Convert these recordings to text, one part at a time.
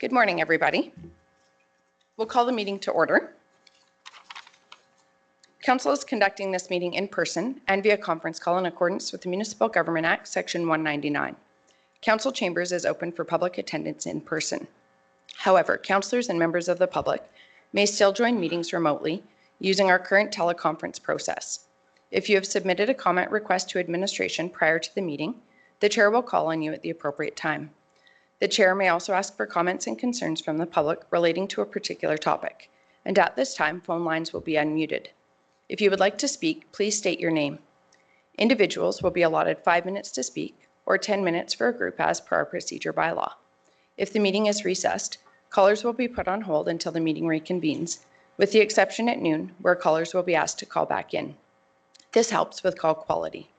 Good morning, everybody. We'll call the meeting to order. Council is conducting this meeting in person and via conference call in accordance with the Municipal Government Act, Section 199. Council chambers is open for public attendance in person. However, councillors and members of the public may still join meetings remotely using our current teleconference process. If you have submitted a comment request to administration prior to the meeting, the chair will call on you at the appropriate time. The chair may also ask for comments and concerns from the public relating to a particular topic, and at this time, phone lines will be unmuted. If you would like to speak, please state your name. Individuals will be allotted 5 minutes to speak or 10 minutes for a group as per our procedure bylaw. If the meeting is recessed, callers will be put on hold until the meeting reconvenes, with the exception at noon where callers will be asked to call back in. This helps with call quality.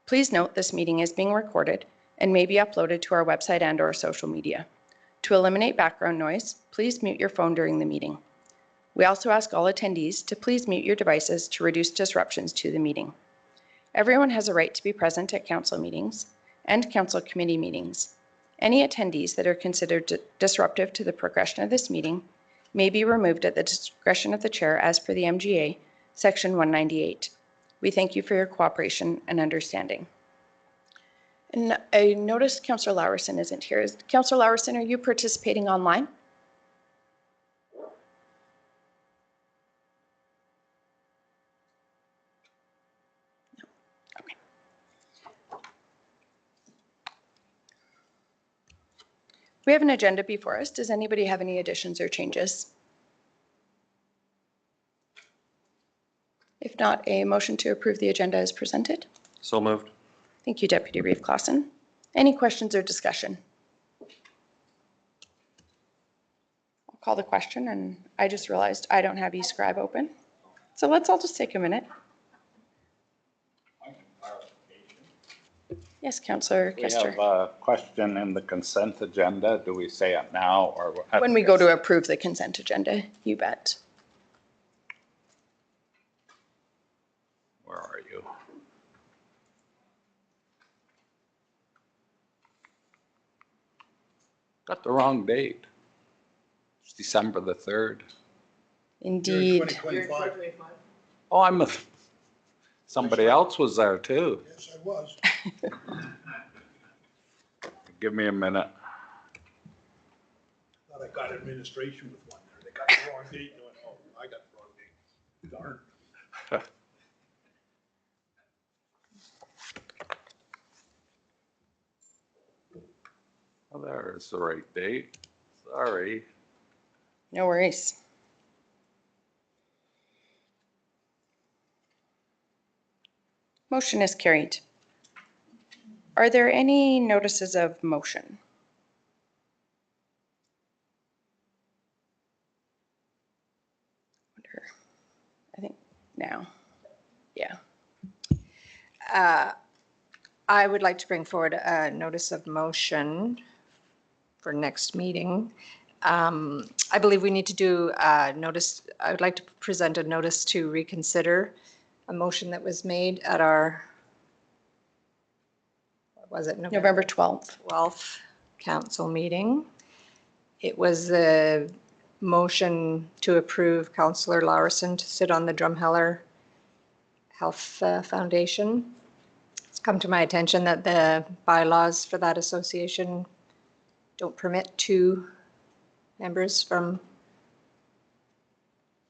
Please note this meeting is being recorded and may be uploaded to our website and/or social media. To eliminate background noise, please mute your phone during the meeting. We also ask all attendees to please mute your devices to reduce disruptions to the meeting. Everyone has a right to be present at council meetings and council committee meetings. Any attendees that are considered disruptive to the progression of this meeting may be removed at the discretion of the chair as per the MGA, Section 198. We thank you for your cooperation and understanding. And I noticed Councillor Laursen isn't here. Councillor Laursen, are you participating online? No. Okay. We have an agenda before us. Does anybody have any additions or changes? If not, a motion to approve the agenda is presented. So moved. Thank you, Deputy Reeve Clausen. Any questions or discussion? I'll call the question, and I just realized I don't have eScribe open. So let's all just take a minute. Yes, Councillor Kester. We have a question in the consent agenda. Do we say it now or When we go to approve the consent agenda, you bet. Where are you? Got the wrong date. It's December the 3rd. Indeed. 2025. Oh, somebody else was there too. Yes, I was. Give me a minute. Thought I got administration with one there. They got the wrong date. And I went, oh, I got the wrong date. Darn. Oh, there's the right date. Sorry. No worries. Motion is carried. Are there any notices of motion? I think now. Yeah. I would like to bring forward a notice of motion for next meeting. I believe we need to do a notice. I would like to present a notice to reconsider a motion that was made at our, what was it? November 12th. 12th council meeting. It was the motion to approve Councillor Laursen to sit on the Drumheller Health Foundation. It's come to my attention that the bylaws for that association don't permit 2 members from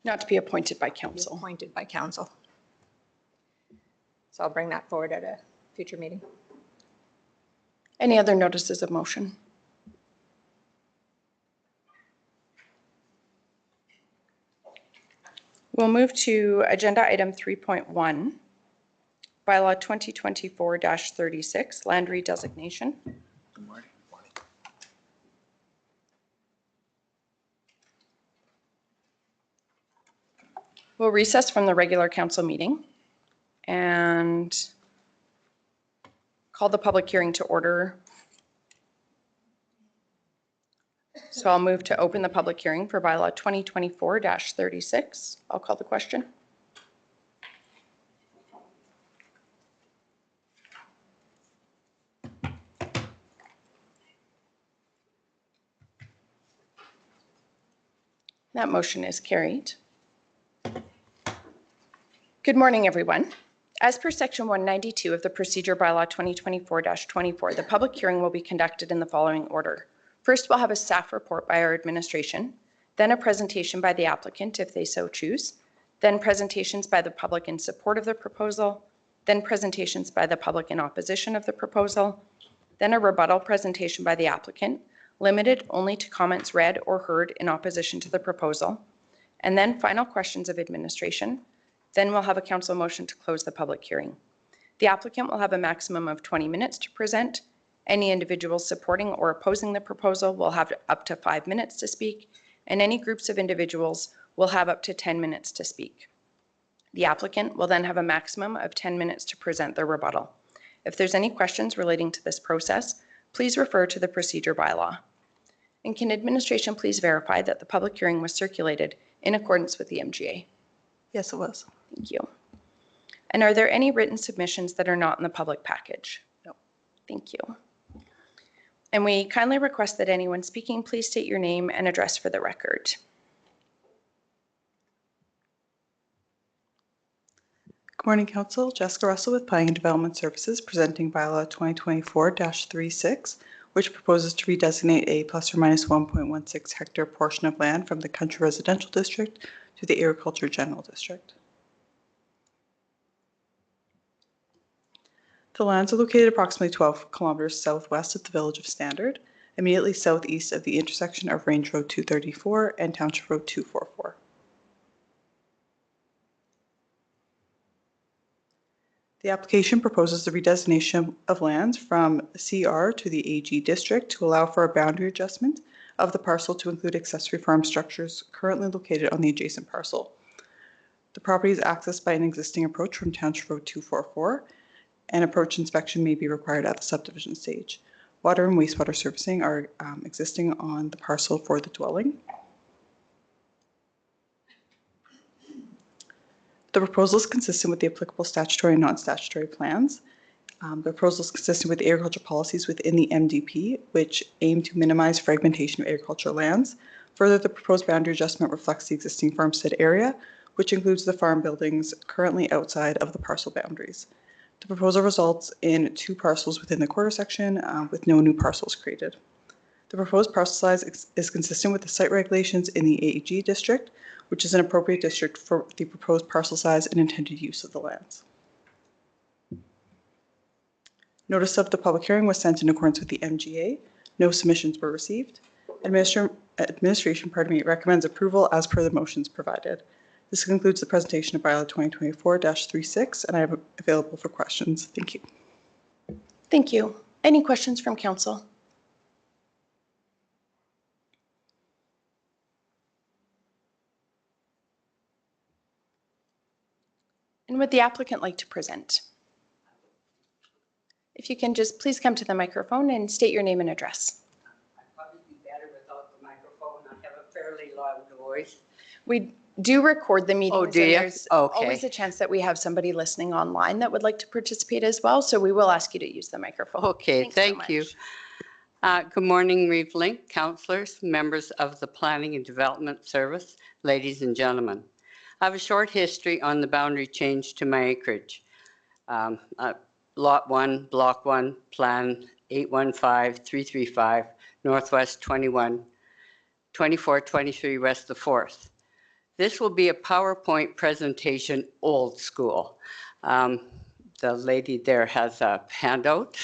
Not to be appointed by council. appointed by council. So I'll bring that forward at a future meeting. Any other notices of motion? We'll move to agenda item 3.1, bylaw 2024-36, land redesignation. Good morning. We'll recess from the regular council meeting and call the public hearing to order. So I'll move to open the public hearing for bylaw 2024-36. I'll call the question. That motion is carried. Good morning, everyone. As per Section 192 of the Procedure Bylaw 2024-24, the public hearing will be conducted in the following order. First, we'll have a staff report by our administration, then a presentation by the applicant if they so choose, then presentations by the public in support of the proposal, then presentations by the public in opposition of the proposal, then a rebuttal presentation by the applicant, limited only to comments read or heard in opposition to the proposal, and then final questions of administration. Then we'll have a council motion to close the public hearing. The applicant will have a maximum of 20 minutes to present. Any individuals supporting or opposing the proposal will have up to 5 minutes to speak, and any groups of individuals will have up to 10 minutes to speak. The applicant will then have a maximum of 10 minutes to present their rebuttal. If there's any questions relating to this process, please refer to the procedure bylaw. And can administration please verify that the public hearing was circulated in accordance with the MGA? Yes, it was. Thank you. And are there any written submissions that are not in the public package? No. Thank you. And we kindly request that anyone speaking please state your name and address for the record. Good morning, Council. Jessica Russell with Planning and Development Services, presenting bylaw 2024-36, which proposes to redesignate a plus or minus 1.16 hectare portion of land from the Country Residential District to the Agriculture General District. The lands are located approximately 12 kilometers southwest of the village of Standard, immediately southeast of the intersection of Range Road 234 and Township Road 244. The application proposes the redesignation of lands from CR to the AG district to allow for a boundary adjustment of the parcel to include accessory farm structures currently located on the adjacent parcel. The property is accessed by an existing approach from Township Road 244, and approach inspection may be required at the subdivision stage. Water and wastewater servicing are existing on the parcel for the dwelling. The proposal is consistent with the applicable statutory and non-statutory plans. The proposal is consistent with the agriculture policies within the MDP, which aim to minimize fragmentation of agricultural lands. Further, the proposed boundary adjustment reflects the existing farmstead area, which includes the farm buildings currently outside of the parcel boundaries. The proposal results in 2 parcels within the quarter section with no new parcels created. The proposed parcel size is consistent with the site regulations in the AG district, which is an appropriate district for the proposed parcel size and intended use of the lands. Notice of the public hearing was sent in accordance with the MGA. No submissions were received. Administration recommends approval as per the motions provided. This concludes the presentation of bylaw 2024-36, and I am available for questions. Thank you. Thank you. Any questions from council? And would the applicant like to present? If you can just please come to the microphone and state your name and address. I'd probably be better without the microphone. I have a fairly loud voice. We do record the meetings. Oh, do and you? There's Okay. always a chance that we have somebody listening online that would like to participate as well, so we will ask you to use the microphone. Okay, Thanks so thank you. much. Good morning, Reeve Link, councillors, members of the Planning and Development Service, ladies and gentlemen. I have a short history on the boundary change to my acreage. Lot 1, Block 1, Plan 815335, Northwest 21, 2423 West the 4th. This will be a PowerPoint presentation, old school. The lady there has a handout.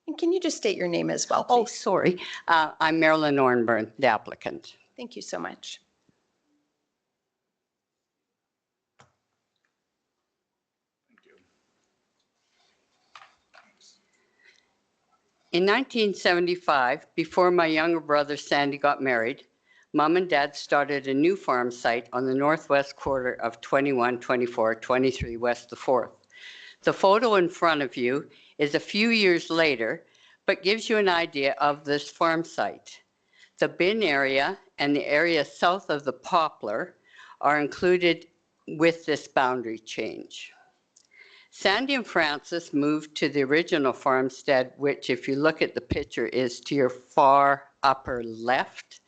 And can you just state your name as well, Oh, please? sorry. I'm Marilyn Ornburn, the applicant. Thank you so much. In 1975, before my younger brother Sandy got married, Mom and Dad started a new farm site on the northwest quarter of 21, 24, 23 West the 4th. The photo in front of you is a few years later, but gives you an idea of this farm site. The bin area and the area south of the poplar are included with this boundary change. Sandy and Francis moved to the original farmstead, which if you look at the picture is to your far upper left,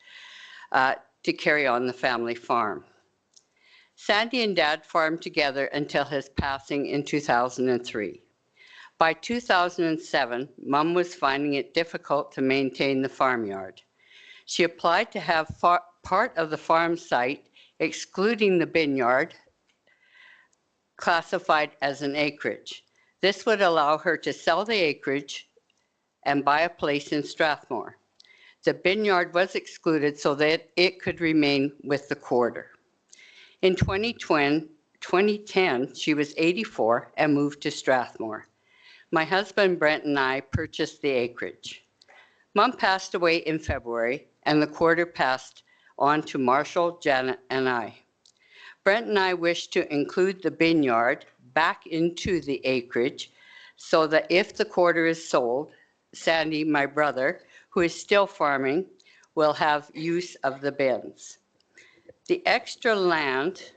to carry on the family farm. Sandy and Dad farmed together until his passing in 2003. By 2007, Mom was finding it difficult to maintain the farmyard. She applied to have part of the farm site, excluding the bin yard, classified as an acreage. This would allow her to sell the acreage and buy a place in Strathmore. The bin yard was excluded so that it could remain with the quarter. In 2010, she was 84 and moved to Strathmore. My husband Brent and I purchased the acreage. Mom passed away in February and the quarter passed on to Marshall, Janet, and I. Brent and I wish to include the bin yard back into the acreage so that if the quarter is sold, Sandy, my brother, who is still farming, will have use of the bins. The extra land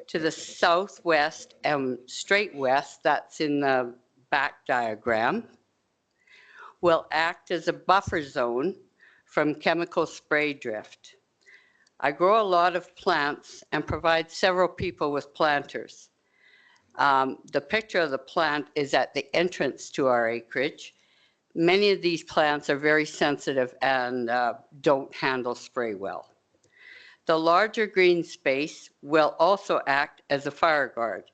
to the southwest and straight west, that's in the back diagram, will act as a buffer zone from chemical spray drift. I grow a lot of plants and provide several people with planters. The picture of the plant is at the entrance to our acreage. Many of these plants are very sensitive and don't handle spray well. The larger green space will also act as a fire guard.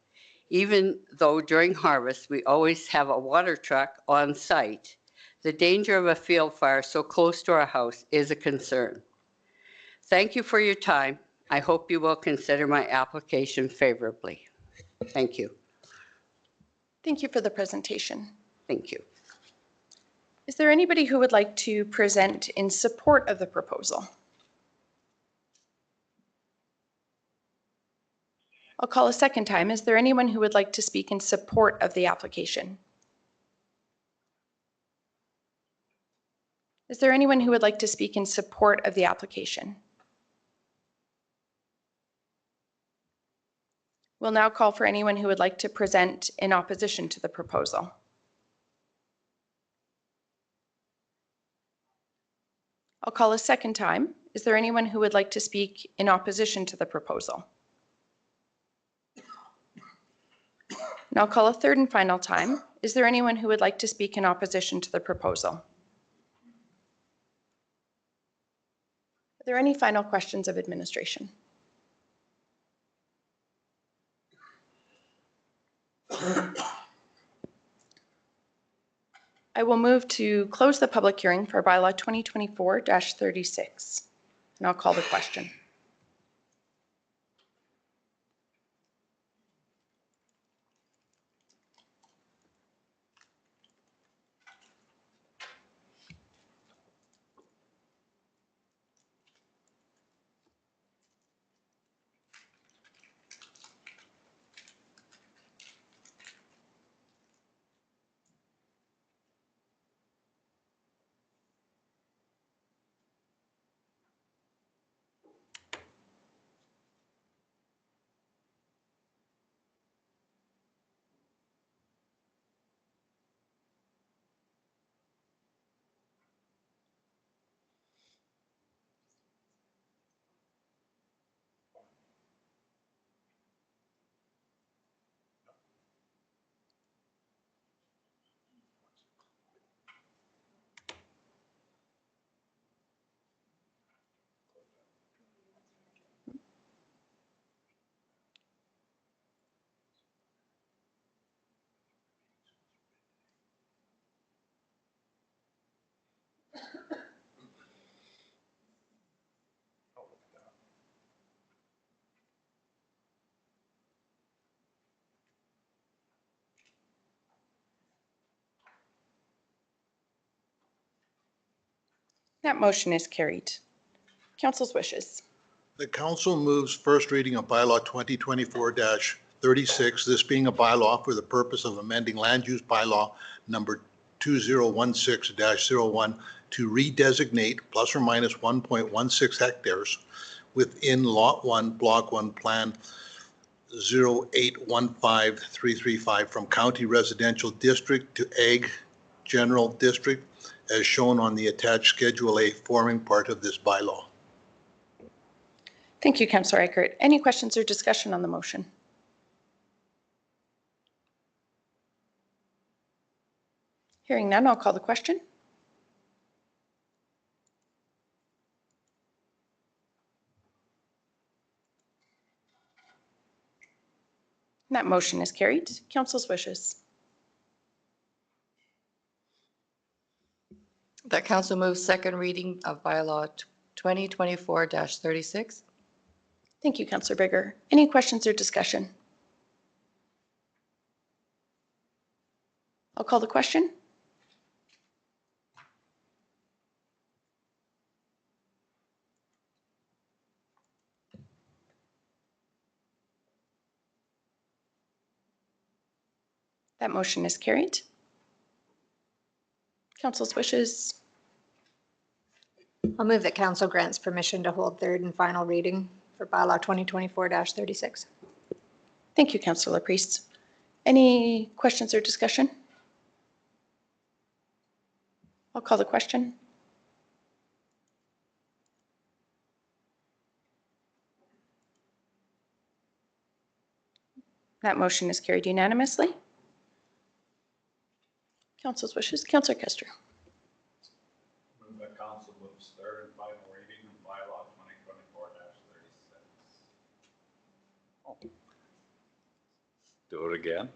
Even though during harvest we always have a water truck on site, the danger of a field fire so close to our house is a concern. Thank you for your time. I hope you will consider my application favorably. Thank you. Thank you for the presentation. Thank you. Is there anybody who would like to present in support of the proposal? I'll call a second time. Is there anyone who would like to speak in support of the application? Is there anyone who would like to speak in support of the application? We'll now call for anyone who would like to present in opposition to the proposal. I'll call a second time. Is there anyone who would like to speak in opposition to the proposal? And I'll call a third and final time. Is there anyone who would like to speak in opposition to the proposal? Are there any final questions of administration? I will move to close the public hearing for bylaw 2024-36, and I'll call the question. That motion is carried. Council's wishes. The council moves first reading of bylaw 2024-36, this being a bylaw for the purpose of amending land use bylaw number 2016-01 to redesignate plus or minus 1.16 hectares within Lot 1, Block 1, Plan 0815335 from County Residential District to Ag General District as shown on the attached Schedule A forming part of this bylaw. Thank you, Councillor Eichert. Any questions or discussion on the motion? Hearing none, I'll call the question. That motion is carried. Council's wishes. That council moves second reading of bylaw 2024-36. Thank you, Councillor Bigger. Any questions or discussion? I'll call the question. That motion is carried. Council's wishes. I'll move that council grants permission to hold third and final reading for bylaw 2024-36. Thank you, Councillor Priest. Any questions or discussion? I'll call the question. That motion is carried unanimously. Council's wishes. Councillor Kester. Move that council moves third and final reading of bylaw 2024-36. Do it again.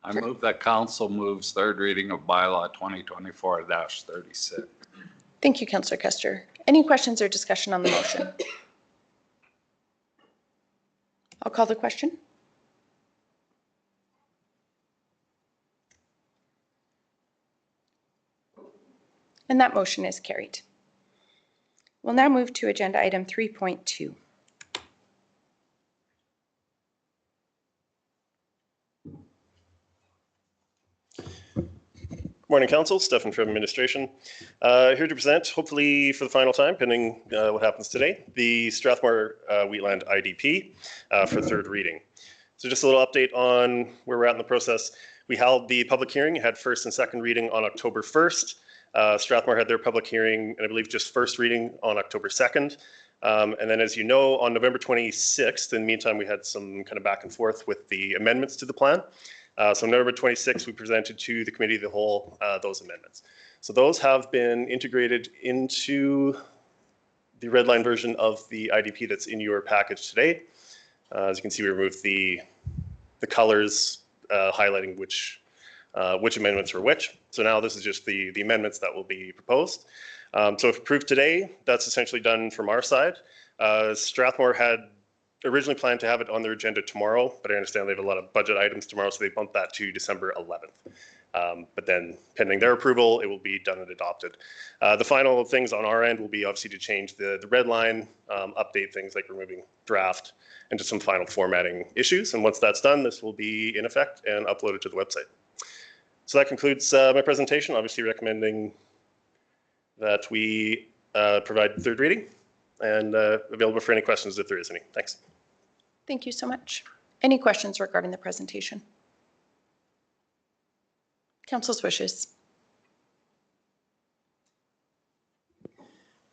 I move that council moves third reading of bylaw 2024-36. Thank you, Councillor Kester. Any questions or discussion on the motion? I'll call the question. And that motion is carried. We'll now move to agenda item 3.2. Morning, Council. Stefan from Administration. Here to present, hopefully for the final time, pending what happens today, the Strathmore Wheatland IDP for third reading. So just a little update on where we're at in the process. We held the public hearing, had first and second reading on October 1st. Strathmore had their public hearing, and I believe just first reading on October 2nd. And then, as you know, on November 26th, in the meantime, we had some kind of back and forth with the amendments to the plan. So November 26th, we presented to the committee of the whole those amendments. So those have been integrated into the red line version of the IDP that's in your package today. As you can see, we removed the colors highlighting which amendments are which. So now this is just the amendments that will be proposed. So if approved today, that's essentially done from our side. Strathmore had originally planned to have it on their agenda tomorrow, but I understand they have a lot of budget items tomorrow, so they bumped that to December 11th. But then pending their approval, it will be done and adopted. The final things on our end will be obviously to change the red line, update things like removing draft, and just some final formatting issues. And once that's done, this will be in effect and uploaded to the website. So that concludes my presentation, obviously recommending that we provide third reading and available for any questions if there is any. Thanks. Thank you so much. Any questions regarding the presentation? Council's wishes.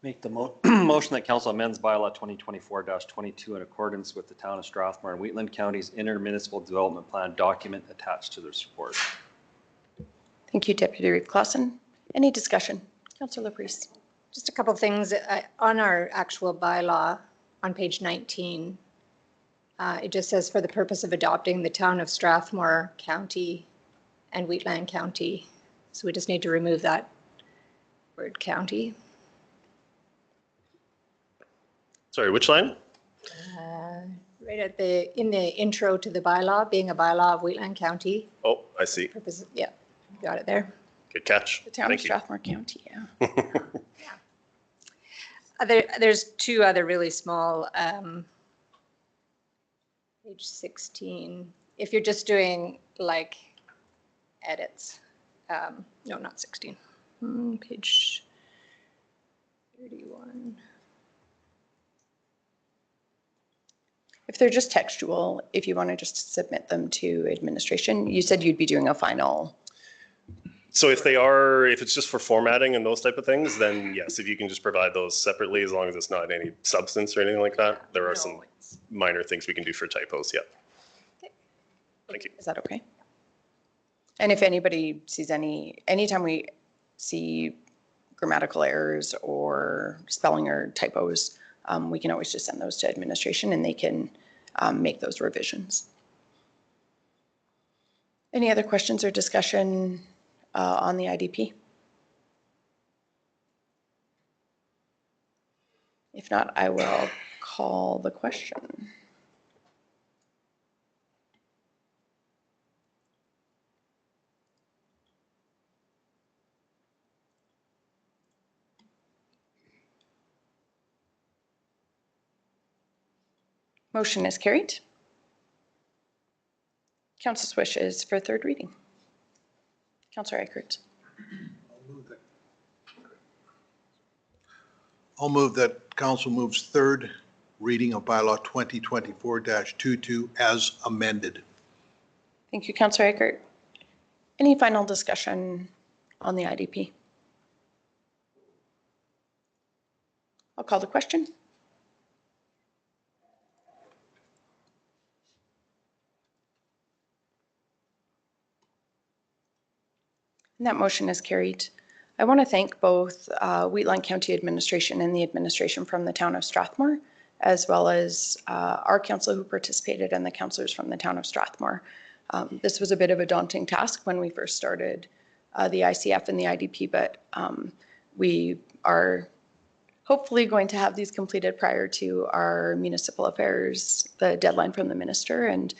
Make the motion that council amends bylaw 2024-22 in accordance with the town of Strathmore and Wheatland County's intermunicipal development plan document attached to this report. Thank you, Deputy Reeve Clausen. Any discussion? Councillor Laprise. Just a couple of things on our actual bylaw on page 19. It just says for the purpose of adopting the town of Strathmore County and Wheatland County. So we just need to remove that word county. Sorry, which line? Right at in the intro to the bylaw, being a bylaw of Wheatland County. Oh, I see. Purpose, yeah, got it there. Good catch. The town Thank of you. Strathmore County, yeah. There's two other really small, page 16. If you're just doing like edits, no, not 16, page 31. If they're just textual, if you want to just submit them to administration, you said you'd be doing a final. So if it's just for formatting and those type of things, then yes, if you can just provide those separately, as long as it's not any substance or anything like that. There are some minor things we can do for typos, yeah. Thank you. Is that okay? And if anybody sees anytime we see grammatical errors or spelling or typos, we can always just send those to administration and they can make those revisions. Any other questions or discussion on the IDP? If not, I will call the question. Motion is carried. Council's wish is for third reading. Councillor Eichert. I'll move that council moves third reading of bylaw 2024-22 as amended. Thank you, Councillor Eichert. Any final discussion on the IDP? I'll call the question. And that motion is carried. I want to thank both Wheatland County Administration and the administration from the town of Strathmore, as well as our council who participated and the councillors from the town of Strathmore. This was a bit of a daunting task when we first started the ICF and the IDP, but we are hopefully going to have these completed prior to our municipal affairs, the deadline from the minister, and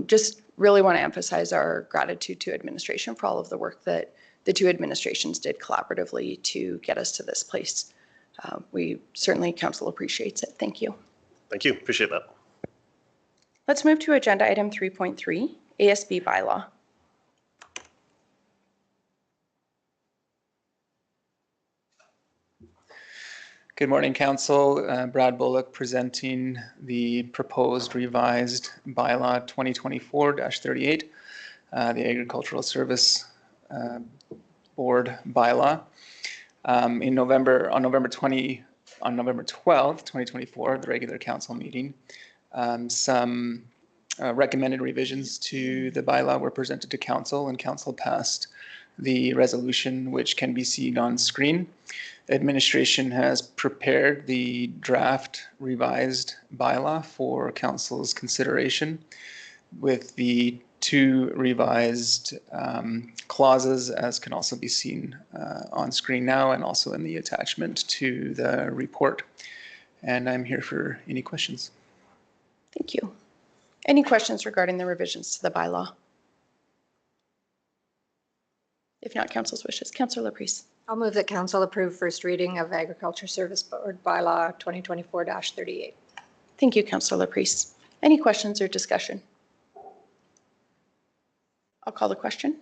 just really want to emphasize our gratitude to administration for all of the work that the two administrations did collaboratively to get us to this place. We certainly, council appreciates it. Thank you. Thank you. Appreciate that. Let's move to agenda item 3.3, ASB bylaw. Good morning, Council. Brad Bullock presenting the proposed revised bylaw 2024-38, the Agricultural Service Board bylaw. On November 12th, 2024, the regular council meeting, some recommended revisions to the bylaw were presented to council, and council passed the resolution, which can be seen on screen. Administration has prepared the draft revised bylaw for council's consideration with the two revised clauses, as can also be seen on screen now and also in the attachment to the report. And I'm here for any questions. Thank you. Any questions regarding the revisions to the bylaw? If not, council's wishes. Councillor Laprise. I'll move that council approve first reading of Agriculture Service Board bylaw 2024-38. Thank you, Councillor Laprise. Any questions or discussion? I'll call the question.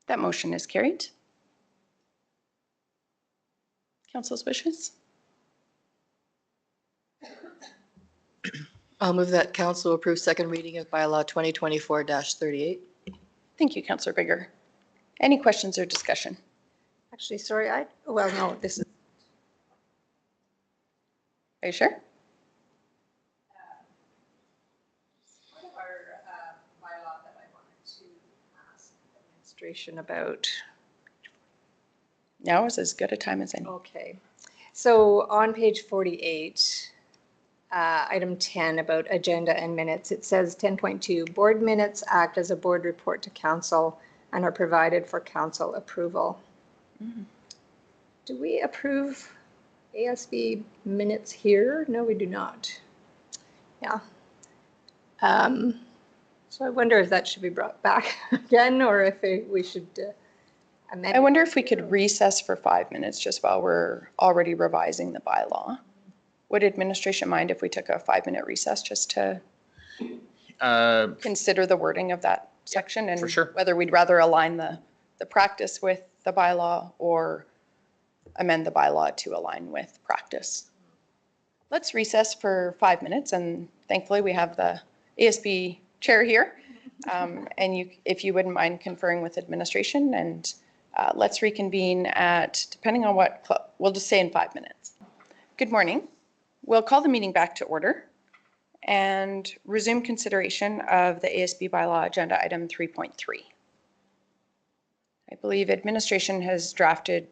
That motion is carried. Council's wishes. I'll move that council approve second reading of bylaw 2024-38. Thank you, Councillor Bigger. Any questions or discussion? Actually, sorry, well, no, this is. Are you sure? Part of our bylaw that I wanted to ask administration about. Now is as good a time as any. Okay, so on page 48, item 10 about agenda and minutes, it says 10.2, board minutes act as a board report to council and are provided for council approval. Do we approve ASB minutes here? No, we do not. Yeah. So I wonder if that should be brought back again, or if we should amend. I wonder if we could recess for 5 minutes just while we're already revising the bylaw. Would administration mind if we took a 5-minute recess just to consider the wording of that section and for sure. whether we'd rather align the the practice with the bylaw or amend the bylaw to align with practice. Let's recess for 5 minutes, and thankfully we have the ASB chair here. And if you wouldn't mind conferring with administration, and let's reconvene at, depending on what, we'll just say in 5 minutes. Good morning. We'll call the meeting back to order and resume consideration of the ASB bylaw agenda item 3.3. I believe administration has drafted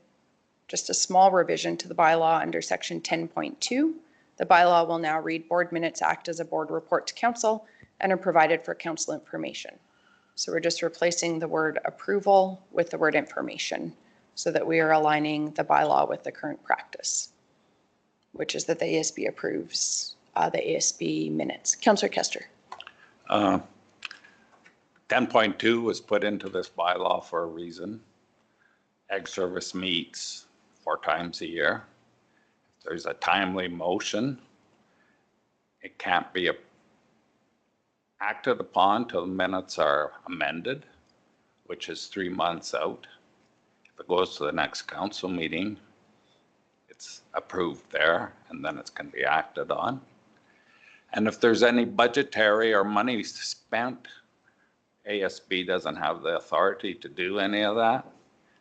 just a small revision to the bylaw under section 10.2. The bylaw will now read board minutes act as a board report to council and are provided for council information. So we're just replacing the word approval with the word information so that we are aligning the bylaw with the current practice, which is that the ASB approves the ASB minutes. Councillor Kester. 10.2 was put into this bylaw for a reason. Ag Service meets 4 times a year. If there's a timely motion, it can't be acted upon till the minutes are amended, which is 3 months out. If it goes to the next council meeting, it's approved there, and then it's going to be acted on. And if there's any budgetary or money spent, ASB doesn't have the authority to do any of that,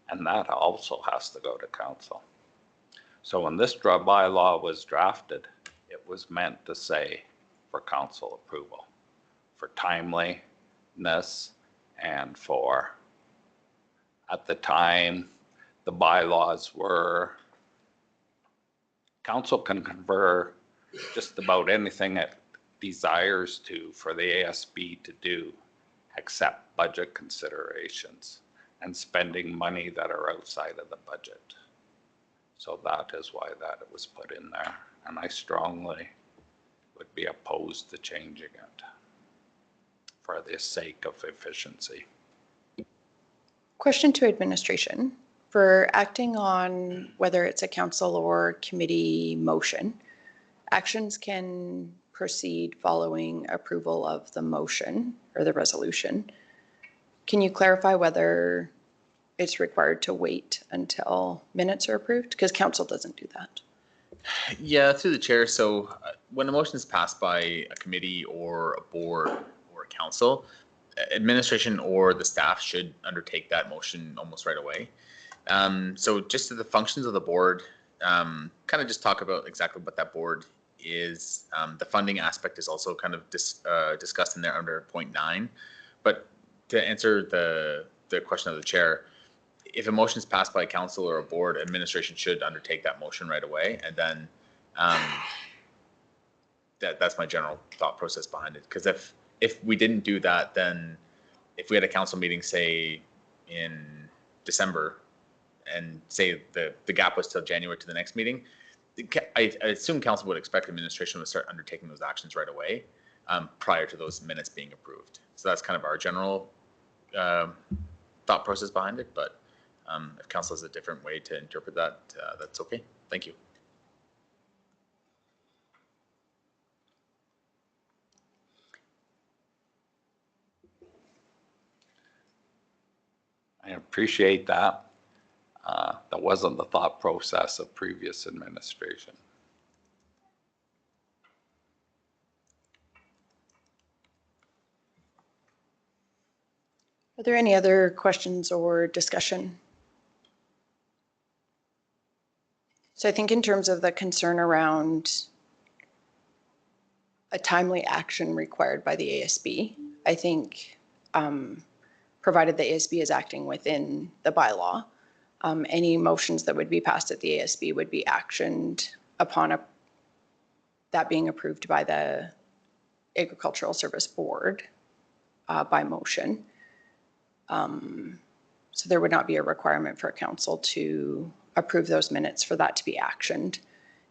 and that also has to go to council. So when this bylaw was drafted, it was meant to say for council approval, for timeliness, and for, at the time, the bylaws were, council can confer just about anything it desires to for the ASB to do, except budget considerations and spending money that are outside of the budget. So that is why that was put in there. And I strongly would be opposed to changing it for the sake of efficiency. Question to administration. For acting on whether it's a council or committee motion, actions can proceed following approval of the motion or the resolution. Can you clarify whether it's required to wait until minutes are approved? Because council doesn't do that. Yeah, through the chair. So when a motion is passed by a committee or a board or a council, administration or the staff should undertake that motion almost right away. So just to the functions of the board, kind of just talk about exactly what that board is. The funding aspect is also kind of discussed in there under point 9. But to answer the question of the chair, if a motion is passed by a council or a board, administration should undertake that motion right away. And then that's my general thought process behind it. Because if we didn't do that, then if we had a council meeting, say in December, and say the gap was till January to the next meeting, I assume council would expect administration to start undertaking those actions right away prior to those minutes being approved. So that's kind of our general thought process behind it. But if council has a different way to interpret that, that's okay. Thank you. I appreciate that. That wasn't the thought process of previous administration. Are there any other questions or discussion? So I think in terms of the concern around a timely action required by the ASB, I think provided the ASB is acting within the bylaw, any motions that would be passed at the ASB would be actioned upon that being approved by the Agricultural Service Board by motion. So there would not be a requirement for council to approve those minutes for that to be actioned.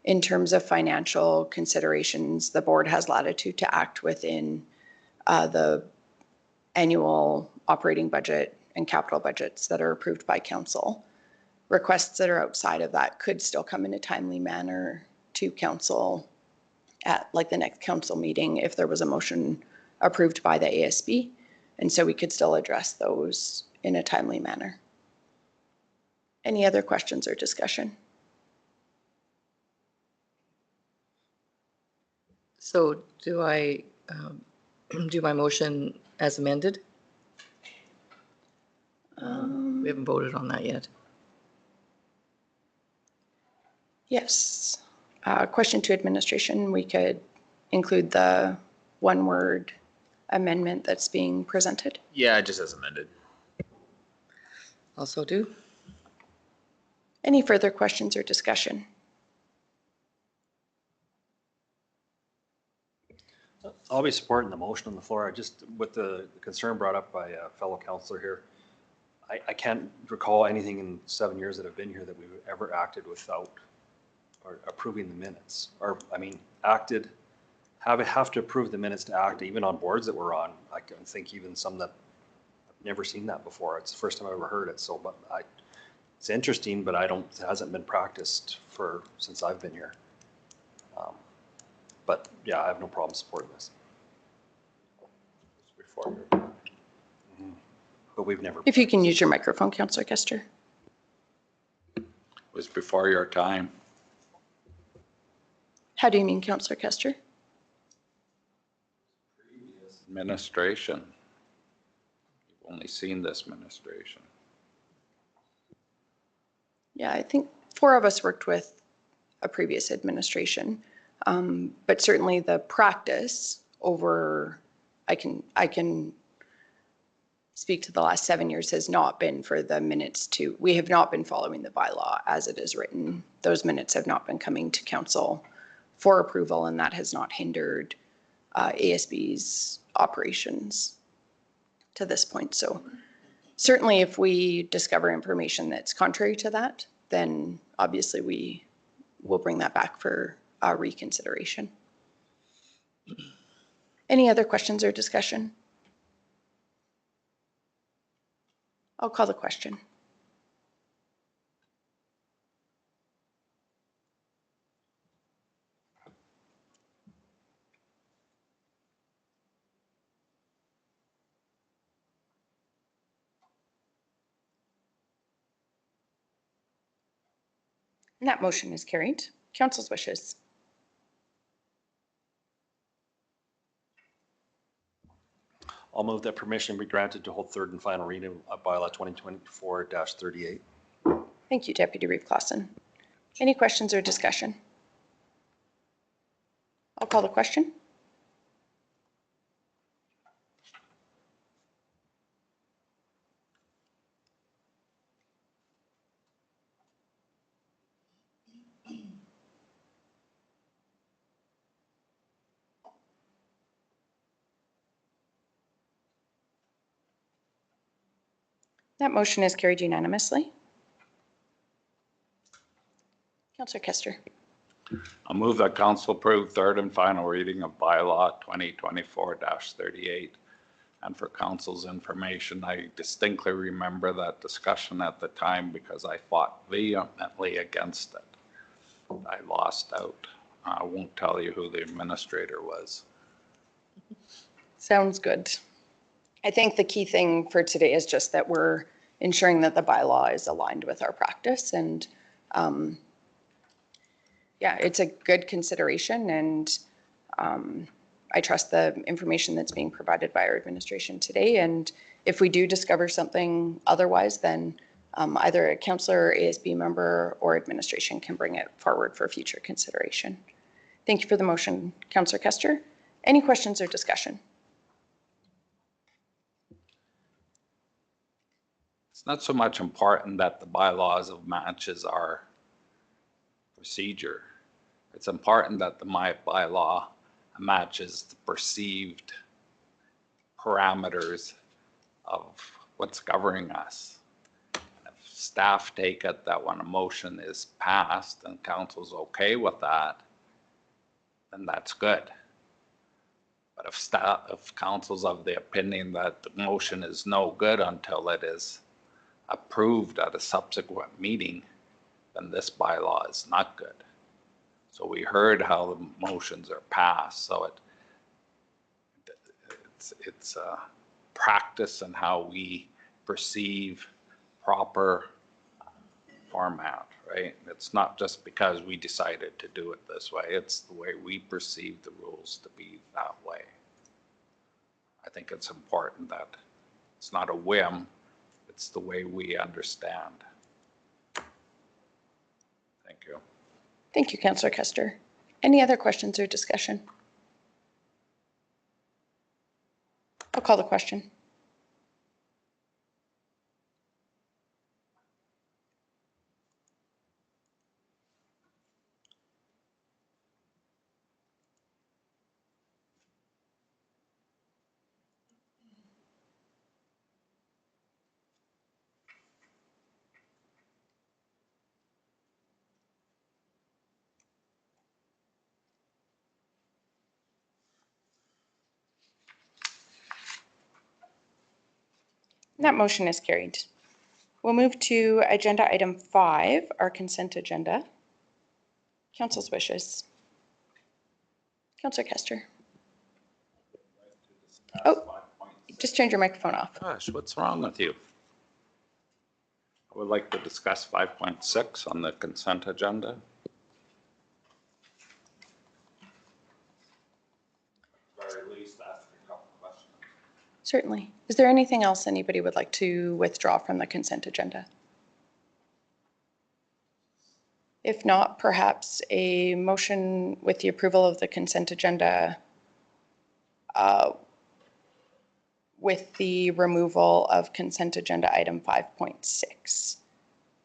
In terms of financial considerations, the board has latitude to act within the annual operating budget and capital budgets that are approved by council. Requests that are outside of that could still come in a timely manner to council at like the next council meeting if there was a motion approved by the ASB. And so we could still address those in a timely manner. Any other questions or discussion? So do I do my motion as amended? We haven't voted on that yet. Yes. Question to administration, we could include the one-word amendment that's being presented. Yeah, just as amended. Also do. Any further questions or discussion? I'll be supporting the motion on the floor. I just, with the concern brought up by a fellow counselor here, I can't recall anything in 7 years that I've been here that we've ever acted without or approving the minutes. Or, I mean, acted, have to approve the minutes to act, even on boards that we're on. I can think even some that I've never seen that before. It's the first time I've ever heard it. So, but it's interesting, but it hasn't been practiced since I've been here. But yeah, I have no problem supporting this. But we've never. If you can use your microphone, Councillor Kester. It was before your time. How do you mean, Councillor Kester? Administration. You've only seen this administration. Yeah, I think 4 of us worked with a previous administration, but certainly the practice over, I can speak to the last 7 years, has not been for the minutes we have not been following the bylaw as it is written. Those minutes have not been coming to council for approval, and that has not hindered ASB's operations to this point. So certainly if we discover information that's contrary to that, then obviously we will bring that back for reconsideration. Any other questions or discussion? I'll call the question. And that motion is carried. Council's wishes. I'll move that permission be granted to hold third and final reading of bylaw 2024-38. Thank you, Deputy Reeve Clausen. Any questions or discussion? I'll call the question. That motion is carried unanimously. Councillor Kester. I'll move that council approve third and final reading of bylaw 2024-38. And for council's information, I distinctly remember that discussion at the time because I fought vehemently against it. I lost out. I won't tell you who the administrator was. Sounds good. I think the key thing for today is just that we're ensuring that the bylaw is aligned with our practice, and yeah, it's a good consideration, and I trust the information that's being provided by our administration today. And if we do discover something otherwise, then either a councillor, ASB member, or administration can bring it forward for future consideration. Thank you for the motion, Councillor Kester. Any questions or discussion? It's not so much important that the bylaws of matches our procedure. It's important that the bylaw matches the perceived parameters of what's governing us. If staff take it that when a motion is passed and council's okay with that, then that's good. But if council's of the opinion that the motion is no good until it is approved at a subsequent meeting, then this bylaw is not good. So we heard how the motions are passed, so it's a practice in how we perceive proper format, right? It's not just because we decided to do it this way. It's the way we perceive the rules to be that way. I think it's important that it's not a whim, it's the way we understand. Thank you. Thank you, Councillor Kester. Any other questions or discussion? I'll call the question. That motion is carried. We'll move to agenda item 5, our consent agenda. Council's wishes. Councillor Kester. Oh, just turned your microphone off. Gosh, what's wrong with you? I would like to discuss 5.6 on the consent agenda. Very least ask a couple questions. Certainly. Is there anything else anybody would like to withdraw from the consent agenda? If not, perhaps a motion with the approval of the consent agenda with the removal of consent agenda item 5.6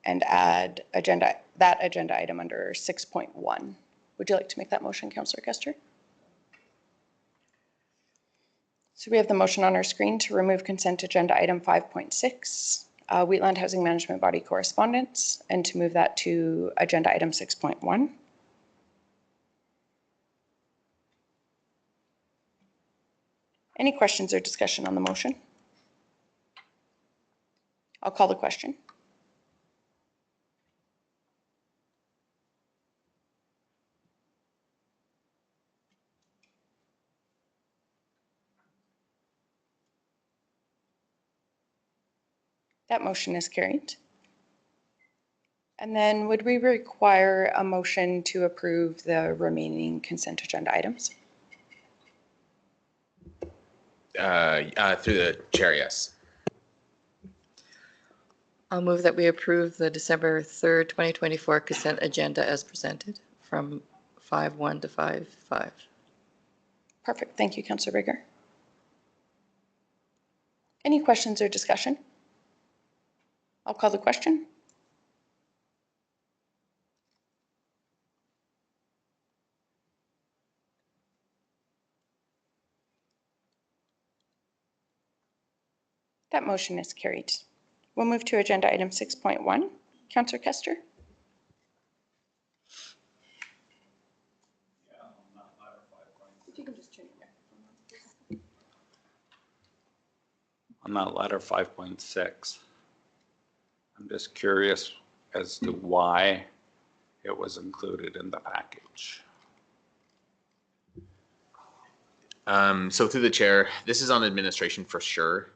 and add that agenda item under 6.1. Would you like to make that motion, Councillor Kester? So we have the motion on our screen to remove consent agenda item 5.6, Wheatland Housing Management Body correspondence, and to move that to agenda item 6.1. Any questions or discussion on the motion? I'll call the question. That motion is carried. And then would we require a motion to approve the remaining consent agenda items? Through the chair, yes. I'll move that we approve the December 3rd, 2024 consent agenda as presented from 5.1 to 5.5. Perfect. Thank you, Councillor Bigger. Any questions or discussion? I'll call the question. That motion is carried. We'll move to agenda item 6.1. Councillor Kester. If you can just turn your microphone on. On that letter 5.6, I'm just curious as to why it was included in the package. So through the chair, this is on administration for sure.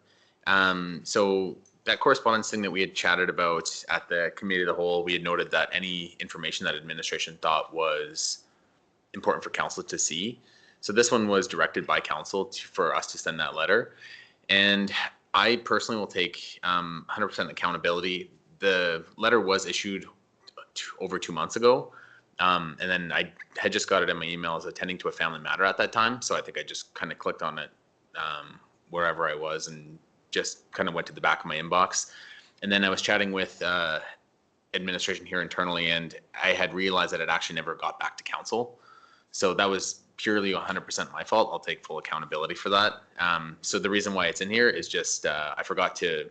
So that correspondence thing that we had chatted about at the committee of the whole, we had noted that any information that administration thought was important for council to see. So this one was directed by council for us to send that letter. And I personally will take 100% accountability. The letter was issued over 2 months ago. And then I had just got it in my email as attending to a family matter at that time. So I think I just kind of clicked on it wherever I was and just kind of went to the back of my inbox. And then I was chatting with administration here internally, and I had realized that it actually never got back to council. So that was purely 100% my fault. I'll take full accountability for that. So the reason why it's in here is just I forgot to,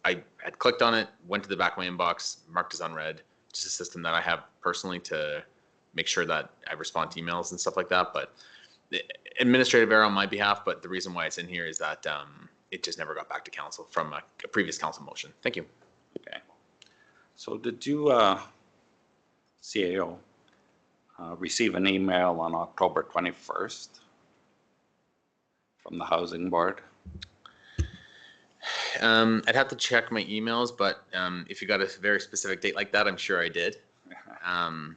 I had clicked on it, went to the back of my inbox, marked as unread. Just a system that I have personally to make sure that I respond to emails and stuff like that. But administrative error on my behalf, but the reason why it's in here is that it just never got back to council from a previous council motion. Thank you. Okay. So did you, CAO, receive an email on October 21st from the Housing Board? I'd have to check my emails, but if you got a very specific date like that, I'm sure I did. I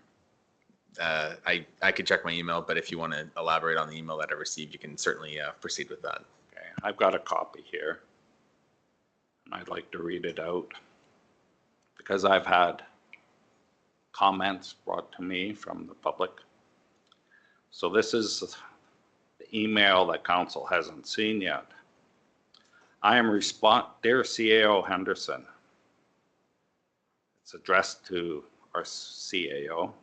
could check my email, but if you want to elaborate on the email that I received, you can certainly proceed with that. Okay, I've got a copy here. And I'd like to read it out because I've had comments brought to me from the public. So this is the email that council hasn't seen yet. Dear CAO Henderson. It's addressed to our CAO,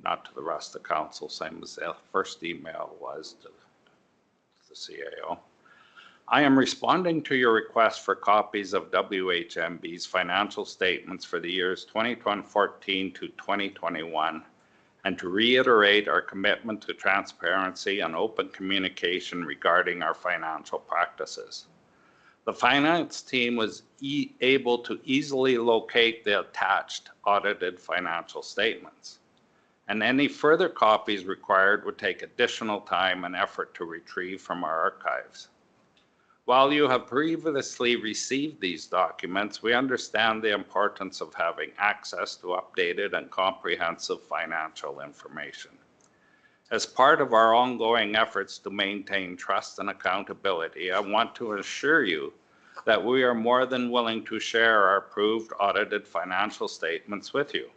not to the rest of council, same as the first email was to the CAO. I am responding to your request for copies of WHMB's financial statements for the years 2014 to 2021 and to reiterate our commitment to transparency and open communication regarding our financial practices. The finance team was able to easily locate the attached audited financial statements, and any further copies required would take additional time and effort to retrieve from our archives. While you have previously received these documents, we understand the importance of having access to updated and comprehensive financial information. As part of our ongoing efforts to maintain trust and accountability, I want to assure you that we are more than willing to share our approved audited financial statements with you.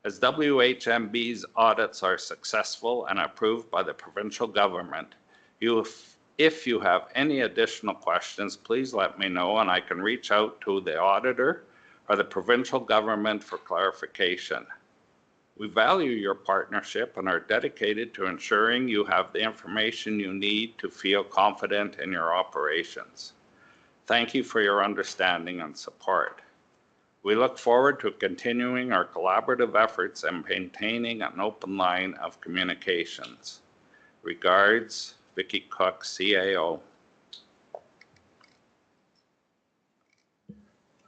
As WHMB's audits are successful and approved by the provincial government, if you have any additional questions, please let me know and I can reach out to the auditor or the provincial government for clarification. We value your partnership and are dedicated to ensuring you have the information you need to feel confident in your operations. Thank you for your understanding and support. We look forward to continuing our collaborative efforts and maintaining an open line of communications. Regards, Vicky Cook, CAO.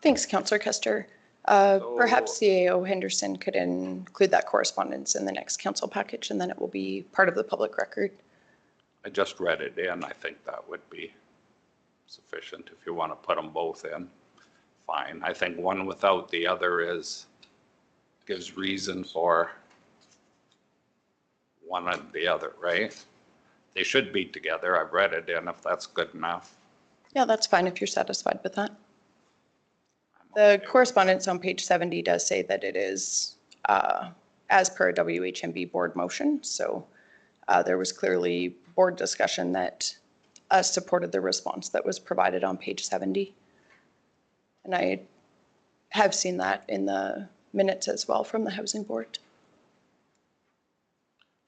Thanks, Councillor Custer. Perhaps CAO Henderson could include that correspondence in the next council package, and then it will be part of the public record. I just read it in. I think that would be sufficient. If you want to put them both in, fine. I think one without the other gives reason for one and the other, right? They should be together. I've read it in, if that's good enough. Yeah, that's fine if you're satisfied with that. The correspondence on page 70 does say that it is as per a WHMB board motion. So there was clearly board discussion that supported the response that was provided on page 70. And I have seen that in the minutes as well from the housing board.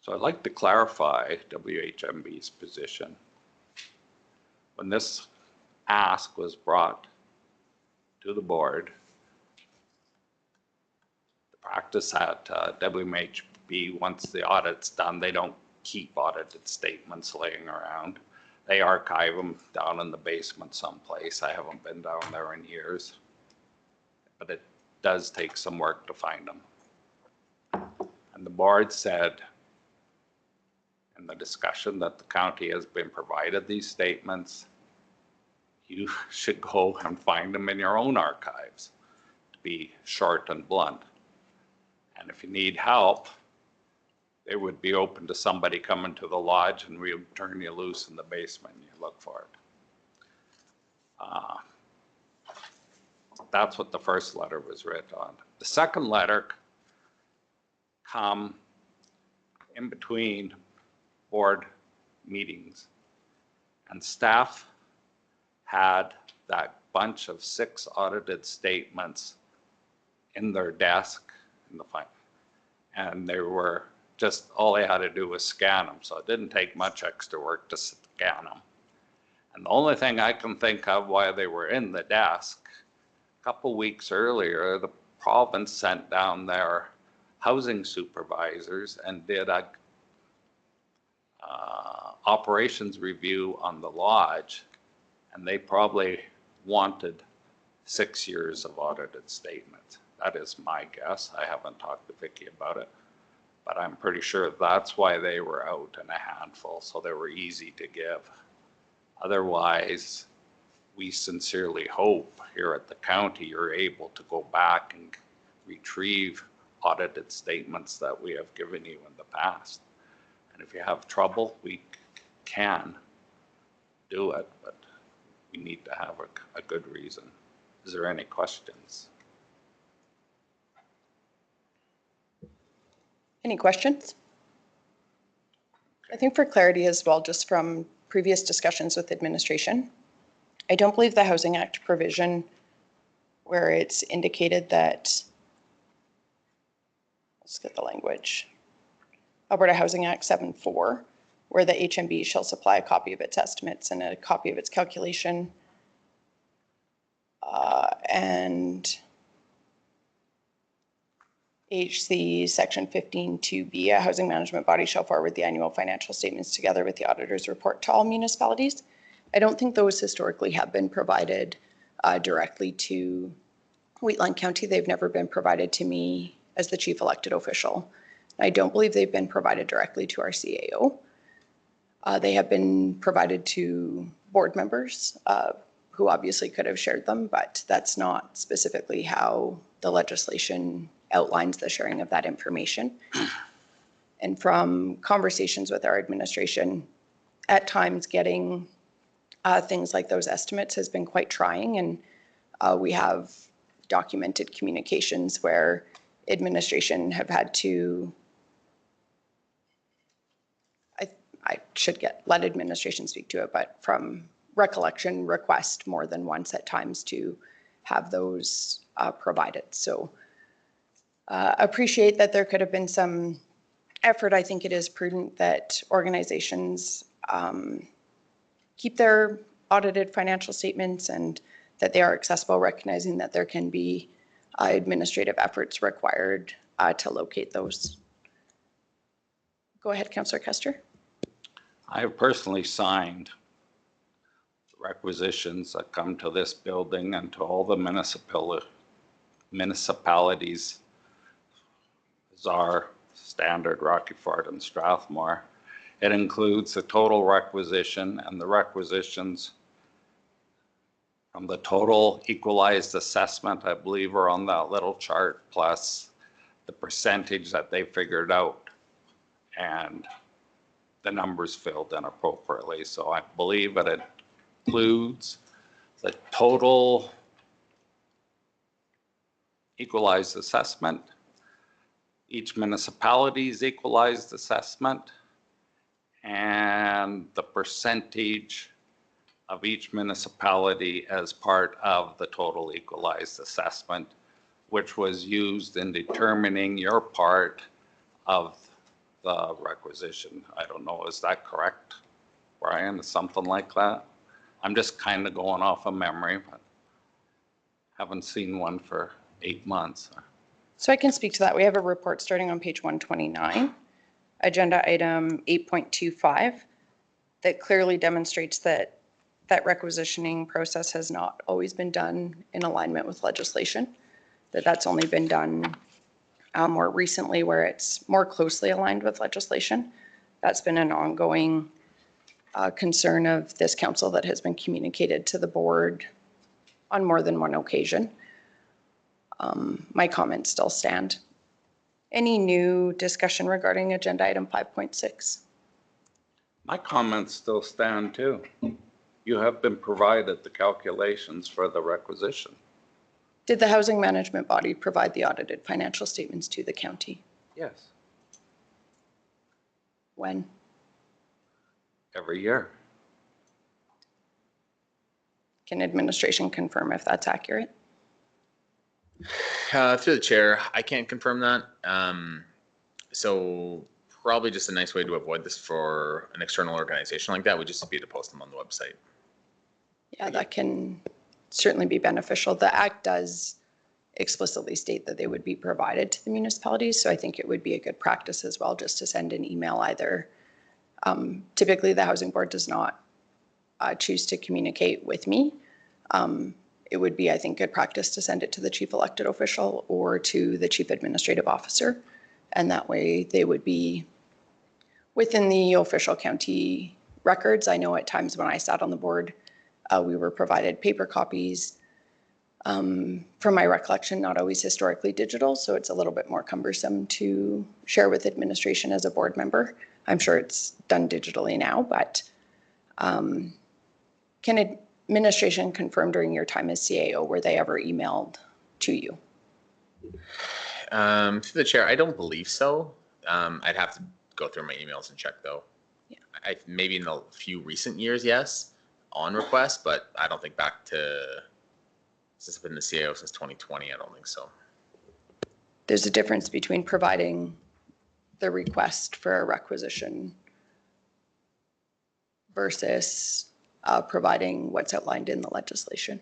So I'd like to clarify WHMB's position. When this ask was brought to the board, the practice at WHMB, once the audit's done, they don't keep audited statements laying around. They archive them down in the basement someplace. I haven't been down there in years, but it does take some work to find them. And the board said in the discussion that the county has been provided these statements, you should go and find them in your own archives, to be short and blunt. And if you need help, they would be open to somebody coming to the lodge and we would turn you loose in the basement and you look for it. That's what the first letter was written on. The second letter come in between board meetings, and staff had that bunch of 6 audited statements in their desk in the file, and they were just, all they had to do was scan them, so it didn't take much extra work to scan them. And the only thing I can think of why they were in the desk, a couple weeks earlier, the province sent down their housing supervisors and did a operations review on the lodge, and they probably wanted 6 years of audited statements. That is my guess. I haven't talked to Vicky about it, but I'm pretty sure that's why they were out in a handful, so they were easy to give. Otherwise, we sincerely hope here at the county you're able to go back and retrieve audited statements that we have given you in the past. And if you have trouble, we can do it, but we need to have a good reason. Is there any questions? Any questions? I think for clarity as well, just from previous discussions with administration, I don't believe the Housing Act provision where it's indicated that, let's get the language, Alberta Housing Act 7.4, where the HMB shall supply a copy of its estimates and a copy of its calculation. And HC section 15.2b, a housing management body shall forward the annual financial statements together with the auditor's report to all municipalities. I don't think those historically have been provided directly to Wheatland County. They've never been provided to me as the chief elected official. I don't believe they've been provided directly to our CAO. They have been provided to board members who obviously could have shared them, but that's not specifically how the legislation outlines the sharing of that information. And from conversations with our administration, at times getting things like those estimates has been quite trying, and we have documented communications where administration have had to, I should let administration speak to it, but from recollection, request more than once at times to have those provided. So appreciate that there could have been some effort. I think it is prudent that organizations keep their audited financial statements and that they are accessible, recognizing that there can be administrative efforts required to locate those. Go ahead, Councillor Kester. I have personally signed requisitions that come to this building and to all the municipalities, Czar, Standard, Rocky Ford, and Strathmore. It includes the total requisition and the requisitions from the total equalized assessment, I believe, are on that little chart, plus the percentage that they figured out and the numbers filled in appropriately. So I believe that it includes the total equalized assessment, each municipality's equalized assessment, and the percentage of each municipality as part of the total equalized assessment, which was used in determining your part of the requisition. I don't know, is that correct, Brian? Is something like that? I'm just kind of going off of memory, but haven't seen one for 8 months. So I can speak to that. We have a report starting on page 129, agenda item 8.25, that clearly demonstrates that that requisitioning process has not always been done in alignment with legislation, that's only been done more recently where it's more closely aligned with legislation. That's been an ongoing concern of this council that has been communicated to the board on more than one occasion. My comments still stand. Any new discussion regarding agenda item 5.6? My comments still stand too. You have been provided the calculations for the requisition. Did the housing management body provide the audited financial statements to the county? Yes. When? Every year. Can administration confirm if that's accurate? Through the chair, I can't confirm that. So probably just a nice way to avoid this for an external organization like that would just be to post them on the website. Yeah, that can certainly be beneficial. The Act does explicitly state that they would be provided to the municipalities, so I think it would be a good practice as well just to send an email either. Typically, the Housing Board does not choose to communicate with me. It would be, I think, good practice to send it to the chief elected official or to the chief administrative officer, and that way they would be within the official county records. I know at times when I sat on the board, We were provided paper copies. From my recollection, not always historically digital, so it's a little bit more cumbersome to share with administration as a board member. I'm sure it's done digitally now, but can administration confirm during your time as CAO, were they ever emailed to you? To the chair, I don't believe so. I'd have to go through my emails and check though. Yeah. Maybe in a few recent years, yes, on request, but I don't think back to, since I've been the CAO since 2020, I don't think so. There's a difference between providing the request for a requisition versus providing what's outlined in the legislation.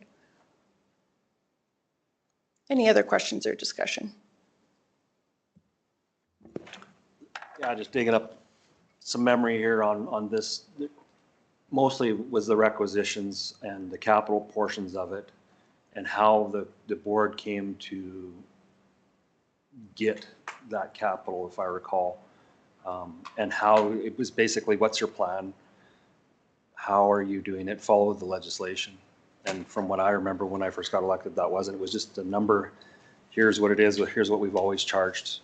Any other questions or discussion? Yeah, just digging up some memory here on this. Mostly was the requisitions and the capital portions of it and how the board came to get that capital, if I recall. And how it was basically, what's your plan? How are you doing it? Follow the legislation. And from what I remember when I first got elected, that wasn't. It was just a number. Here's what it is. Here's what we've always charged.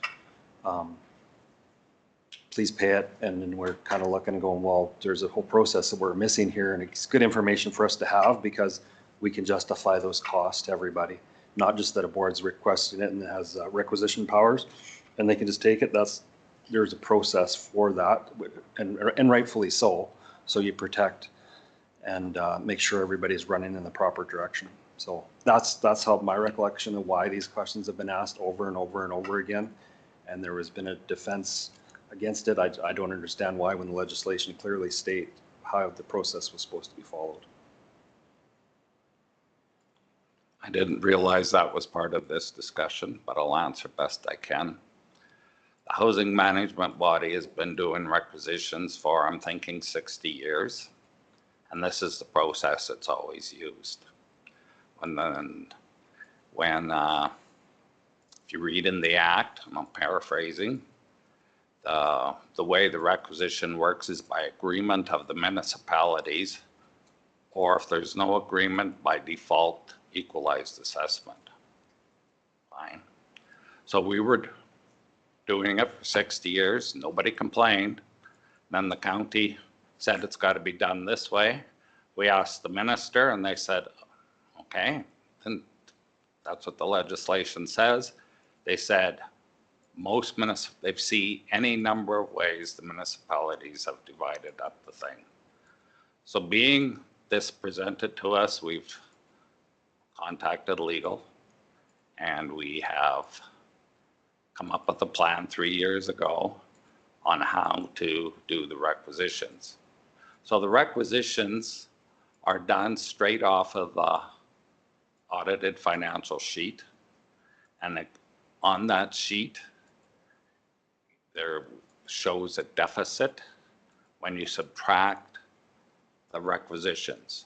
Please pay it. And then we're kind of looking and going, well, there's a whole process that we're missing here. And it's good information for us to have because we can justify those costs to everybody. Not just that a board's requesting it and it has requisition powers and they can just take it. There's a process for that and rightfully so. So you protect and make sure everybody's running in the proper direction. So that's how my recollection of why these questions have been asked over and over and over again. And there has been a defense against it. I don't understand why when the legislation clearly state how the process was supposed to be followed. I didn't realize that was part of this discussion, but I'll answer best I can. The housing management body has been doing requisitions for, I'm thinking, 60 years. And this is the process it's always used. If you read in the act, I'm paraphrasing, the way the requisition works is by agreement of the municipalities, or if there's no agreement, by default, equalized assessment. Fine. So we were doing it for 60 years. Nobody complained. Then the county said it's got to be done this way. We asked the minister and they said, okay, then that's what the legislation says. They said they've seen any number of ways the municipalities have divided up the thing. So being this presented to us, we've contacted legal and we have come up with a plan 3 years ago on how to do the requisitions. So the requisitions are done straight off of the audited financial sheet. And on that sheet, there shows a deficit when you subtract the requisitions.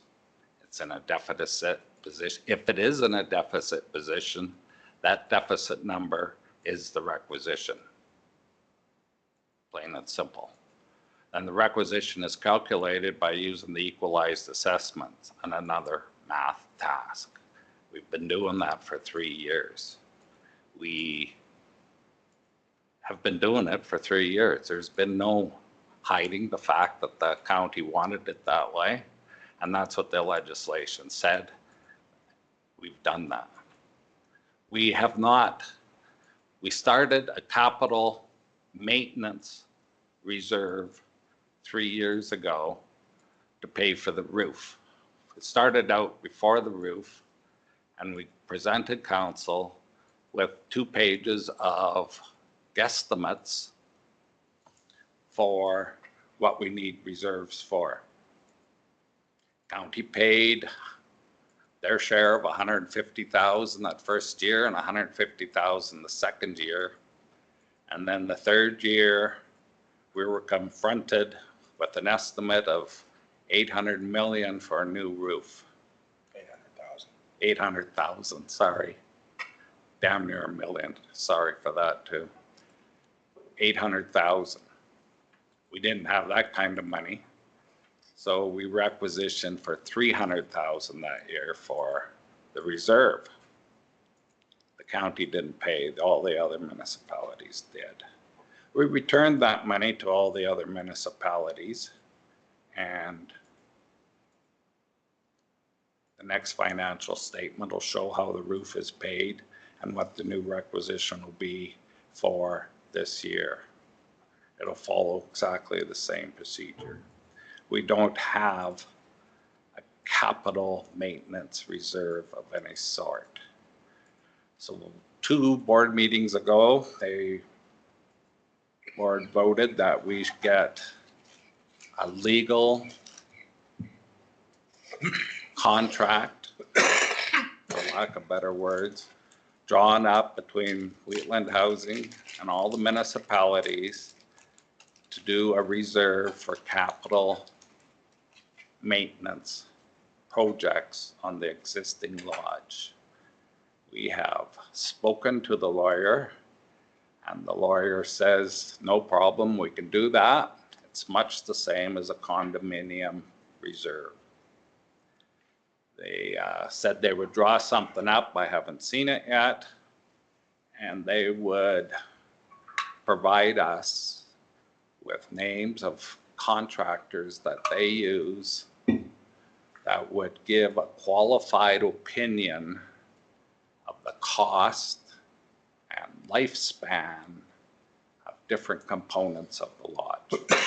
It's in a deficit position. If it is in a deficit position, that deficit number is the requisition. Plain and simple. And the requisition is calculated by using the equalized assessments and another math task. We've been doing that for 3 years. We have been doing it for 3 years. There's been no hiding the fact that the county wanted it that way. And that's what the legislation said. We've done that. We have not, we started a capital maintenance reserve 3 years ago to pay for the roof. It started out before the roof and we presented council with 2 pages of guesstimates for what we need reserves for. County paid their share of $150,000 that first year and $150,000 the second year. And then the third year, we were confronted with an estimate of $800 million for a new roof. 800,000, sorry. Damn near $1 million, sorry for that too. 800,000. We didn't have that kind of money. So we requisitioned for 300,000 that year for the reserve. The county didn't pay, all the other municipalities did. We returned that money to all the other municipalities, and the next financial statement will show how the roof is paid and what the new requisition will be for this year. It'll follow exactly the same procedure. We don't have a capital maintenance reserve of any sort. So 2 board meetings ago, the board voted that we should get a legal contract, for lack of better words, drawn up between Wheatland Housing and all the municipalities to do a reserve for capital maintenance projects on the existing lodge. We have spoken to the lawyer, and the lawyer says, no problem, we can do that. It's much the same as a condominium reserve. They said they would draw something up. I haven't seen it yet. And they would provide us with names of contractors that they use that would give a qualified opinion of the cost and lifespan of different components of the lodge.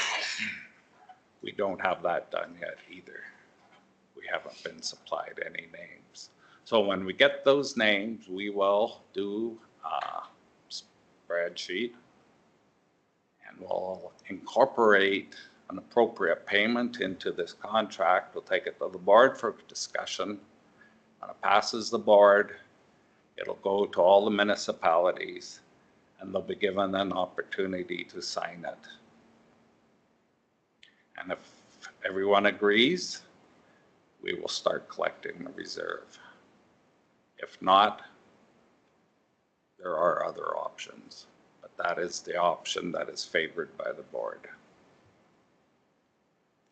We don't have that done yet either. We haven't been supplied any names. So when we get those names, we will do a spreadsheet and we'll incorporate an appropriate payment into this contract. We'll take it to the board for discussion. When it passes the board, it'll go to all the municipalities and they'll be given an opportunity to sign it. And if everyone agrees, we will start collecting the reserve. If not, there are other options, but that is the option that is favored by the board.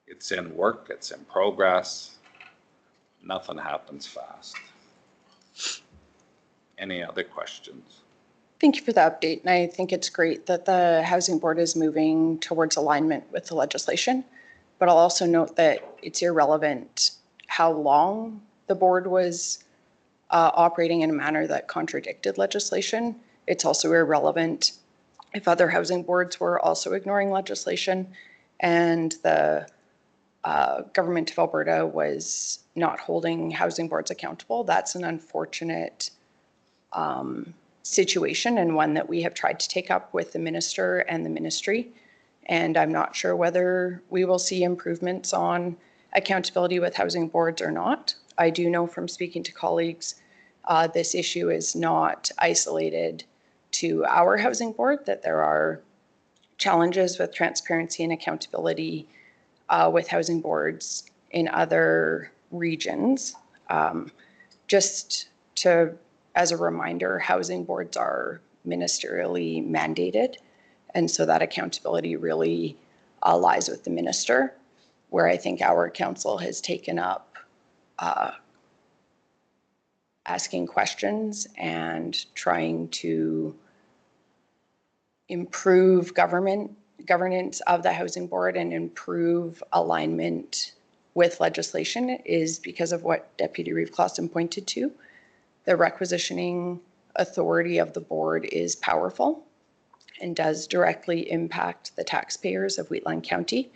It's in work, it's in progress. Nothing happens fast. Any other questions? Thank you for the update. And I think it's great that the Housing Board is moving towards alignment with the legislation. But I'll also note that it's irrelevant how long the board was operating in a manner that contradicted legislation. It's also irrelevant if other housing boards were also ignoring legislation and the government of Alberta was not holding housing boards accountable. That's an unfortunate situation and one that we have tried to take up with the minister and the ministry. And I'm not sure whether we will see improvements on accountability with housing boards or not. I do know from speaking to colleagues, this issue is not isolated to our housing board, that there are challenges with transparency and accountability with housing boards in other regions. Just as a reminder, housing boards are ministerially mandated. And so that accountability really lies with the minister, where I think our council has taken up asking questions and trying to improve governance of the housing board and improve alignment with legislation is because of what Deputy Reeve Clausen pointed to. The requisitioning authority of the board is powerful and does directly impact the taxpayers of Wheatland County.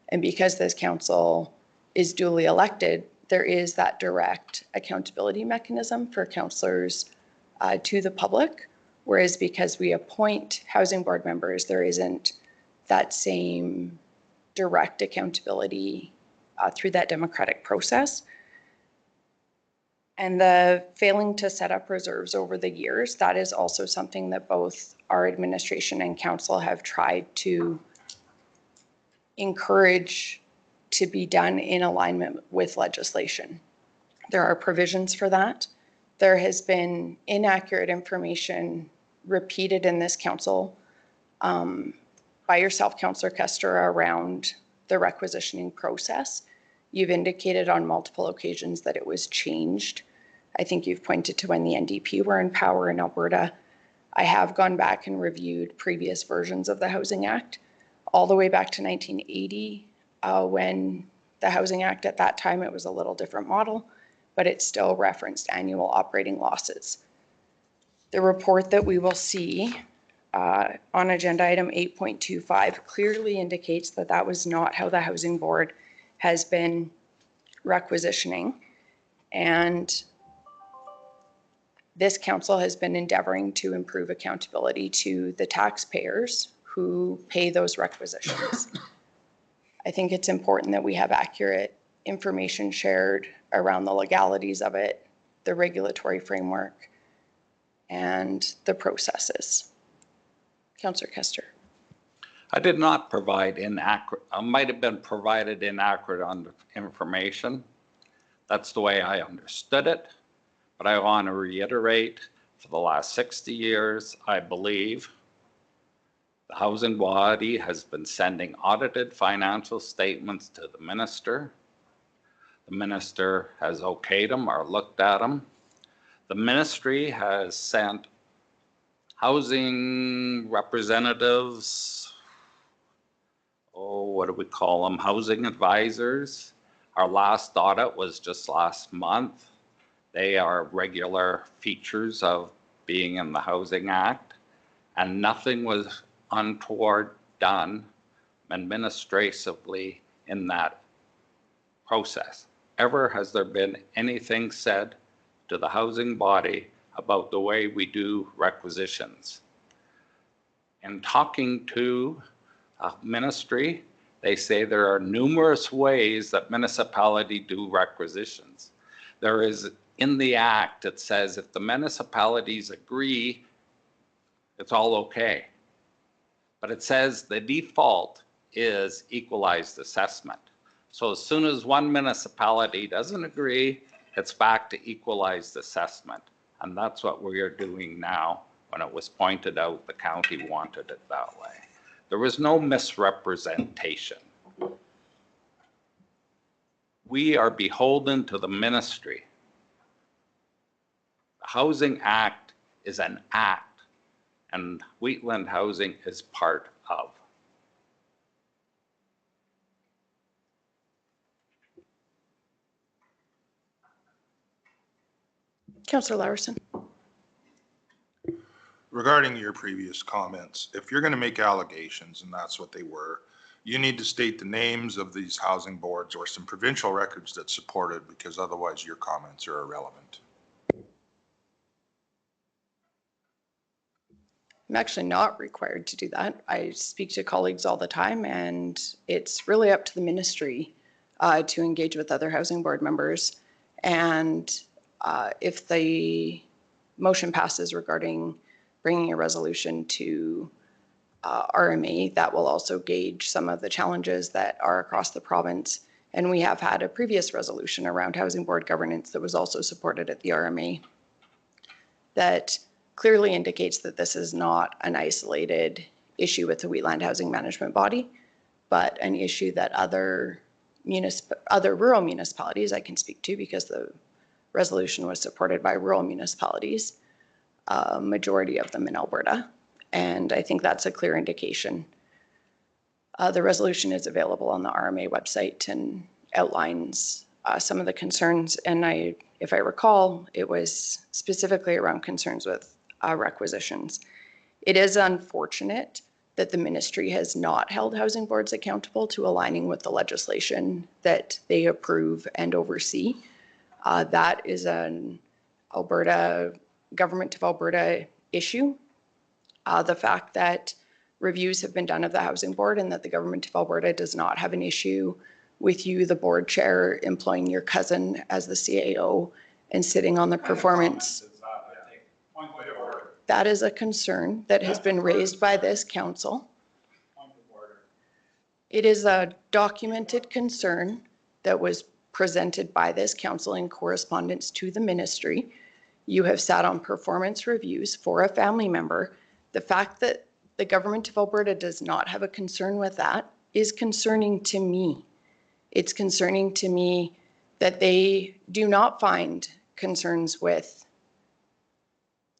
And because this council is duly elected, there is that direct accountability mechanism for councillors to the public. Whereas because we appoint housing board members, there isn't that same direct accountability through that democratic process. And the failing to set up reserves over the years, that is also something that both our administration and council have tried to encourage to be done in alignment with legislation. There are provisions for that. There has been inaccurate information repeated in this council by yourself, Councillor Kester, around the requisitioning process. You've indicated on multiple occasions that it was changed. I think you've pointed to when the NDP were in power in Alberta. I have gone back and reviewed previous versions of the Housing Act, all the way back to 1980, when the Housing Act at that time, it was a little different model, but it still referenced annual operating losses. The report that we will see on agenda item 8.25 clearly indicates that that was not how the Housing Board has been requisitioning. And this council has been endeavoring to improve accountability to the taxpayers who pay those requisitions. I think it's important that we have accurate information shared around the legalities of it, the regulatory framework, and the processes. Councillor Kester. I did not provide inaccurate, I might have been provided inaccurate on the information. That's the way I understood it. But I want to reiterate, for the last 60 years, I believe the housing body has been sending audited financial statements to the minister. The minister has okayed them or looked at them. The ministry has sent housing representatives, what do we call them? Housing advisors. Our last audit was just last month. They are regular features of being in the Housing Act, and nothing was untoward done administratively in that process. Ever has there been anything said to the housing body about the way we do requisitions? In talking to a ministry, they say there are numerous ways that municipality do requisitions. There is, in the act, it says if the municipalities agree, it's all okay. But it says the default is equalized assessment. So as soon as one municipality doesn't agree, it's back to equalized assessment. And that's what we are doing now. When it was pointed out, the county wanted it that way. There was no misrepresentation. We are beholden to the ministry. The Housing Act is an act, and Wheatland Housing is part of. Councillor Larson. Regarding your previous comments, if you're going to make allegations, and that's what they were, you need to state the names of these housing boards or some provincial records that support it, because otherwise your comments are irrelevant. I'm actually not required to do that. I speak to colleagues all the time, and it's really up to the ministry to engage with other housing board members. And if the motion passes regarding bringing a resolution to RMA, that will also gauge some of the challenges that are across the province. And we have had a previous resolution around housing board governance that was also supported at the RMA that clearly indicates that this is not an isolated issue with the Wheatland Housing Management Body, but an issue that other rural municipalities I can speak to, because the resolution was supported by rural municipalities, a majority of them in Alberta. And I think that's a clear indication. The resolution is available on the RMA website and outlines some of the concerns. And if I recall, it was specifically around concerns with requisitions. It is unfortunate that the ministry has not held housing boards accountable to aligning with the legislation that they approve and oversee. That is an Alberta, Government of Alberta issue. The fact that reviews have been done of the housing board and that the Government of Alberta does not have an issue with you, the board chair, employing your cousin as the CAO and sitting on the performance. That is a concern that has been raised by this council. It is a documented concern that was presented by this council in correspondence to the ministry. You have sat on performance reviews for a family member. The fact that the Government of Alberta does not have a concern with that is concerning to me. It's concerning to me that they do not find concerns with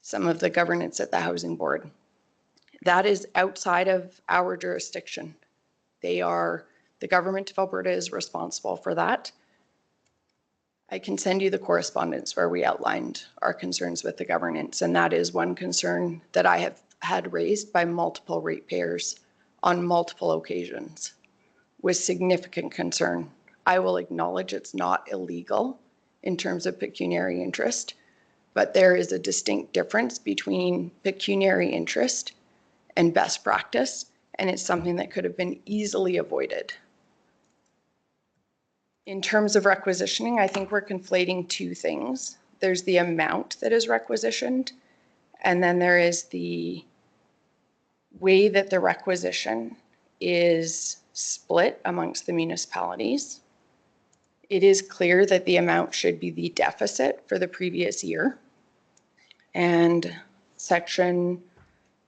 some of the governance at the housing board. That is outside of our jurisdiction. The government of Alberta is responsible for that. I can send you the correspondence where we outlined our concerns with the governance, and that is one concern that I have had raised by multiple ratepayers on multiple occasions with significant concern. I will acknowledge it's not illegal in terms of pecuniary interest, but there is a distinct difference between pecuniary interest and best practice, and it's something that could have been easily avoided. In terms of requisitioning, I think we're conflating two things. There's the amount that is requisitioned, and then there is the way that the requisition is split amongst the municipalities. It is clear that the amount should be the deficit for the previous year. And section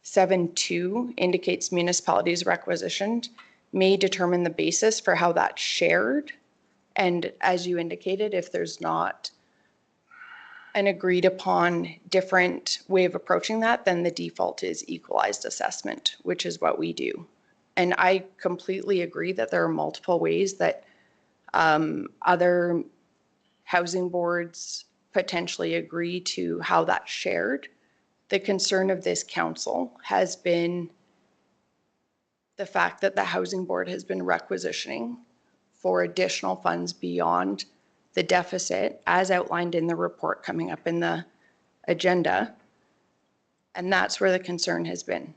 7.2 indicates municipalities requisitioned may determine the basis for how that's shared. And as you indicated, if there's not an agreed upon different way of approaching that, then the default is equalized assessment, which is what we do. And I completely agree that there are multiple ways that other housing boards potentially agree to how that's shared. The concern of this council has been the fact that the housing board has been requisitioning for additional funds beyond the deficit as outlined in the report coming up in the agenda. And that's where the concern has been.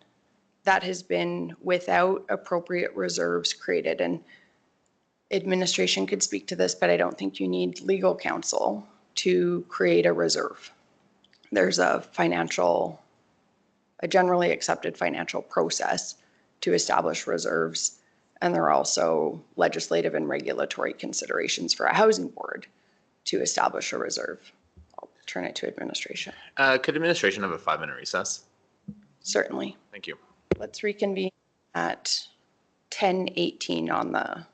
That has been without appropriate reserves created. And administration could speak to this, but I don't think you need legal counsel to create a reserve. There's a generally accepted financial process to establish reserves. And there are also legislative and regulatory considerations for a housing board to establish a reserve. I'll turn it to administration. Could administration have a 5-minute recess? Certainly. Thank you. Let's reconvene at 10:18 on the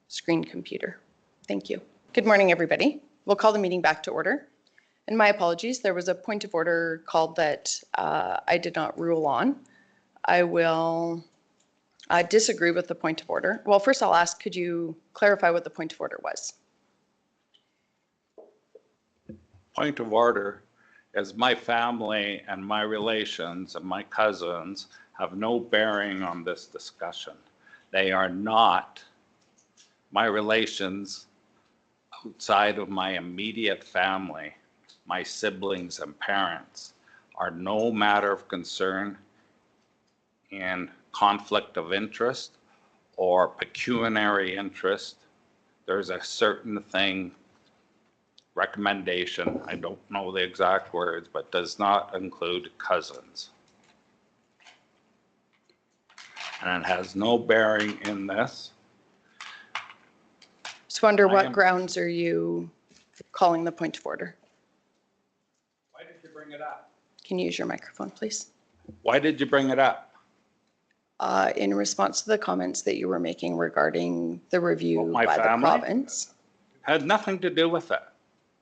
screen computer. Thank you. Good morning, everybody. We'll call the meeting back to order. And my apologies, there was a point of order called that I did not rule on. I will disagree with the point of order. Well, first I'll ask, could you clarify what the point of order was? Point of order is my family and my relations and my cousins have no bearing on this discussion. They are not my relations outside of my immediate family. My siblings and parents are no matter of concern and conflict of interest or pecuniary interest. There's a certain thing, recommendation, I don't know the exact words, but does not include cousins. And it has no bearing in this. So under what grounds are you calling the point of order? Why did you bring it up? Can you use your microphone, please? Why did you bring it up? In response to the comments that you were making regarding the review Well, my by family? the province. Had nothing to do with it.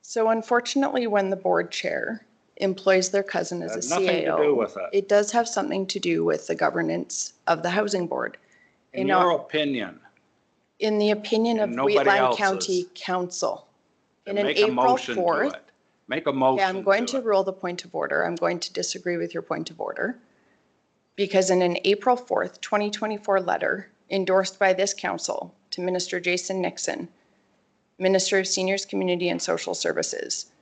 So unfortunately, when the board chair employs their cousin as a Had nothing to do with it. it does have something to do with the governance of the housing board. In your opinion, In the opinion of And nobody Wheatland else's. County Council. In then an make a April motion to 4th, it. Make a motion okay, I'm going to to it. rule the point of order. I'm going to disagree with your point of order. Because in an April 4th, 2024 letter endorsed by this council to Minister Jason Nixon, Minister of Seniors, Community and Social Services,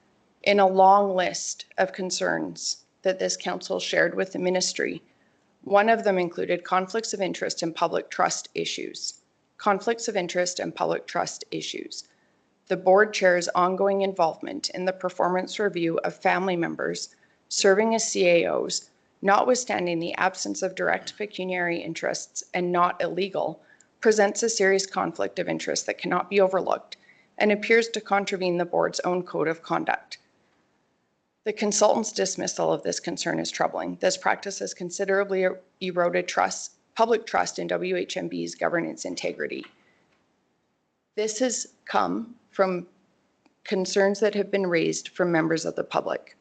in a long list of concerns that this council shared with the ministry, one of them included conflicts of interest and public trust issues. Conflicts of interest and public trust issues. The board chair's ongoing involvement in the performance review of family members serving as CAOs, notwithstanding the absence of direct pecuniary interests and not illegal, presents a serious conflict of interest that cannot be overlooked and appears to contravene the board's own code of conduct. The consultant's dismissal of this concern is troubling. This practice has considerably eroded public trust in WHMB's governance integrity. This has come from concerns that have been raised from members of the public.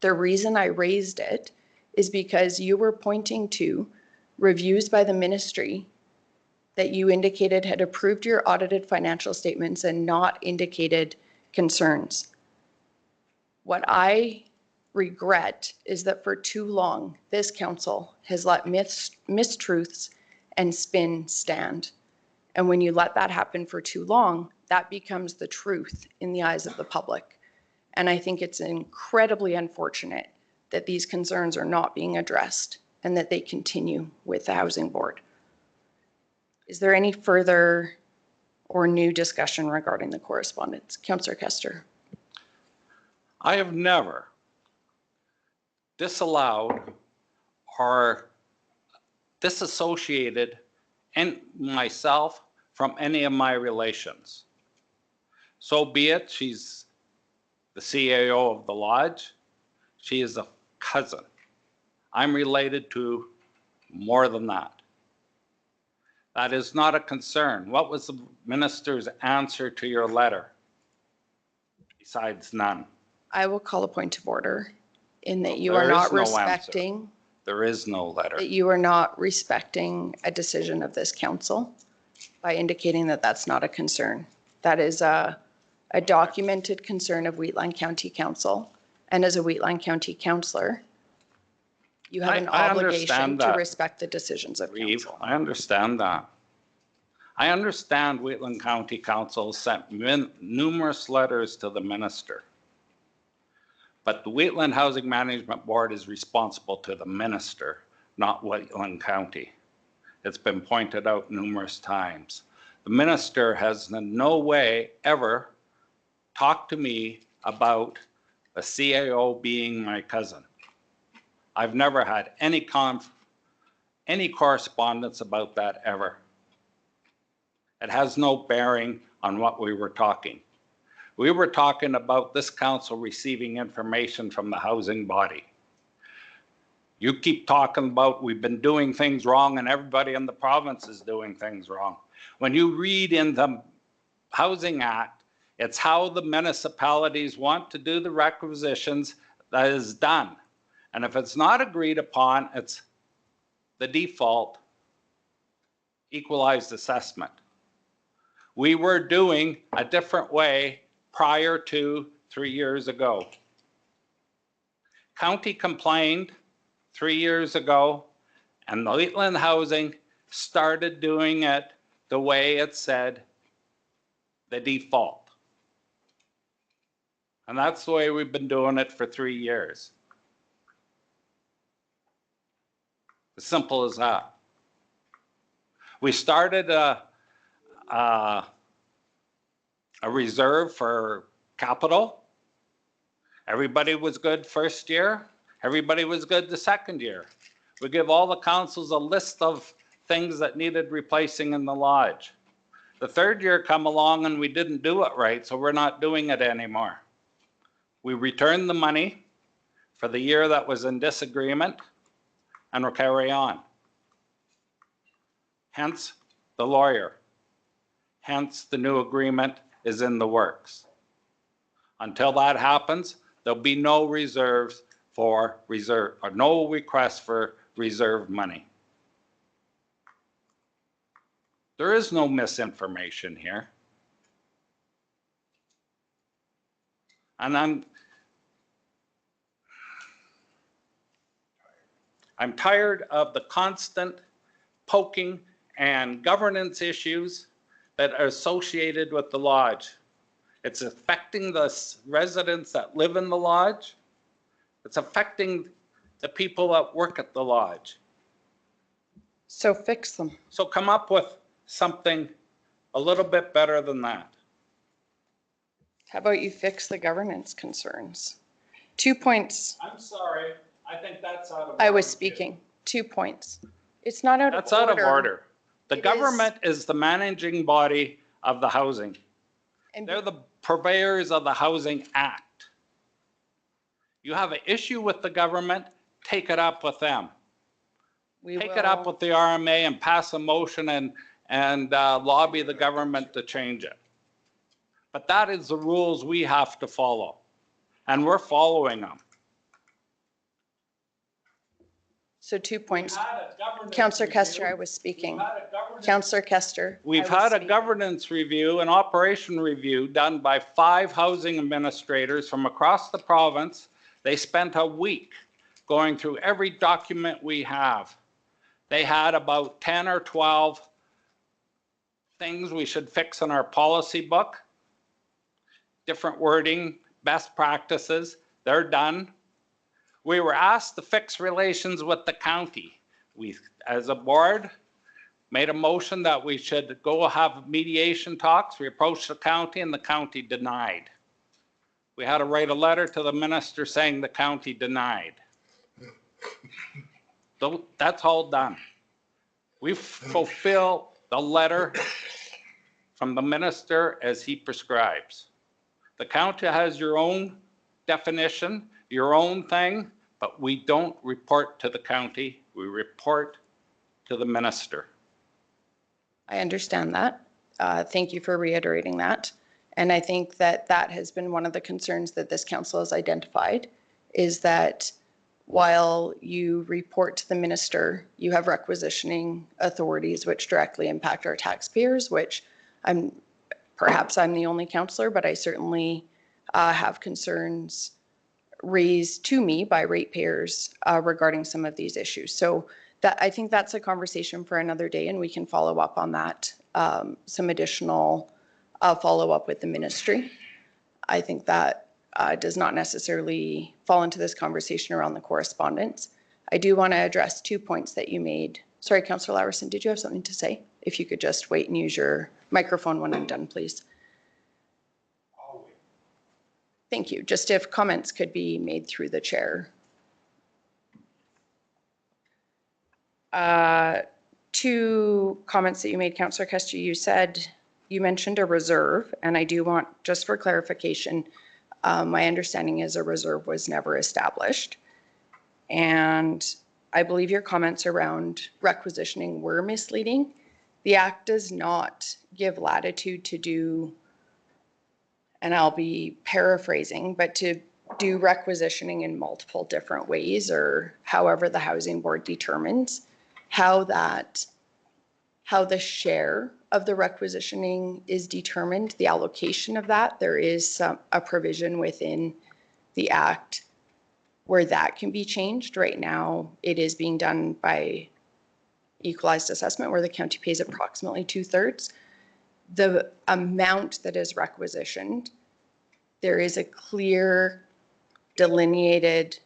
The reason I raised it is because you were pointing to reviews by the ministry that you indicated had approved your audited financial statements and not indicated concerns. What I regret is that for too long, this council has let mistruths and spin stand. And when you let that happen for too long, that becomes the truth in the eyes of the public. And I think it's incredibly unfortunate that these concerns are not being addressed and that they continue with the Housing Board. Is there any further or new discussion regarding the correspondence? Councillor Kester. I have never disallowed or disassociated myself from any of my relations. So be it, she's the CAO of the lodge. She is a cousin. I'm related to more than that. That is not a concern. What was the minister's answer to your letter? Besides none. I will call a point of order in that you There are is not no answer. respecting, There is no letter. that you are not respecting a decision of this council by indicating that that's not a concern. That is a documented concern of Wheatland County Council. And as a Wheatland County councillor, you have an I obligation understand to that. respect the decisions of Reeve, council. I understand that. I understand Wheatland County Council sent numerous letters to the minister. But the Wheatland Housing Management Board is responsible to the minister, not Wheatland County. It's been pointed out numerous times. The minister has in no way ever talked to me about a CAO being my cousin. I've never had any correspondence about that ever. It has no bearing on what we were talking. We were talking about this council receiving information from the housing body. You keep talking about we've been doing things wrong and everybody in the province is doing things wrong. When you read in the Housing Act, it's how the municipalities want to do the requisitions that is done. And if it's not agreed upon, it's the default equalized assessment. We were doing a different way prior to 3 years ago. County complained 3 years ago, and the Wheatland Housing started doing it the way it said, the default. And that's the way we've been doing it for 3 years. As simple as that. We started a reserve for capital. Everybody was good first year. Everybody was good the second year. We give all the councils a list of things that needed replacing in the lodge. The third year come along and we didn't do it right, so we're not doing it anymore. We returned the money for the year that was in disagreement and we'll carry on. Hence the lawyer. Hence the new agreement is in the works. Until that happens, there'll be no reserves for reserve, or no request for reserve money. There is no misinformation here. And I'm tired of the constant poking and governance issues that are associated with the lodge. It's affecting the residents that live in the lodge. It's affecting the people that work at the lodge. So fix them. So come up with something a little bit better than that. How about you fix the governance concerns? 2 points. I'm sorry. I think that's out of order. I was speaking. 2 points. It's not out of order. That's out of order. The It government is the managing body of the housing. And They're the purveyors of the Housing Act. You have an issue with the government, take it up with them. we Take it up will- with the RMA and pass a motion and lobby the government to change it. But that is the rules we have to follow, and we're following them. So 2 points. Councillor Kester, I was speaking. Councillor Kester. We've had a governance review, an operation review done by 5 housing administrators from across the province. They spent a week going through every document we have. They had about 10 or 12 things we should fix in our policy book. Different wording, best practices, they're done. We were asked to fix relations with the county. We, as a board, made a motion that we should go have mediation talks. We approached the county and the county denied. We had to write a letter to the minister saying the county denied. So that's all done. We fulfill the letter from the minister as he prescribes. The county has your own definition, your own thing, but we don't report to the county, we report to the minister. I understand that. Thank you for reiterating that. And I think that that has been one of the concerns that this council has identified, is that while you report to the minister, you have requisitioning authorities which directly impact our taxpayers, which perhaps I'm the only councillor, but I certainly have concerns raised to me by ratepayers regarding some of these issues. So that, I think that's a conversation for another day, and we can follow up on that, some additional follow up with the ministry. I think that does not necessarily fall into this conversation around the correspondence. I do want to address 2 points that you made. Sorry, Councillor Laverson, did you have something to say? If you could just wait and use your microphone when I'm done, please. Thank you. Just if comments could be made through the chair. 2 comments that you made, Councillor Kester. You mentioned a reserve, and I do want, just for clarification, my understanding is a reserve was never established. And I believe your comments around requisitioning were misleading. The Act does not give latitude to do, and I'll be paraphrasing, but to do requisitioning in multiple different ways, or however the Housing Board determines how the share of the requisitioning is determined, the allocation of that. There is a provision within the Act where that can be changed. Right now, it is being done by equalized assessment, where the county pays approximately 2/3. The amount that is requisitioned, there is a clear delineated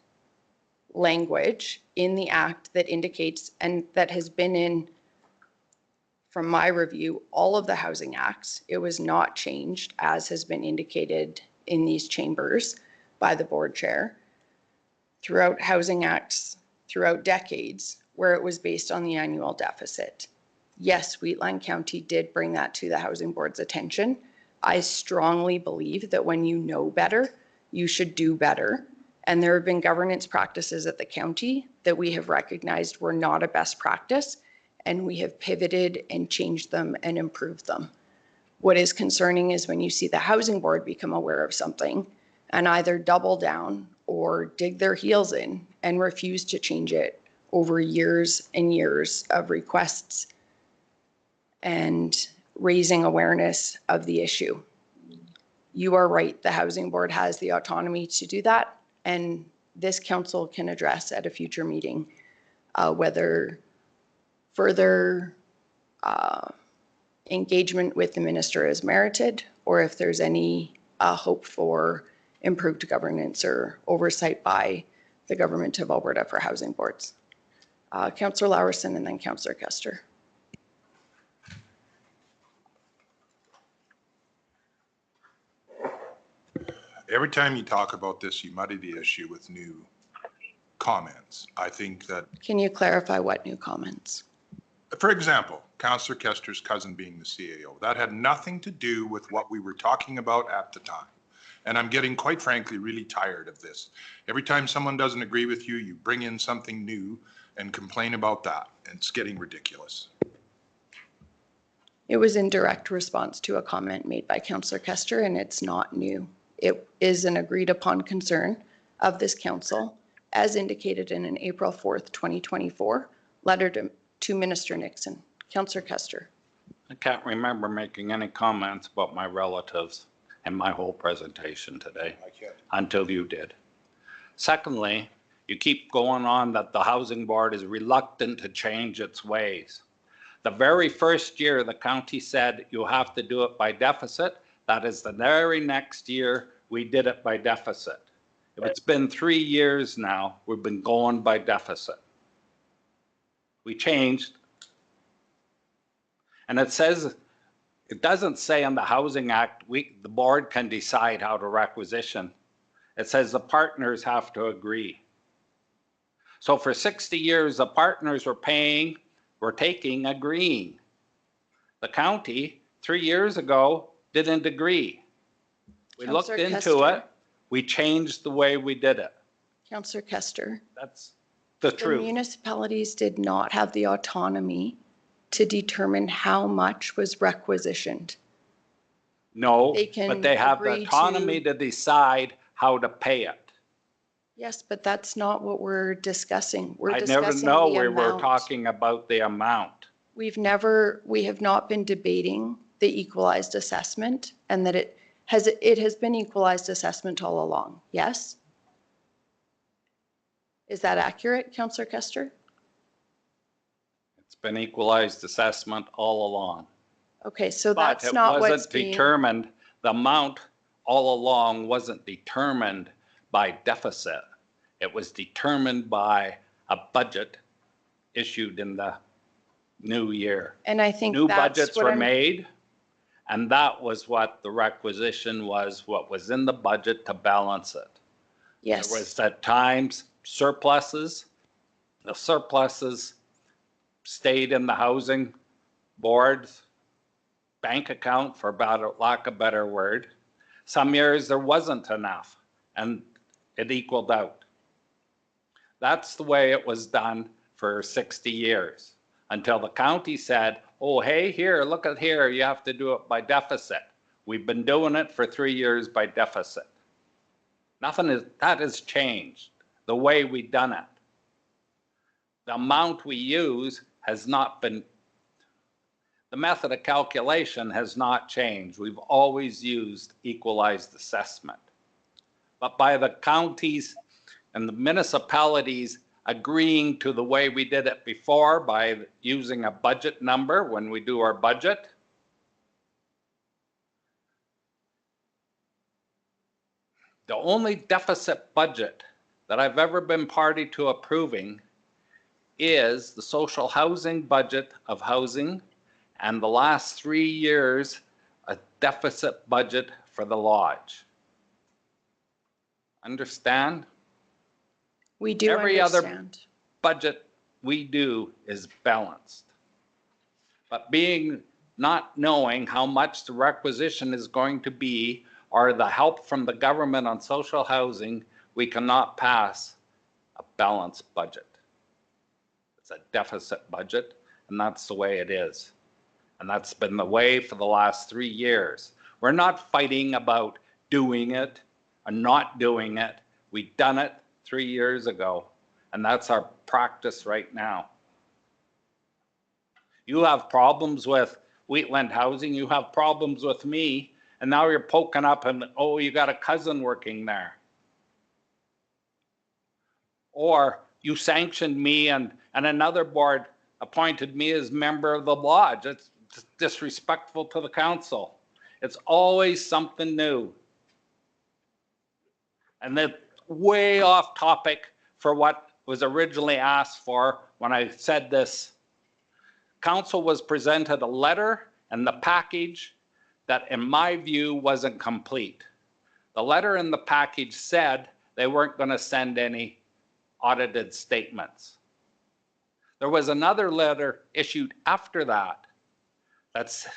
language in the Act that indicates, and that has been in, from my review, all of the housing acts. It was not changed, as has been indicated in these chambers by the board chair, throughout housing acts, throughout decades, where it was based on the annual deficit. Yes, Wheatland County did bring that to the Housing Board's attention. I strongly believe that when you know better, you should do better. And there have been governance practices at the county that we have recognized were not a best practice, and we have pivoted and changed them and improved them. What is concerning is when you see the Housing Board become aware of something and either double down or dig their heels in and refuse to change it over years and years of requests and raising awareness of the issue. You are right, the Housing Board has the autonomy to do that, and this council can address at a future meeting whether further engagement with the minister is merited, or if there's any hope for improved governance or oversight by the Government of Alberta for housing boards. Councillor Laverson and then Councillor Kester. Every time you talk about this, you muddy the issue with new comments. I think that, Can you clarify what new comments? for example, Councillor Kester's cousin being the CAO, that had nothing to do with what we were talking about at the time. And I'm getting, quite frankly, really tired of this. Every time someone doesn't agree with you, you bring in something new and complain about that. And it's getting ridiculous. It was in direct response to a comment made by Councillor Kester, and it's not new. It is an agreed upon concern of this council, as indicated in an April 4th, 2024 letter to Minister Nixon. Councillor Kester. I can't remember making any comments about my relatives in my whole presentation today until you did. Secondly, you keep going on that the housing board is reluctant to change its ways. The very first year, the county said you have to do it by deficit. That is the very next year we did it by deficit. If it's been 3 years now, we've been going by deficit. We changed. And it says, it doesn't say in the Housing Act, the board can decide how to requisition. It says the partners have to agree. So for 60 years, the partners were paying, were taking, agreeing. The county, 3 years ago, didn't agree. We looked Councillor into Kester. it. We changed the way we did it. Councillor Kester. That's the The truth. municipalities did not have the autonomy to determine how much was requisitioned. No, They can but they have the agree autonomy to decide how to pay it. Yes, but that's not what we're discussing. We're I never discussing know the we were amount. talking about the amount. We have not been debating the equalized assessment, and that it has been equalized assessment all along, yes? Is that accurate, Councillor Kester? It's been equalized assessment all along. Okay, so But that's it not what's wasn't being, determined, the amount all along wasn't determined by deficit. It was determined by a budget issued in the new year. and I think New that's budgets what were I'm, made, and that was what the requisition was, what was in the budget to balance it. yes. There was at times surpluses. The surpluses stayed in the housing board's bank account, for about lack of a better word. Some years there wasn't enough and it equaled out. That's the way it was done for 60 years until the county said, oh, hey, here, look at here, you have to do it by deficit. We've been doing it for 3 years by deficit. That has changed, the way we've done it. The amount we use has not been, the method of calculation has not changed. We've always used equalized assessment. But by the counties and the municipalities agreeing to the way we did it before by using a budget number when we do our budget, the only deficit budget that I've ever been party to approving is the social housing budget of housing, and the last 3 years, a deficit budget for the lodge. Understand? We do Every other understand. budget we do is balanced. But not knowing how much the requisition is going to be, or the help from the government on social housing, we cannot pass a balanced budget. It's a deficit budget, and that's the way it is. And that's been the way for the last 3 years. We're not fighting about doing it or not doing it. We've done it 3 years ago, and that's our practice right now. You have problems with Wheatland Housing, you have problems with me, and now you're poking up and, oh, you got a cousin working there. Or you sanctioned me and another board appointed me as member of the lodge. It's disrespectful to the council. It's always something new. And that's way off topic for what was originally asked for when I said this. Council was presented a letter and the package that, in my view, wasn't complete. The letter and the package said they weren't going to send any audited statements. There was another letter issued after that that's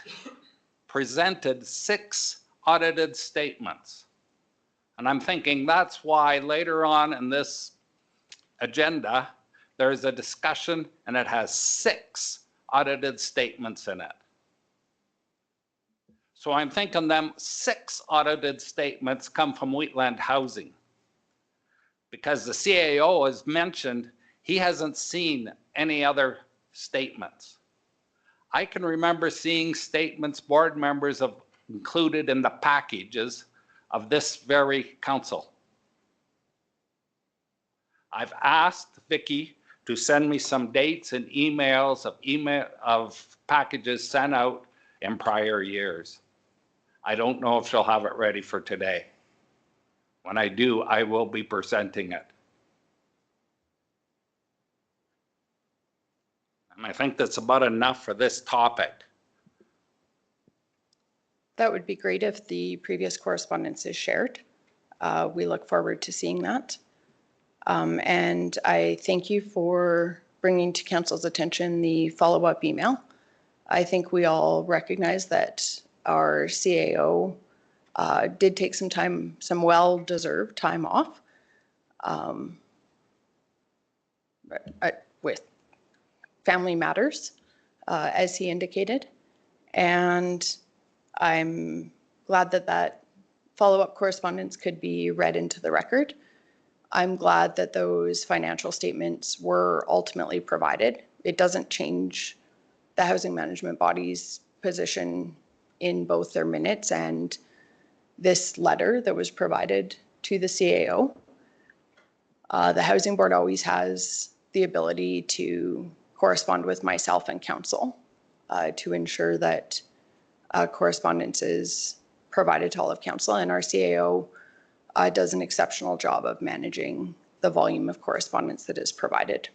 presented 6 audited statements. And I'm thinking that's why later on in this agenda, there's a discussion and it has 6 audited statements in it. So I'm thinking them 6 audited statements come from Wheatland Housing. Because the CAO has mentioned he hasn't seen any other statements. I can remember seeing statements board members have included in the packages of this very council. I've asked Vicky to send me some dates and emails of packages sent out in prior years. I don't know if she'll have it ready for today. When I do, I will be presenting it. And I think that's about enough for this topic. That would be great if the previous correspondence is shared. We look forward to seeing that. And I thank you for bringing to council's attention the follow-up email. I think we all recognize that our CAO did take some time, some well-deserved time off with family matters, as he indicated. And I'm glad that that follow-up correspondence could be read into the record. I'm glad that those financial statements were ultimately provided. It doesn't change the housing management body's position in both their minutes and this letter that was provided to the CAO. The housing board always has the ability to correspond with myself and council to ensure that correspondence is provided to all of council, and our CAO does an exceptional job of managing the volume of correspondence that is provided.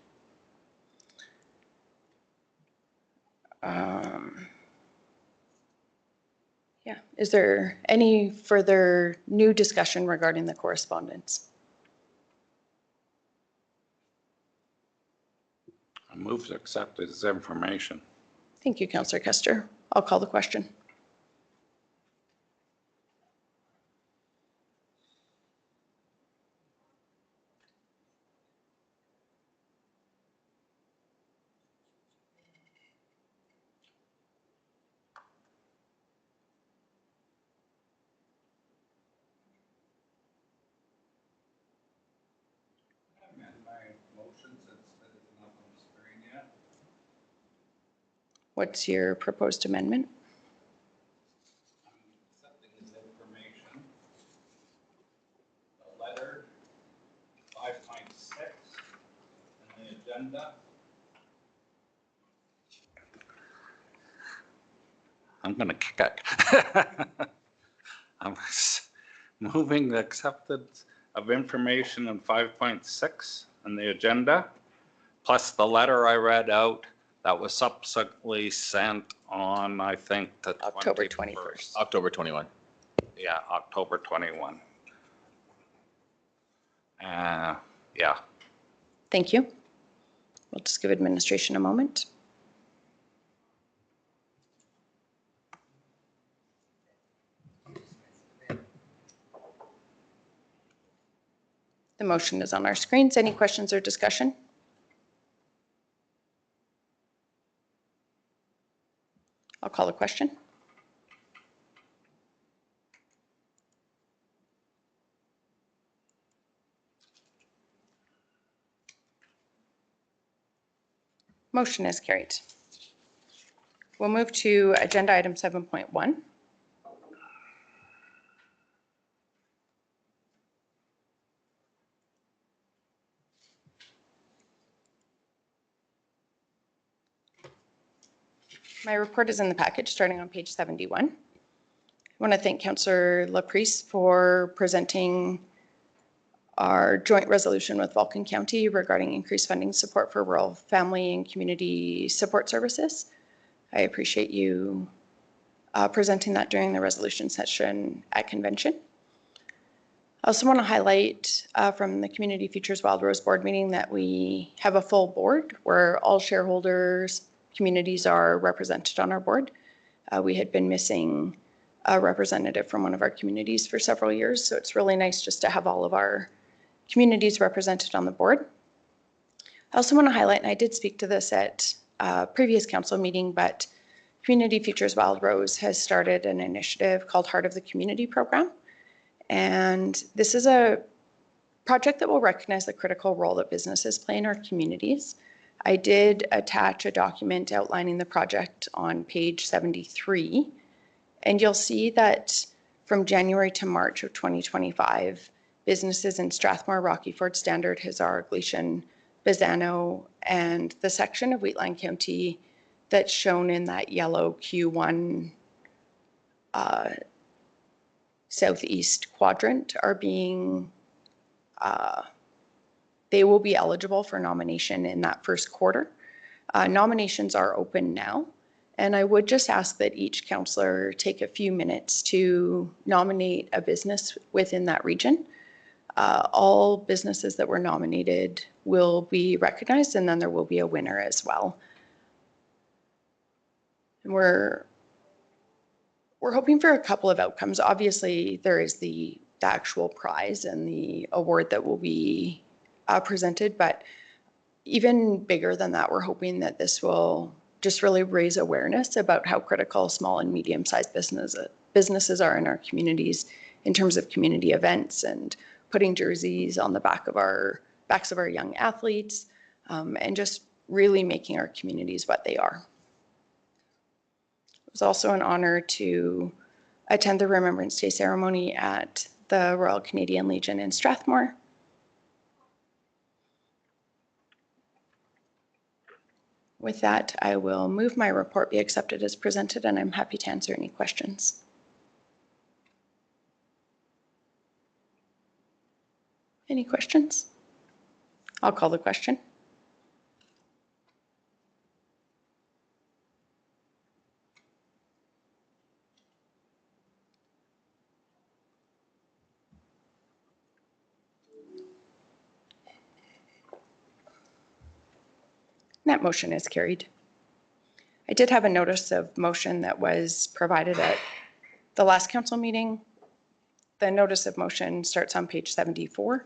Yeah, is there any further new discussion regarding the correspondence? I move to accept this information. Thank you, Councillor Kester. I'll call the question. What's your proposed amendment? Accepting this information. The letter 5.6 and the agenda. I'm going to kick it. I'm moving the acceptance of information in 5.6 and the agenda, plus the letter I read out that was subsequently sent on, I think, the October 21st. October 21. Yeah, October 21. Yeah. Thank you. We'll just give administration a moment. The motion is on our screens. Any questions or discussion? I'll call the question. Motion is carried. We'll move to agenda item 7.1. My report is in the package starting on page 71. I want to thank Councillor Laprise for presenting our joint resolution with Vulcan County regarding increased funding support for rural family and community support services. I appreciate you presenting that during the resolution session at convention. I also want to highlight from the Community Futures Wild Rose Board meeting that we have a full board where all shareholders, communities are represented on our board. We had been missing a representative from one of our communities for several years, so it's really nice just to have all of our communities represented on the board. I also want to highlight, and I did speak to this at a previous council meeting, but Community Futures Wild Rose has started an initiative called Heart of the Community program. And this is a project that will recognize the critical role that businesses play in our communities. I did attach a document outlining the project on page 73, and you'll see that from January to March of 2025, businesses in Strathmore, Rocky Ford, Standard, Hazard, Gleason, Bizano, and the section of Wheatland County that's shown in that yellow Q1 southeast quadrant are being they will be eligible for nomination in that first quarter. Nominations are open now, and I would just ask that each councillor take a few minutes to nominate a business within that region. All businesses that were nominated will be recognized, and then there will be a winner as well. And we're hoping for a couple of outcomes. Obviously, there is the actual prize and the award that will be presented, but even bigger than that, we're hoping that this will just really raise awareness about how critical small and medium-sized businesses are in our communities in terms of community events and putting jerseys on the backs of our young athletes, and just really making our communities what they are. It was also an honor to attend the Remembrance Day ceremony at the Royal Canadian Legion in Strathmore. With that, I will move my report be accepted as presented, and I'm happy to answer any questions. Any questions? I'll call the question. That motion is carried. I did have a notice of motion that was provided at the last council meeting. The notice of motion starts on page 74.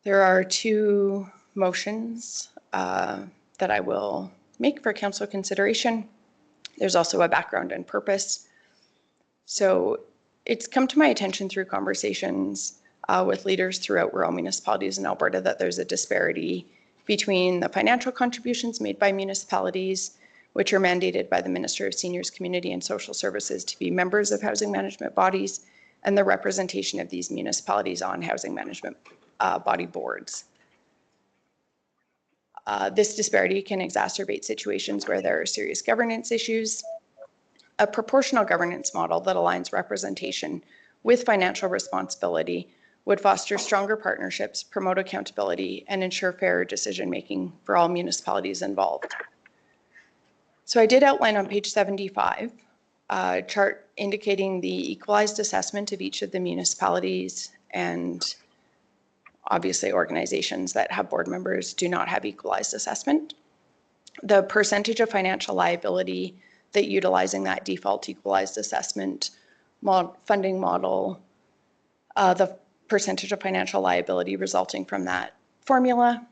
There are two motions that I will make for council consideration. There's also a background and purpose. So it's come to my attention through conversations with leaders throughout rural municipalities in Alberta that there's a disparity between the financial contributions made by municipalities, which are mandated by the Minister of Seniors, Community and Social Services to be members of housing management bodies, and the representation of these municipalities on housing management body boards. This disparity can exacerbate situations where there are serious governance issues. A proportional governance model that aligns representation with financial responsibility would foster stronger partnerships, promote accountability, and ensure fairer decision-making for all municipalities involved. So I did outline on page 75 a chart indicating the equalized assessment of each of the municipalities, and obviously organizations that have board members do not have equalized assessment. The percentage of financial liability that utilizing that default equalized assessment funding model, the percentage of financial liability resulting from that formula,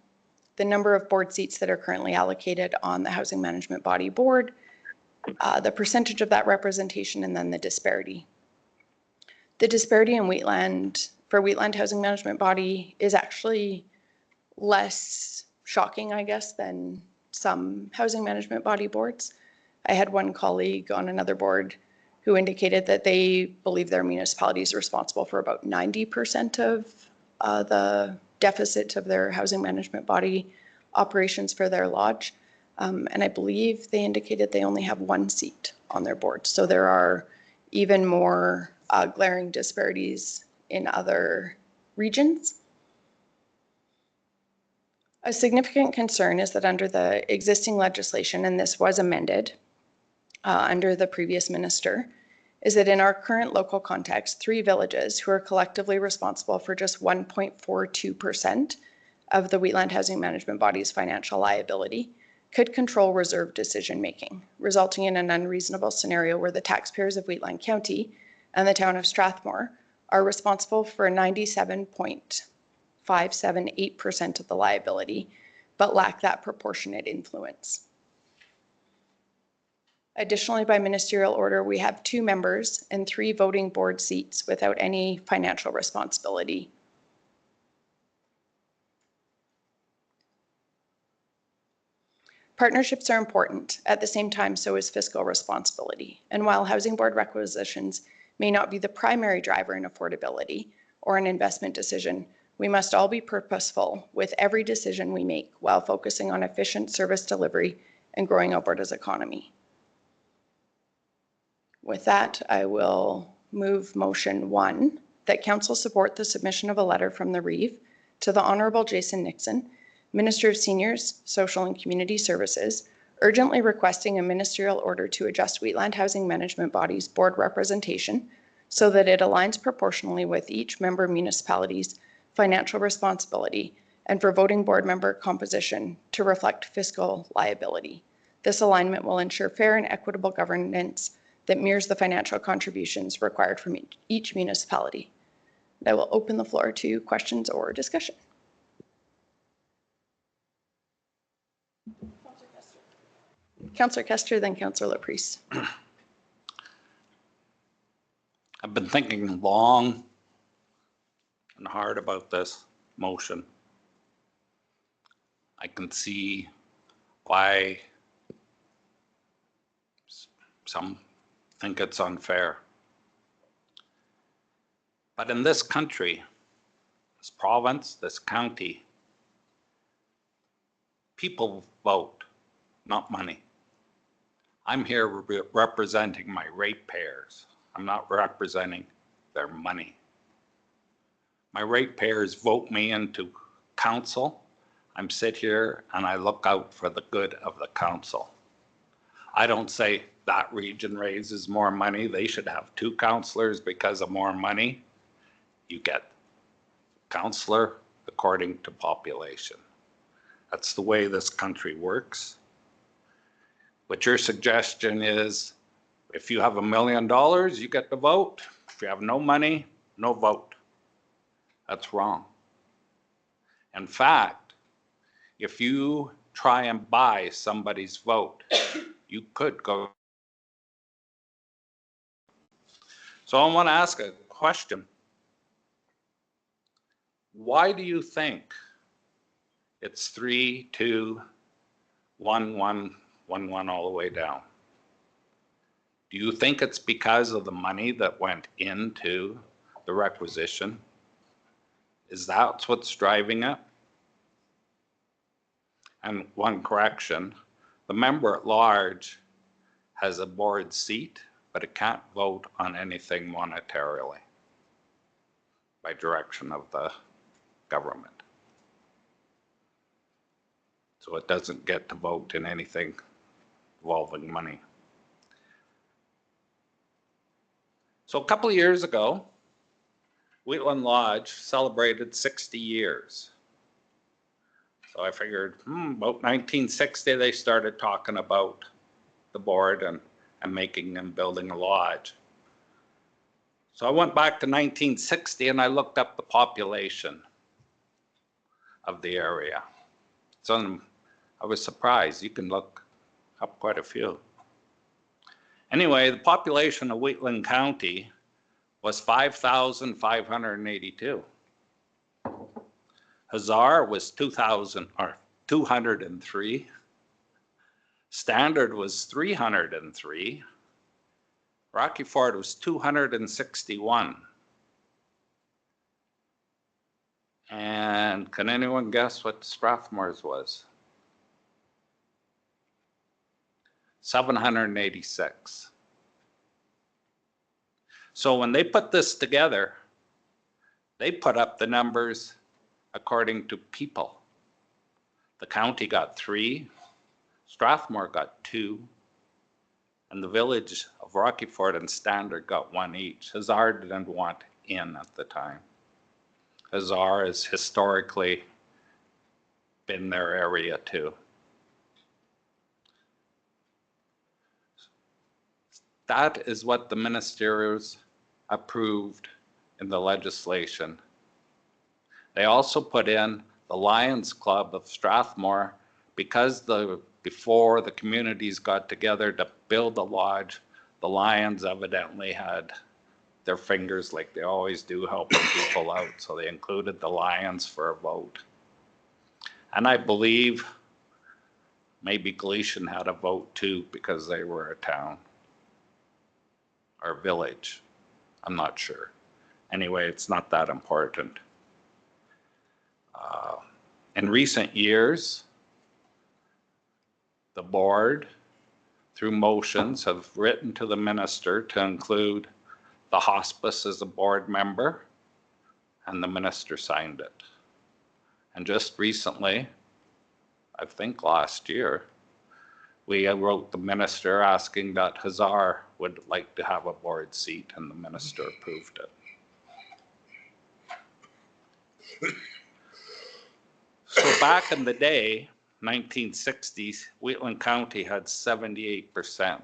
the number of board seats that are currently allocated on the housing management body board, the percentage of that representation, and then the disparity. The disparity in Wheatland, for Wheatland Housing Management Body, is actually less shocking, I guess, than some housing management body boards. I had one colleague on another board who indicated that they believe their municipality is responsible for about 90% of the deficit of their housing management body operations for their lodge. And I believe they indicated they only have one seat on their board. So there are even more glaring disparities in other regions. A significant concern is that under the existing legislation, and this was amended under the previous minister, is that in our current local context, 3 villages who are collectively responsible for just 1.42% of the Wheatland Housing Management Body's financial liability could control reserve decision-making, resulting in an unreasonable scenario where the taxpayers of Wheatland County and the town of Strathmore are responsible for 97.578% of the liability, but lack that proportionate influence. Additionally, by ministerial order, we have 2 members and 3 voting board seats without any financial responsibility. Partnerships are important. At the same time, so is fiscal responsibility. And while housing board requisitions may not be the primary driver in affordability or an investment decision, we must all be purposeful with every decision we make while focusing on efficient service delivery and growing Alberta's economy. With that, I will move motion 1, that council support the submission of a letter from the Reeve to the Honorable Jason Nixon, Minister of Seniors, Social and Community Services, urgently requesting a ministerial order to adjust Wheatland Housing Management Body's board representation so that it aligns proportionally with each member municipality's financial responsibility and for voting board member composition to reflect fiscal liability. This alignment will ensure fair and equitable governance that mirrors the financial contributions required from each municipality. I will open the floor to questions or discussion. Councillor Kester, then Councillor Laprise. I've been thinking long and hard about this motion. I can see why some think it's unfair. But in this country, this province, this county, people vote, not money. I'm here representing my ratepayers. I'm not representing their money. My ratepayers vote me into council. I'm sit here and I look out for the good of the council. I don't say that region raises more money, they should have 2 councillors because of more money. You get councillor according to population. That's the way this country works. What your suggestion is, if you have $1 million, you get to vote. If you have no money, no vote. That's wrong. In fact, if you try and buy somebody's vote, you could go. So I want to ask a question. Why do you think it's 3, 2, 1, 1, 1, 1 all the way down? Do you think it's because of the money that went into the requisition? Is that what's driving it? And one correction, the member at large has a board seat, but it can't vote on anything monetarily by direction of the government. So it doesn't get to vote in anything involving money. So a couple of years ago, Wheatland Lodge celebrated 60 years. So I figured, about 1960, they started talking about the board and making and building a lodge. So I went back to 1960 and I looked up the population of the area. So I was surprised. You can look up quite a few. Anyway, the population of Wheatland County was 5,582. Hazar was 203. Standard was 303. Rocky Ford was 261. And can anyone guess what Strathmore's was? 786. So when they put this together, they put up the numbers according to people. The county got 3, Strathmore got 2, and the village of Rocky Ford and Standard got 1 each. Hazar didn't want in at the time. Hazar has historically been their area too. That is what the ministers approved in the legislation. They also put in the Lions Club of Strathmore because before the communities got together to build the lodge, the Lions evidently had their fingers, like they always do, helping people out. So they included the Lions for a vote. And I believe maybe Gleason had a vote too because they were a town or village. I'm not sure. Anyway, it's not that important. In recent years, the board, through motions, have written to the minister to include the hospice as a board member, and the minister signed it. And just recently, I think last year, we wrote the minister asking that Hazar would like to have a board seat, and the minister approved it. So back in the day, 1960s, Wheatland County had 78%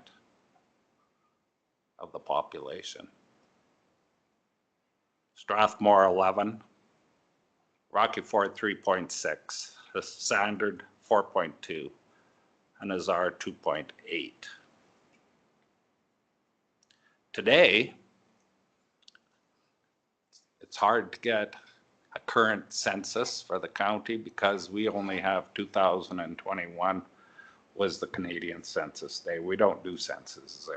of the population. Strathmore 11, Rocky Ford 3.6, the Standard 4.2, and Hazar 2.8. Today, it's hard to get a current census for the county because we only have 2021 was the Canadian Census Day. We don't do censuses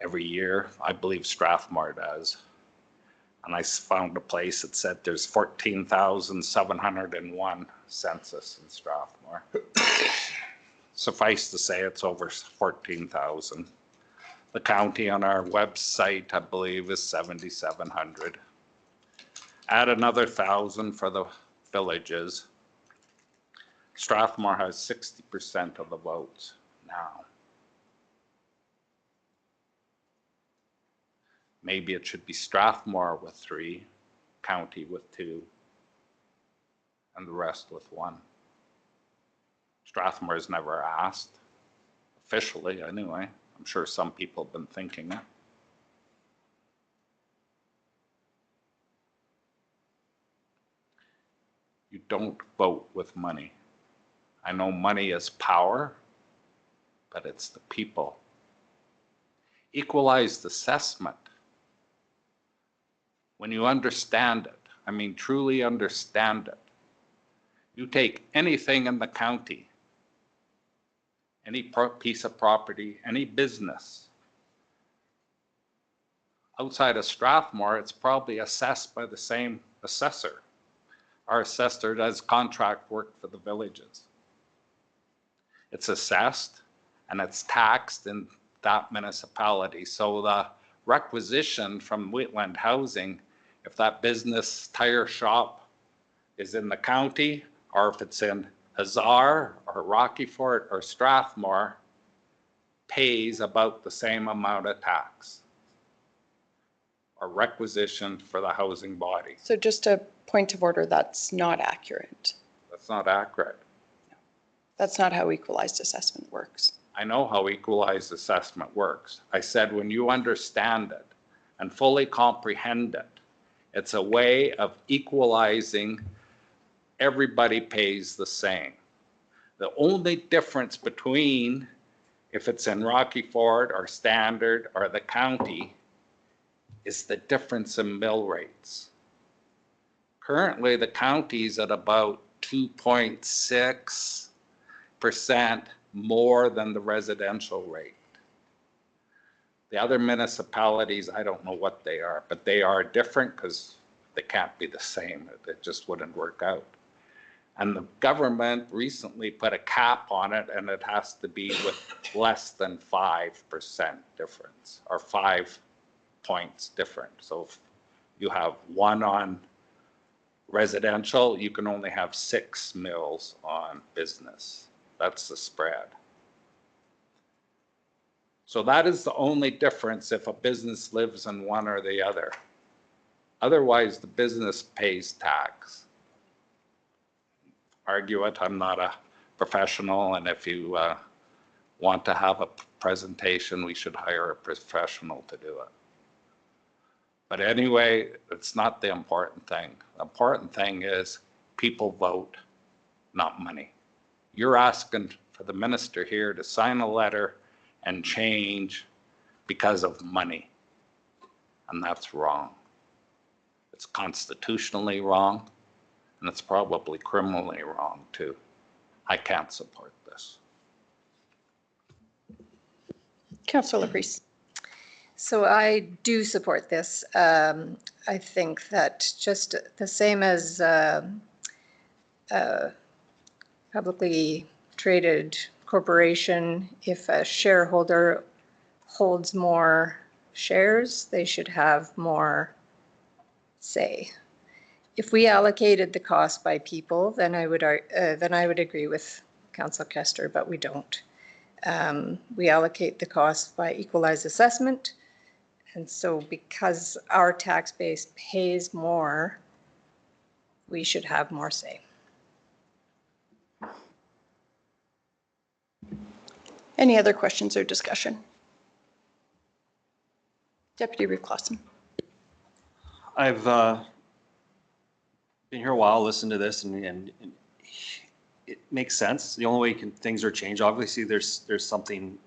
every year. I believe Strathmore does. And I found a place that said there's 14,701 census in Strathmore. Suffice to say, it's over 14,000. The county on our website, I believe, is 7,700. Add another 1,000 for the villages. Strathmore has 60% of the votes now. Maybe it should be Strathmore with 3, county with 2, and the rest with 1. Strathmore's never asked, officially anyway. I'm sure some people have been thinking it. You don't vote with money. I know money is power, but it's the people. Equalized assessment. When you understand it, I mean truly understand it, you take anything in the county, any piece of property, any business. Outside of Strathmore, it's probably assessed by the same assessor. Our assessor does contract work for the villages. It's assessed and it's taxed in that municipality. So the requisition from Wheatland Housing, if that business tire shop is in the county, or if it's in Hazar or Rocky Ford or Strathmore, pays about the same amount of tax or requisition for the housing body. So just a point of order, that's not accurate. That's not accurate. That's not how equalized assessment works. I know how equalized assessment works. I said when you understand it and fully comprehend it, it's a way of equalizing. Everybody pays the same. The only difference between if it's in Rocky Ford or Standard or the county is the difference in mill rates. Currently, the county's at about 2.6% more than the residential rate. The other municipalities, I don't know what they are, but they are different because they can't be the same. It just wouldn't work out. And the government recently put a cap on it, and it has to be with less than 5% difference, or 5 points different. So if you have 1 on residential, you can only have 6 mills on business. That's the spread. So that is the only difference if a business lives in one or the other. Otherwise, the business pays tax. Argue it, I'm not a professional, and if you want to have a presentation, we should hire a professional to do it. But anyway, it's not the important thing. The important thing is people vote, not money. You're asking for the minister here to sign a letter and change because of money. And that's wrong. It's constitutionally wrong, and it's probably criminally wrong too. I can't support this. Councillor Laprise. So I do support this. I think that just the same as publicly traded corporation, if a shareholder holds more shares, they should have more say. If we allocated the cost by people, then I would agree with Councillor Kester, but we don't. We allocate the cost by equalized assessment. And so because our tax base pays more, we should have more say. Any other questions or discussion? Deputy Reeve Clausen. I've been here a while, listened to this, and it makes sense. The only way things are changed, obviously, there's something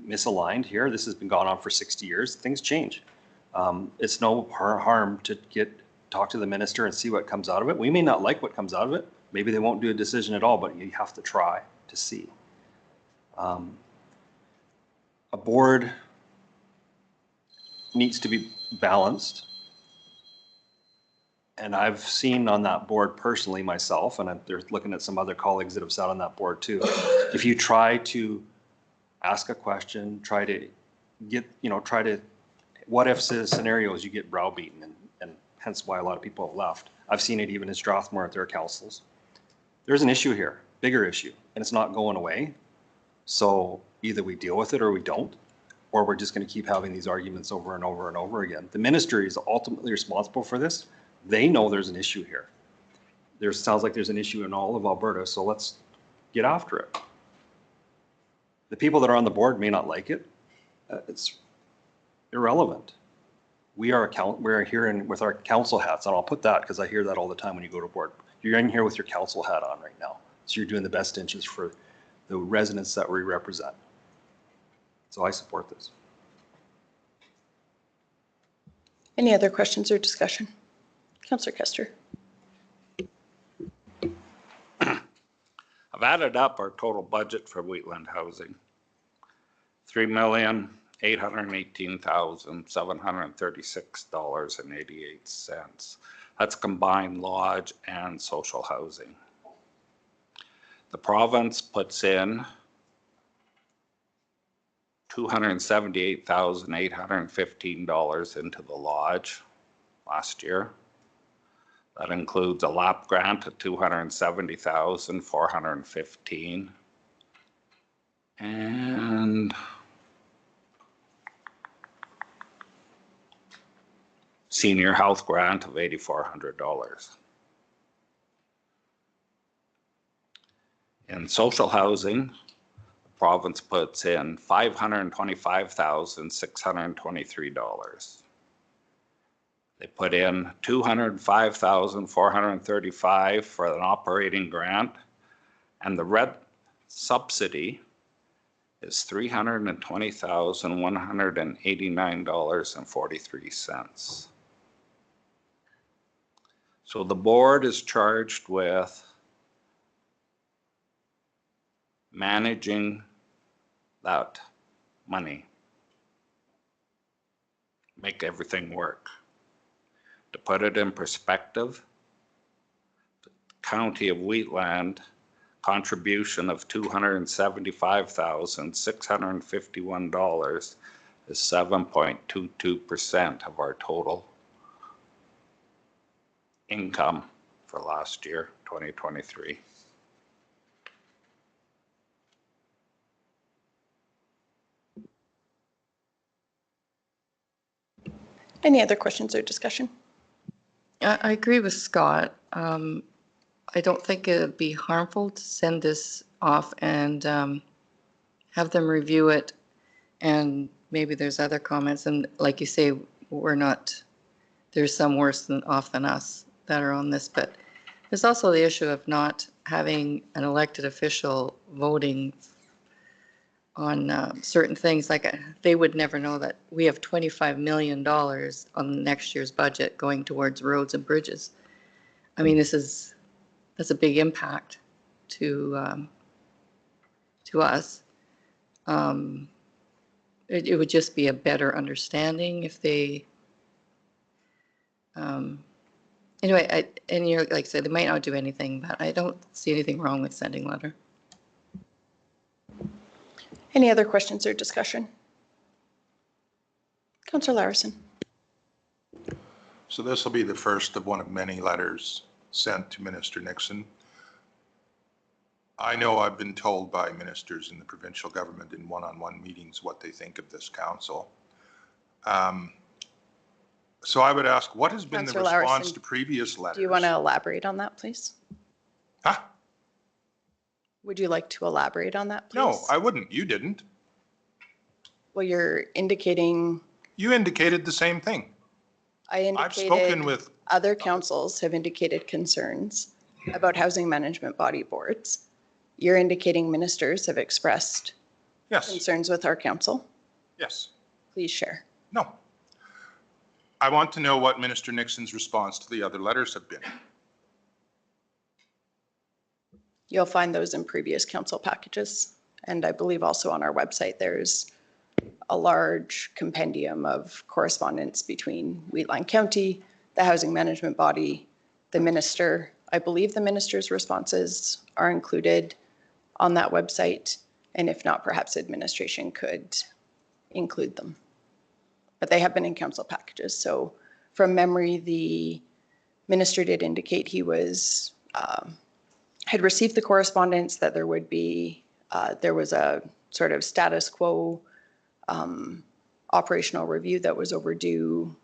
misaligned here. This has been going on for 60 years. Things change. It's no harm to talk to the minister and see what comes out of it. We may not like what comes out of it. Maybe they won't do a decision at all, but you have to try to see. A board needs to be balanced. And I've seen on that board personally myself, and they're looking at some other colleagues that have sat on that board too. If you try to ask a question, try to what if scenarios, you get browbeaten, and hence why a lot of people have left. I've seen it even in Strathmore at their councils. There's an issue here, bigger issue, and it's not going away. So either we deal with it or we don't, or we're just going to keep having these arguments over and over and over again. The ministry is ultimately responsible for this. They know there's an issue here. Sounds like there's an issue in all of Alberta, so let's get after it. The people that are on the board may not like it. It's irrelevant. We're here with our council hats, and I'll put that because I hear that all the time when you go to board. You're in here with your council hat on right now, so you're doing the best interest for the residents that we represent. So I support this. Any other questions or discussion? Councillor Kester. I've added up our total budget for Wheatland housing. $3,818,736.88. That's combined lodge and social housing. The province puts in $278,815 into the lodge last year. That includes a LAP grant of $270,415 and senior health grant of $8,400. In social housing, the province puts in $525,623. They put in $205,435 for an operating grant, and the red subsidy is $320,189.43. So the board is charged with managing that money, make everything work. To put it in perspective, the County of Wheatland contribution of $275,651 is 7.22% of our total income for last year, 2023. Any other questions or discussion? I agree with Scott. I don't think it would be harmful to send this off and have them review it. And maybe there's other comments. And like you say, there's some worse off than us that are on this. But there's also the issue of not having an elected official voting on certain things, like they would never know that we have $25 million on next year's budget going towards roads and bridges. I mean, that's a big impact to us. It would just be a better understanding if they, anyway, and you're, like I said, they might not do anything, but I don't see anything wrong with sending a letter. Any other questions or discussion? Councillor Larison. So this will be the first of one of many letters sent to Minister Nixon. I know I've been told by ministers in the provincial government in one-on-one meetings what they think of this council. So I would ask, what has been the Councillor response Larison, to previous letters? Do you want to elaborate on that, please? Huh? Would you like to elaborate on that, please? No, I wouldn't. You didn't. Well, you're indicating. You indicated the same thing. I've spoken with other councils have indicated concerns about housing management body boards. You're indicating ministers have expressed Yes. concerns with our council. Yes. Please share. No. I want to know what Minister Nixon's response to the other letters have been. You'll find those in previous council packages. And I believe also on our website, there's a large compendium of correspondence between Wheatland County, the housing management body, the minister. I believe the minister's responses are included on that website. And if not, perhaps administration could include them. But they have been in council packages. So from memory, the minister did indicate he was had received the correspondence that there would be, there was a sort of status quo operational review that was overdue.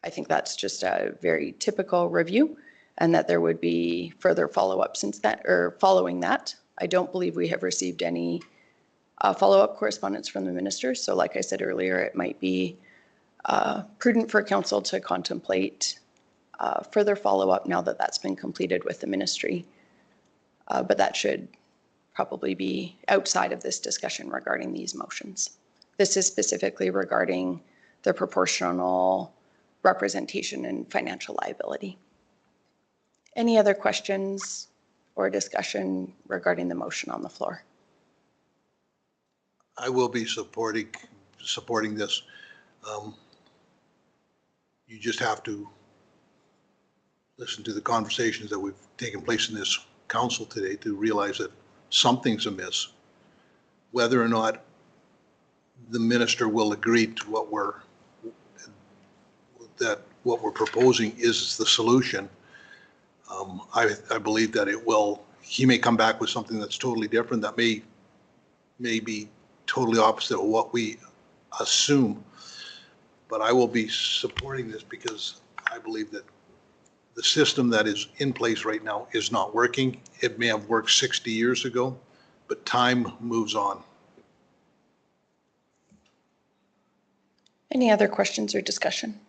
I think that's just a very typical review, and that there would be further follow-up since that, or following that. I don't believe we have received any follow-up correspondence from the minister. So like I said earlier, it might be prudent for council to contemplate further follow-up now that that's been completed with the ministry. But that should probably be outside of this discussion regarding these motions. This is specifically regarding the proportional representation and financial liability. Any other questions or discussion regarding the motion on the floor? I will be supporting this. You just have to listen to the conversations that we've taken place in this council today to realize that something's amiss. Whether or not the minister will agree to what we're proposing is the solution. I believe that it will. He may come back with something that's totally different. That may be totally opposite of what we assume. But I will be supporting this because I believe that the system that is in place right now is not working. It may have worked 60 years ago, but time moves on. Any other questions or discussion?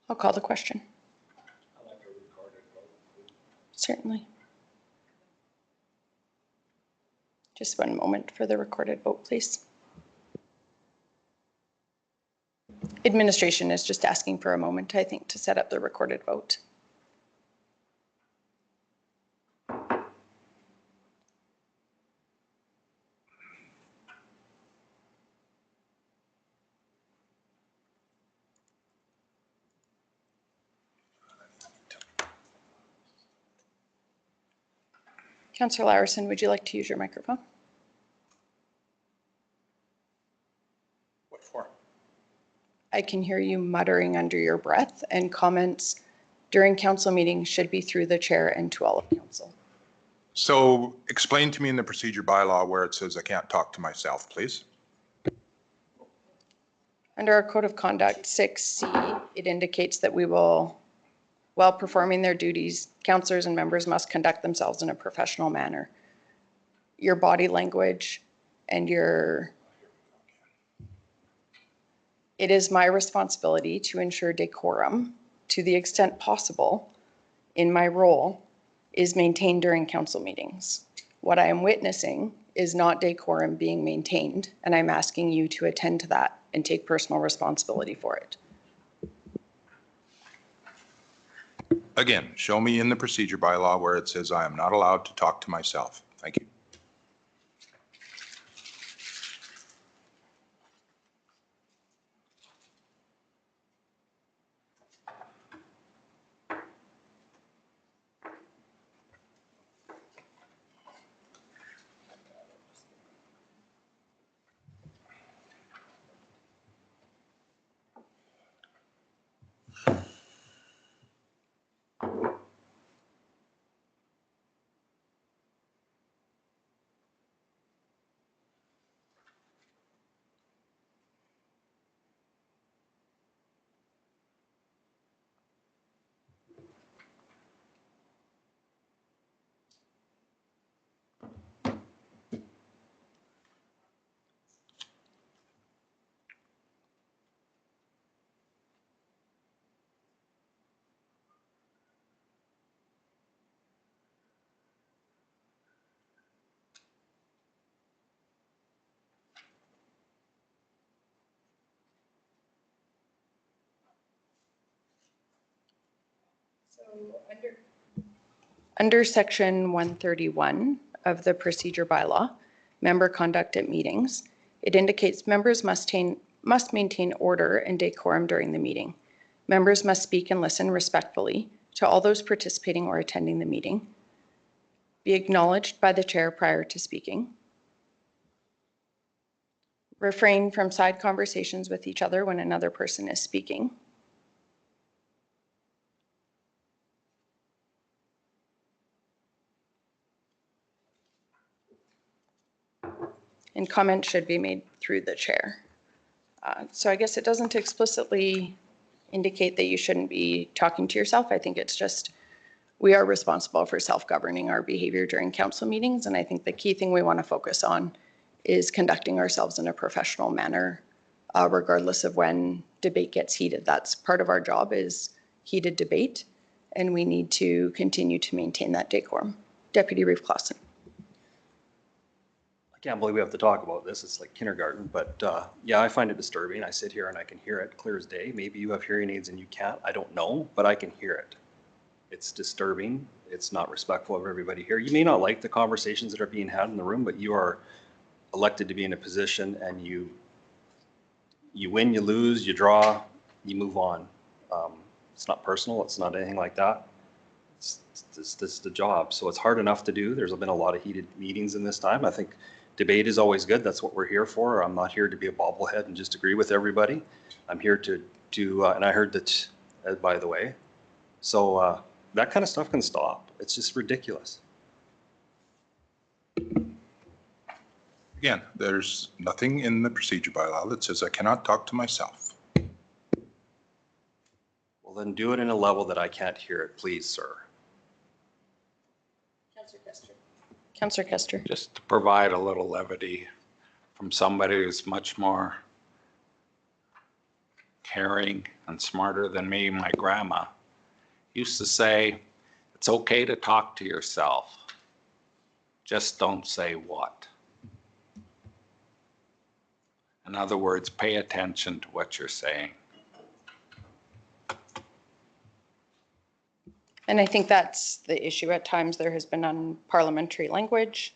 I'll call the question. Certainly. Just one moment for the recorded vote, please. Administration is just asking for a moment, I think, to set up the recorded vote. Councillor Larison, would you like to use your microphone? What for? I can hear you muttering under your breath, and comments during council meetings should be through the chair and to all of council. So explain to me in the procedure bylaw where it says I can't talk to myself, please. Under our code of conduct 6C, it indicates that we will, while performing their duties, councillors and members must conduct themselves in a professional manner. Your body language and your It is my responsibility to ensure decorum to the extent possible in my role is maintained during council meetings. What I am witnessing is not decorum being maintained, and I'm asking you to attend to that and take personal responsibility for it. Again, show me in the procedure bylaw where it says I am not allowed to talk to myself. Thank you. Under section 131 of the procedure bylaw, member conduct at meetings, it indicates members must maintain order and decorum during the meeting. Members must speak and listen respectfully to all those participating or attending the meeting, be acknowledged by the chair prior to speaking, refrain from side conversations with each other when another person is speaking, and comments should be made through the chair. So I guess it doesn't explicitly indicate that you shouldn't be talking to yourself. I think it's just we are responsible for self-governing our behavior during council meetings, and I think the key thing we want to focus on is conducting ourselves in a professional manner, regardless of when debate gets heated. That's part of our job, is heated debate, and we need to continue to maintain that decorum. Deputy Reeve Clausen. I can't believe we have to talk about this. It's like kindergarten, but yeah, I find it disturbing. I sit here and I can hear it clear as day. Maybe you have hearing aids and you can't. I don't know, but I can hear it. It's disturbing. It's not respectful of everybody here. You may not like the conversations that are being had in the room, but you are elected to be in a position, and you win, you lose, you draw, you move on. It's not personal. It's not anything like that. This is the job. So it's hard enough to do. There's been a lot of heated meetings in this time. I think debate is always good. That's what we're here for. I'm not here to be a bobblehead and just agree with everybody. I'm here to and I heard that, by the way. So that kind of stuff can stop. It's just ridiculous. Again, there's nothing in the procedure bylaw that says I cannot talk to myself. Well, then do it in a level that I can't hear it, please, sir. Councillor Kester. Just to provide a little levity from somebody who's much more caring and smarter than me, my grandma used to say, it's okay to talk to yourself. Just don't say what. In other words, pay attention to what you're saying. And I think that's the issue. At times there has been unparliamentary language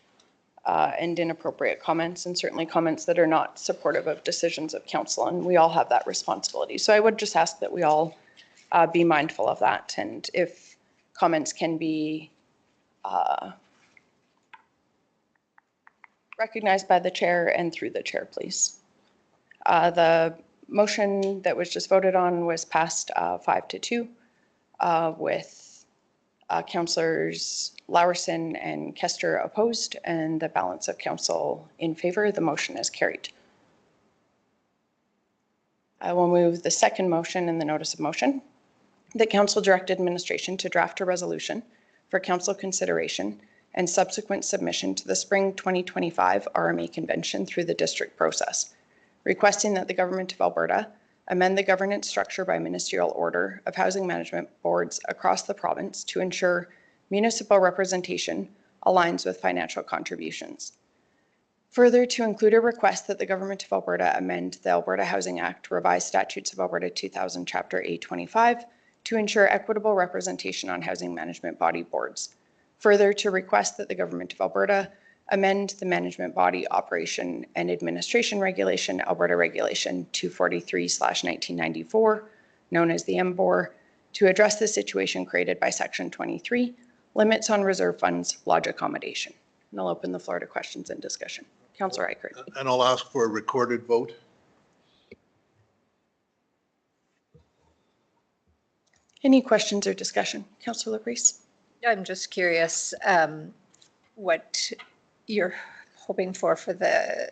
and inappropriate comments, and certainly comments that are not supportive of decisions of council, and we all have that responsibility. So I would just ask that we all be mindful of that, and if comments can be recognized by the chair and through the chair, please. The motion that was just voted on was passed 5-2 with Councillors Laursen and Kester opposed, and the balance of council in favor. The motion is carried. I will move the second motion in the notice of motion. The council direct administration to draft a resolution for council consideration and subsequent submission to the spring 2025 RMA convention through the district process, requesting that the government of Alberta amend the governance structure by ministerial order of housing management boards across the province to ensure municipal representation aligns with financial contributions. Further, to include a request that the Government of Alberta amend the Alberta Housing Act, Revised Statutes of Alberta 2000, Chapter A25, to ensure equitable representation on housing management body boards. Further, to request that the Government of Alberta amend the Management Body Operation and Administration Regulation, Alberta Regulation 243/1994, known as the MBOR, to address the situation created by Section 23, Limits on Reserve Funds Lodge Accommodation. And I'll open the floor to questions and discussion. Councillor Eichert. And I'll ask for a recorded vote. Any questions or discussion? Councillor Laprise. I'm just curious what you're hoping for the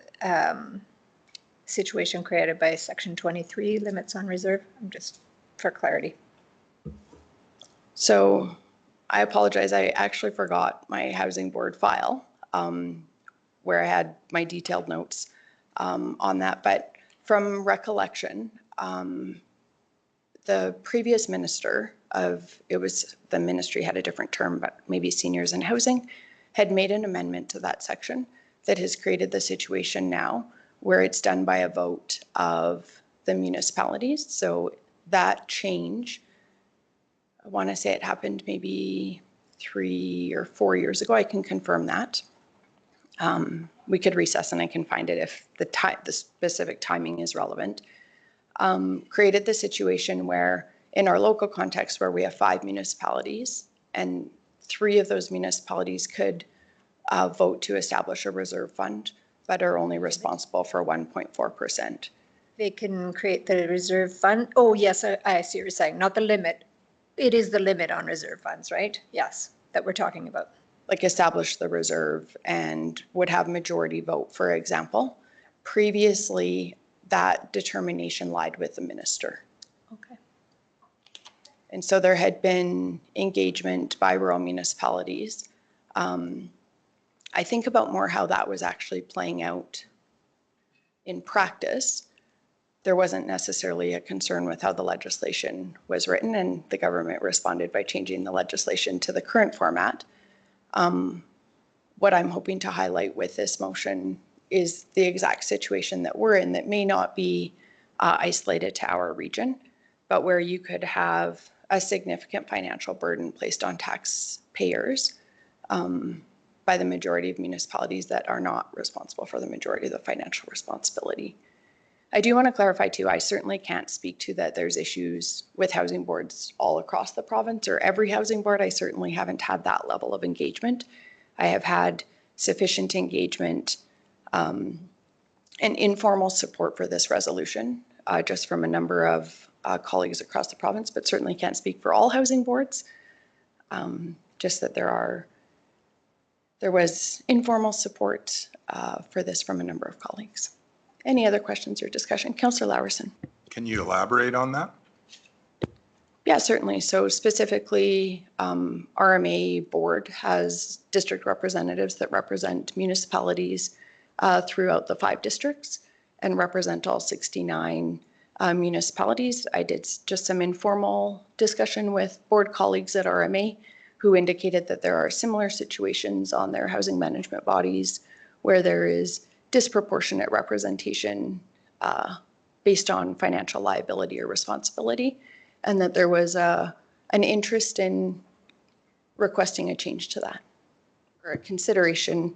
situation created by Section 23, limits on reserve. I'm just for clarity. So I apologize. I actually forgot my housing board file where I had my detailed notes on that. But from recollection, the previous minister the ministry had a different term, but maybe seniors in housing, had made an amendment to that section that has created the situation now where it's done by a vote of the municipalities. So that change, I want to say it happened maybe 3 or 4 years ago. I can confirm that. We could recess and I can find it if the specific timing is relevant. Created the situation where in our local context where we have 5 municipalities and 3 of those municipalities could vote to establish a reserve fund, but are only responsible for 1.4%. They can create the reserve fund. Oh, yes, I see what you're saying. Not the limit. It is the limit on reserve funds, right? Yes, that we're talking about. Like establish the reserve and would have majority vote, for example. Previously, that determination lied with the minister. Okay. And so there had been engagement by rural municipalities. I think about more how that was actually playing out in practice. There wasn't necessarily a concern with how the legislation was written, and the government responded by changing the legislation to the current format. What I'm hoping to highlight with this motion is the exact situation that we're in that may not be isolated to our region, but where you could have a significant financial burden placed on taxpayers by the majority of municipalities that are not responsible for the majority of the financial responsibility. I do want to clarify too, I certainly can't speak to that there's issues with housing boards all across the province or every housing board. I certainly haven't had that level of engagement. I have had sufficient engagement and informal support for this resolution, just from a number of colleagues across the province, but certainly can't speak for all housing boards. Just that there was informal support for this from a number of colleagues. Any other questions or discussion? Councillor Laursen. Can you elaborate on that? Yeah, certainly. So specifically, RMA board has district representatives that represent municipalities throughout the 5 districts and represent all 69 municipalities. I did just some informal discussion with board colleagues at RMA who indicated that there are similar situations on their housing management bodies where there is disproportionate representation based on financial liability or responsibility, and that there was an interest in requesting a change to that, or a consideration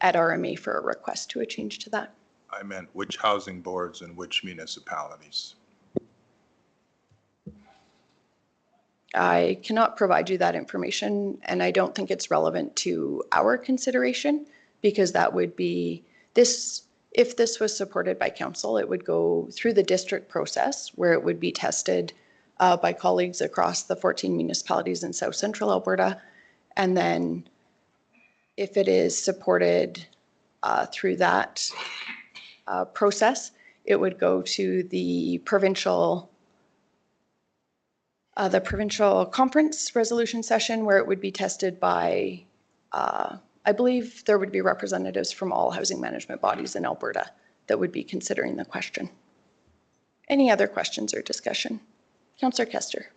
at RMA for a request to a change to that. I meant which housing boards and which municipalities? I cannot provide you that information, and I don't think it's relevant to our consideration, because that would be this. If this was supported by council, it would go through the district process where it would be tested by colleagues across the 14 municipalities in South Central Alberta. And then if it is supported through that process, it would go to the provincial conference resolution session where it would be tested by, I believe there would be representatives from all housing management bodies in Alberta that would be considering the question. Any other questions or discussion? Councillor Kester.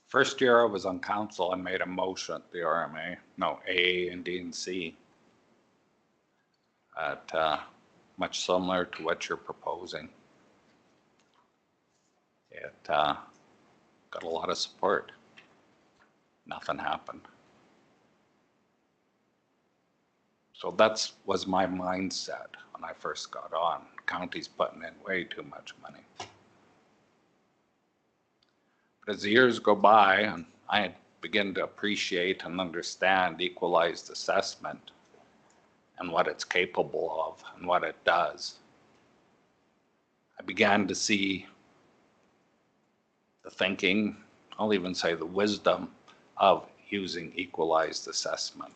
First year I was on council, I made a motion at the RMA, no, A and D and C. Much similar to what you're proposing. It got a lot of support. Nothing happened. So that's was my mindset when I first got on. County's putting in way too much money. But as the years go by, and I begin to appreciate and understand equalized assessment and what it's capable of and what it does, I began to see the thinking, I'll even say the wisdom of using equalized assessment.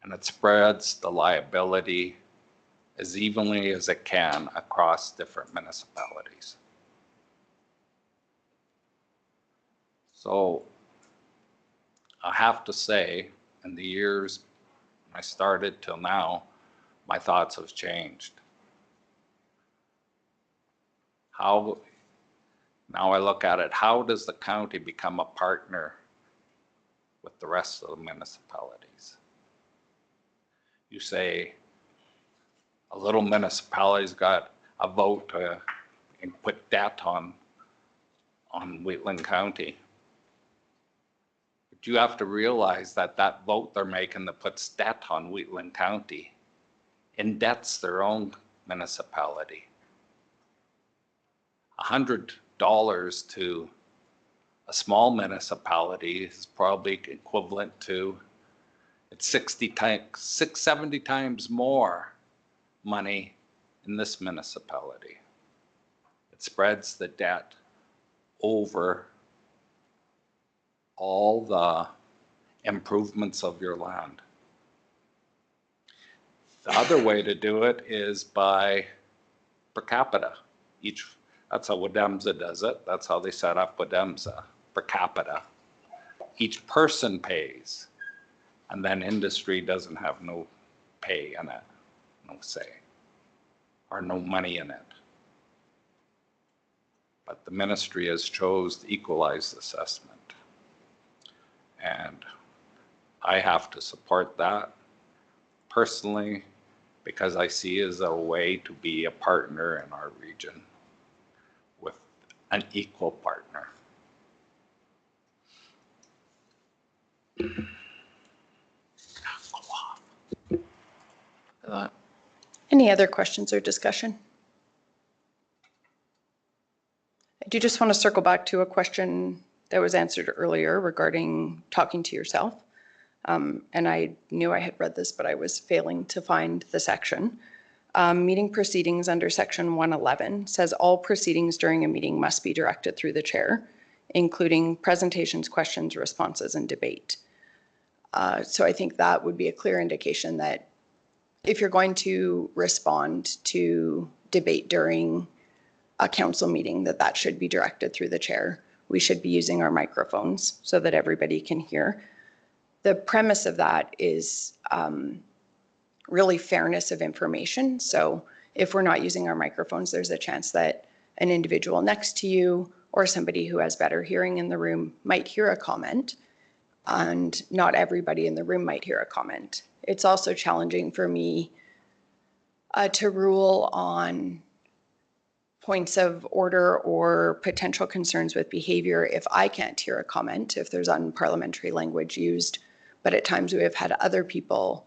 And it spreads the liability as evenly as it can across different municipalities. So I have to say, in the years I started till now, my thoughts have changed. Now I look at it, how does the county become a partner with the rest of the municipalities? You say a little municipality's got a vote to put debt on Wheatland County. But you have to realize that that vote they're making that puts debt on Wheatland County indebts their own municipality. $100 to a small municipality is probably equivalent to, it's 70 times more money in this municipality. It spreads the debt over all the improvements of your land. The other way to do it is by per capita. That's how Wademza does it. That's how they set up Wademza, per capita. Each person pays, and then industry doesn't have no pay in it, no say, or no money in it. But the ministry has chose the equalized assessment. And I have to support that personally because I see it as a way to be a partner in our region with an equal partner. Any other questions or discussion? I do just want to circle back to a question that was answered earlier regarding talking to yourself. And I knew I had read this, but I was failing to find the section. Meeting proceedings under section 111 says all proceedings during a meeting must be directed through the chair, including presentations, questions, responses, and debate. So I think that would be a clear indication that if you're going to respond to debate during a council meeting, that should be directed through the chair. We should be using our microphones so that everybody can hear. The premise of that is really fairness of information. So if we're not using our microphones, there's a chance that an individual next to you or somebody who has better hearing in the room might hear a comment, and not everybody in the room might hear a comment. It's also challenging for me to rule on points of order or potential concerns with behavior if I can't hear a comment, if there's unparliamentary language used. But at times we have had other people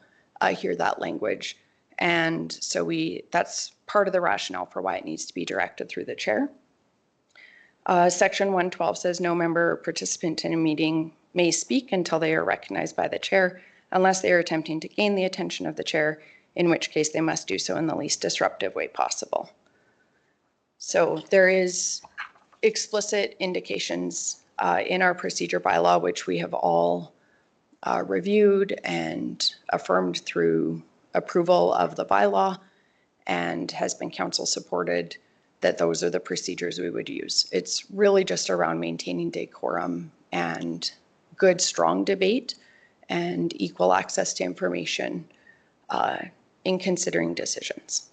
hear that language. And so that's part of the rationale for why it needs to be directed through the chair. Section 112 says no member or participant in a meeting may speak until they are recognized by the chair, unless they are attempting to gain the attention of the chair, in which case they must do so in the least disruptive way possible. So there is explicit indications in our procedure bylaw, which we have all reviewed and affirmed through approval of the bylaw, and has been council supported, that those are the procedures we would use. It's really just around maintaining decorum and good, strong debate, and equal access to information in considering decisions.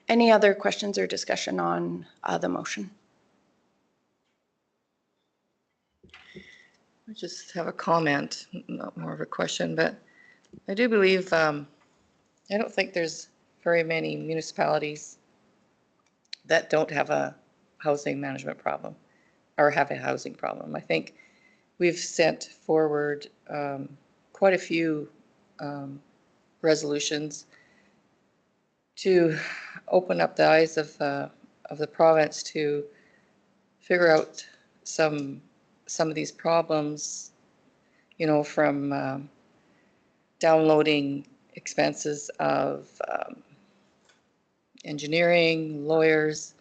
Any other questions or discussion on the motion? I just have a comment, not more of a question, but I do believe, I don't think there's very many municipalities that don't have a housing management problem or have a housing problem. I think we've sent forward quite a few resolutions to open up the eyes of the province to figure out some of these problems, you know, from downloading expenses of engineering, lawyers,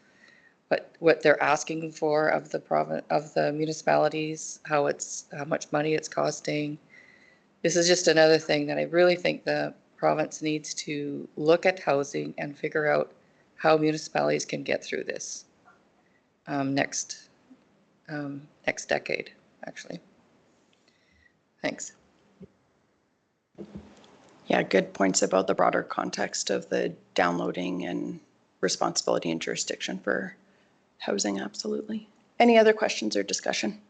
but what they're asking for of the province, of the municipalities, how much money it's costing. This is just another thing that I really think the province needs to look at housing and figure out how municipalities can get through this next decade, actually. Thanks. Yeah, good points about the broader context of the downloading and responsibility and jurisdiction for housing, absolutely. Any other questions or discussion?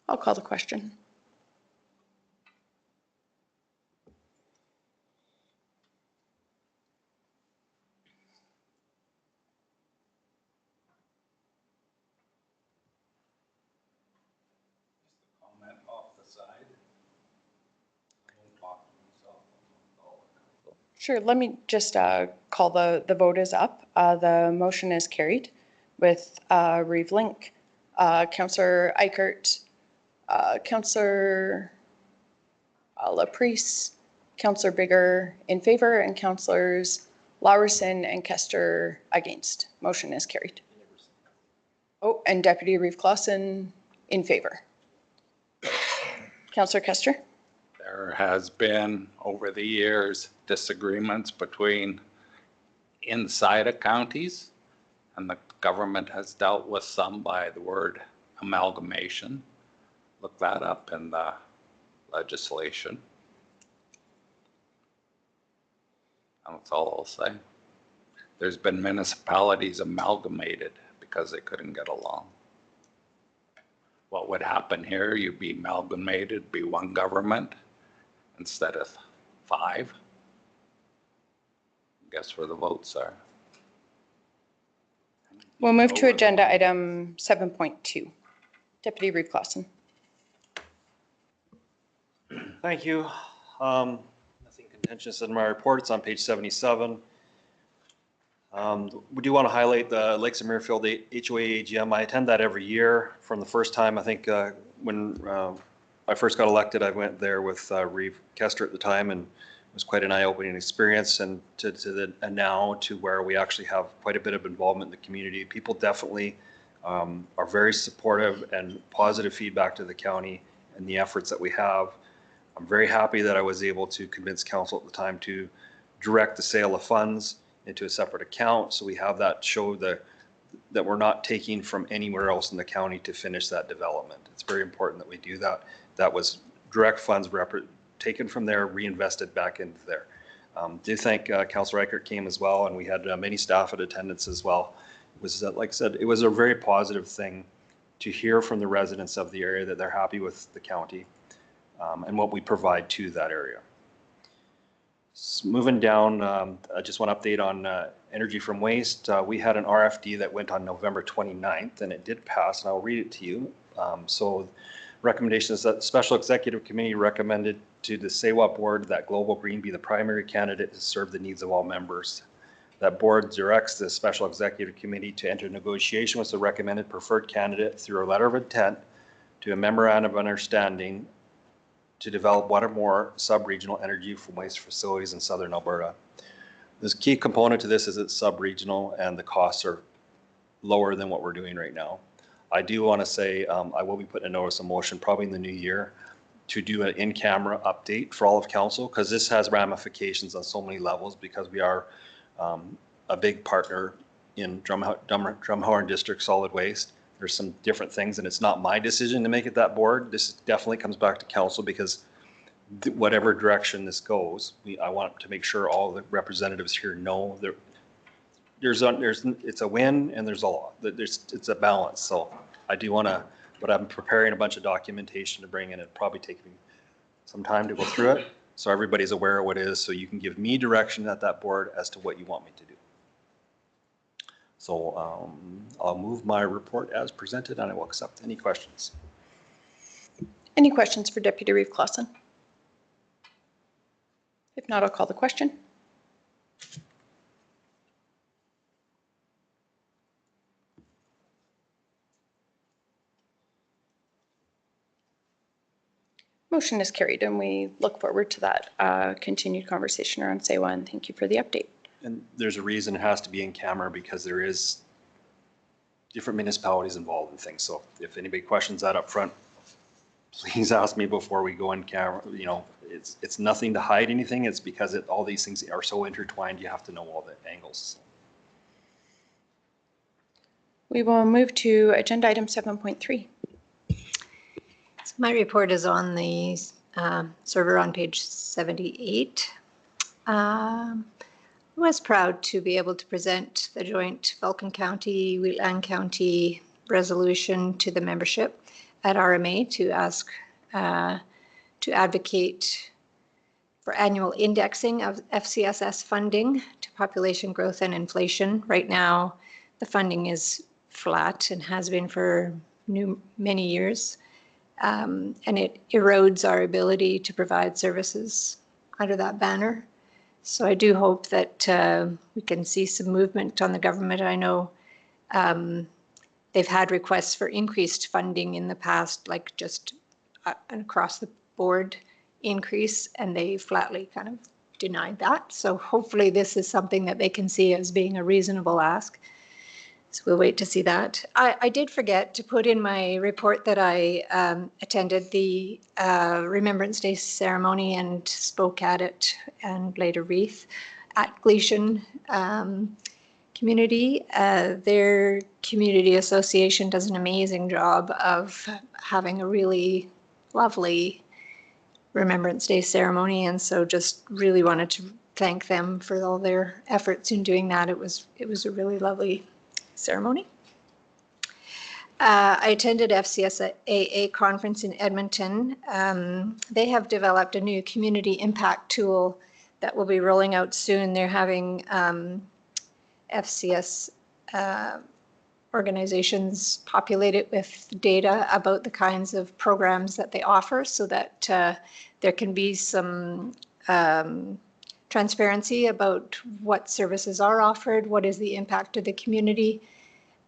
I'll call the question. Comment off the side. I won't talk to myself. Sure, let me just call the vote is up. The motion is carried with Reeve Link, Councillor Eichert, Councillor Laprise, Councillor Bigger in favor, and Councillors Laursen and Kester against. Motion is carried. Oh, and Deputy Reeve Clausen in favor. Councillor Kester? There has been, over the years, disagreements between inside of counties, and the government has dealt with some by the word amalgamation. Look that up in the legislation. And that's all I'll say. There's been municipalities amalgamated because they couldn't get along. What would happen here? You'd be amalgamated, be one government instead of 5. Guess where the votes are. We'll move to agenda item 7.2. Deputy Reeve Clausen. Thank you. Nothing contentious in my report. It's on page 77. We do want to highlight the Lakes of Muirfield HOA AGM. I attend that every year. From the first time, I think when I first got elected, I went there with Reeve Kester at the time, and it was quite an eye-opening experience. And and now to where we actually have quite a bit of involvement in the community. People definitely are very supportive and positive feedback to the county and the efforts that we have. I'm very happy that I was able to convince council at the time to direct the sale of funds into a separate account. So we have that show that we're not taking from anywhere else in the county to finish that development. It's very important that we do that. That was direct funds taken from there, reinvested back into there. Do thank Councillor Eichert came as well, and we had many staff at attendance as well. It was, like I said, it was a very positive thing to hear from the residents of the area that they're happy with the county and what we provide to that area. Moving down, I just want to update on energy from waste. We had an RFD that went on November 29th, and it did pass, and I'll read it to you. So recommendations that the Special Executive Committee recommended to the SEWA board that Global Green be the primary candidate to serve the needs of all members. That board directs the Special Executive Committee to enter negotiation with the recommended preferred candidate through a letter of intent to a memorandum of understanding to develop one or more sub-regional energy from waste facilities in southern Alberta. The key component to this is it's sub-regional and the costs are lower than what we're doing right now. I do want to say I will be putting a notice of motion probably in the new year to do an in-camera update for all of council, because this has ramifications on so many levels, because we are a big partner in Drumhorn District Solid Waste. There's some different things, and it's not my decision to make it that board. This definitely comes back to council, because whatever direction this goes, I want to make sure all the representatives here know that it's a win and it's a balance. So I do want to, but I'm preparing a bunch of documentation to bring in. It'll probably take me some time to go through it, so everybody's aware of what it is, so you can give me direction at that board as to what you want me to do. So I'll move my report as presented, and I will accept any questions. Any questions for Deputy Reeve Clausen? If not, I'll call the question. Motion is carried, and we look forward to that continued conversation around SEWA, and thank you for the update. And there's a reason it has to be in camera, because there is different municipalities involved in things. So if anybody questions that up front, please ask me before we go in camera. You know, it's nothing to hide anything. It's because all these things are so intertwined, you have to know all the angles. We will move to agenda item 7.3. So my report is on the server on page 78. I was proud to be able to present the joint Vulcan County, Wheatland County resolution to the membership at RMA to ask to advocate for annual indexing of FCSS funding to population growth and inflation. Right now, the funding is flat and has been for many years, and it erodes our ability to provide services under that banner. So I do hope that we can see some movement on the government. I know they've had requests for increased funding in the past, like just an across the board increase, and they flatly kind of denied that. So hopefully this is something that they can see as being a reasonable ask. So we'll wait to see that. I did forget to put in my report that I attended the Remembrance Day ceremony and spoke at it and laid a wreath at Gleason community. Their community association does an amazing job of having a really lovely Remembrance Day ceremony, and so just really wanted to thank them for all their efforts in doing that. It was a really lovely ceremony. I attended FCSAA conference in Edmonton. They have developed a new community impact tool that will be rolling out soon. They're having FCS organizations populate it with data about the kinds of programs that they offer, so that there can be some transparency about what services are offered, what is the impact to the community.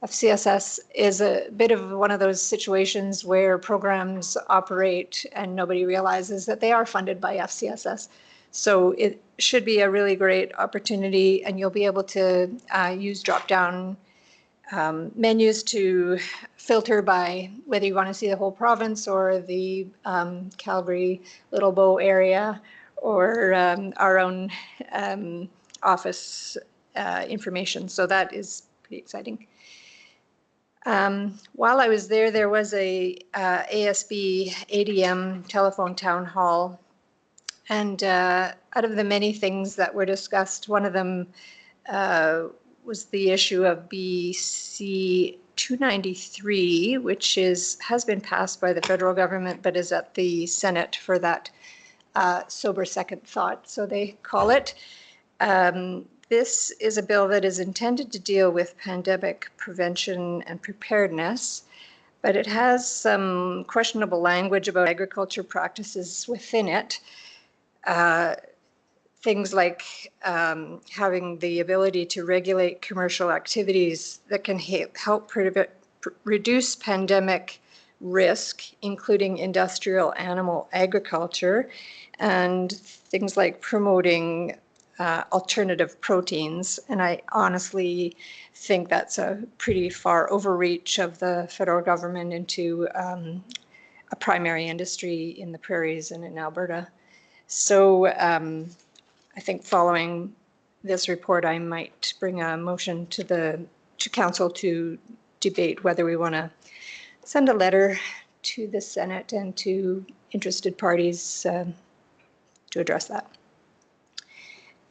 FCSS is a bit of one of those situations where programs operate and nobody realizes that they are funded by FCSS. So it should be a really great opportunity, and you'll be able to use drop-down menus to filter by whether you want to see the whole province or the Calgary Little Bow area, or our own office information. So that is pretty exciting. While I was there, there was a ASB ADM telephone town hall. And out of the many things that were discussed, one of them was the issue of BC 293, which has been passed by the federal government, but is at the Senate for that sober second thought, so they call it. This is a bill that is intended to deal with pandemic prevention and preparedness, but it has some questionable language about agriculture practices within it. Things like having the ability to regulate commercial activities that can help reduce pandemic risk, including industrial animal agriculture, and things like promoting alternative proteins. And I honestly think that's a pretty far overreach of the federal government into a primary industry in the prairies and in Alberta. So I think following this report, I might bring a motion to council to debate whether we want to send a letter to the Senate and to interested parties to address that.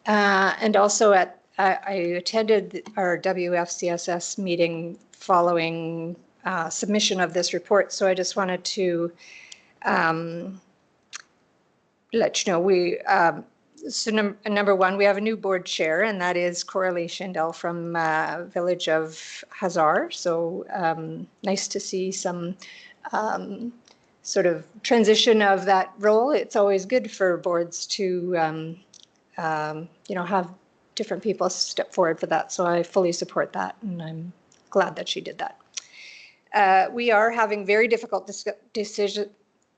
And also I attended our WFCSS meeting following submission of this report. So I just wanted to let you know so number one, we have a new board chair, and that is Coralie Schindel from Village of Hazar. So nice to see some sort of transition of that role. It's always good for boards to have different people step forward for that. So I fully support that, and I'm glad that she did that. We are having very difficult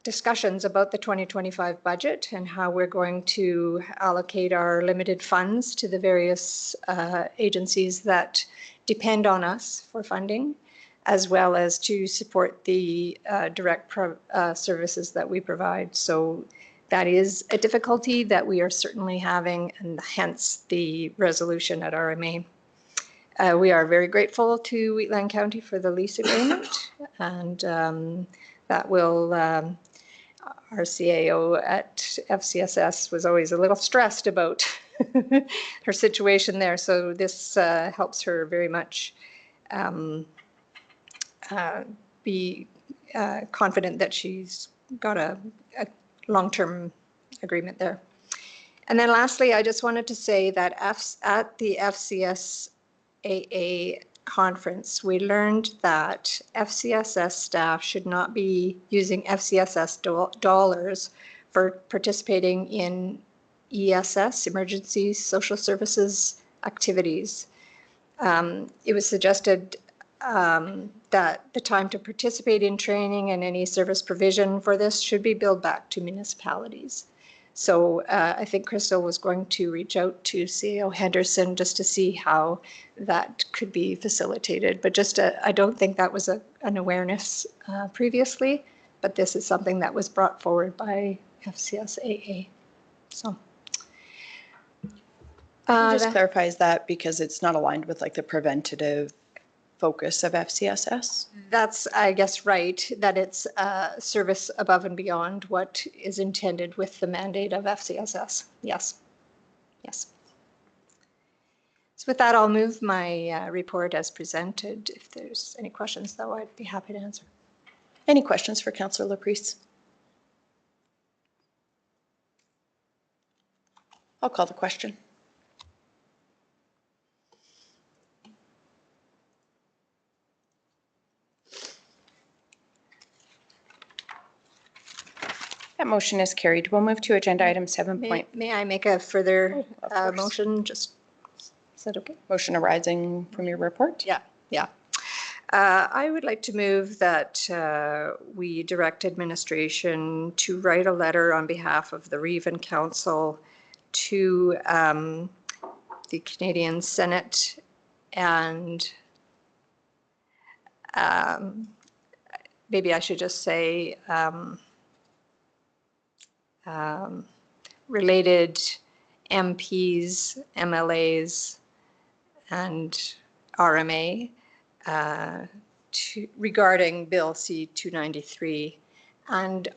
discussions about the 2025 budget and how we're going to allocate our limited funds to the various agencies that depend on us for funding, as well as to support the direct services that we provide. So that is a difficulty that we are certainly having, and hence the resolution at RMA. We are very grateful to Wheatland County for the lease agreement, and that will, our CAO at FCSS was always a little stressed about her situation there. So this helps her very much be confident that she's got a long-term agreement there. And then lastly, I just wanted to say that at the FCSAA conference, we learned that FCSS staff should not be using FCSS dollars for participating in ESS, emergency social services activities. It was suggested that the time to participate in training and any service provision for this should be billed back to municipalities. So I think Crystal was going to reach out to CAO Henderson just to see how that could be facilitated. But just I don't think that was an awareness previously, but this is something that was brought forward by FCSAA. So. Just clarifies that because it's not aligned with like the preventative focus of FCSS. That's, I guess, right, that it's service above and beyond what is intended with the mandate of FCSS. Yes. Yes. So with that, I'll move my report as presented. If there's any questions, though, I'd be happy to answer. Any questions for Councillor Laprise? I'll call the question. That motion is carried. We'll move to agenda item 7. May I make a further motion? Just, is that okay? Motion arising from your report? Yeah, yeah. I would like to move that we direct administration to write a letter on behalf of the Reven Council to the Canadian Senate and maybe I should just say related MPs, MLAs, and RMA regarding Bill C-293 and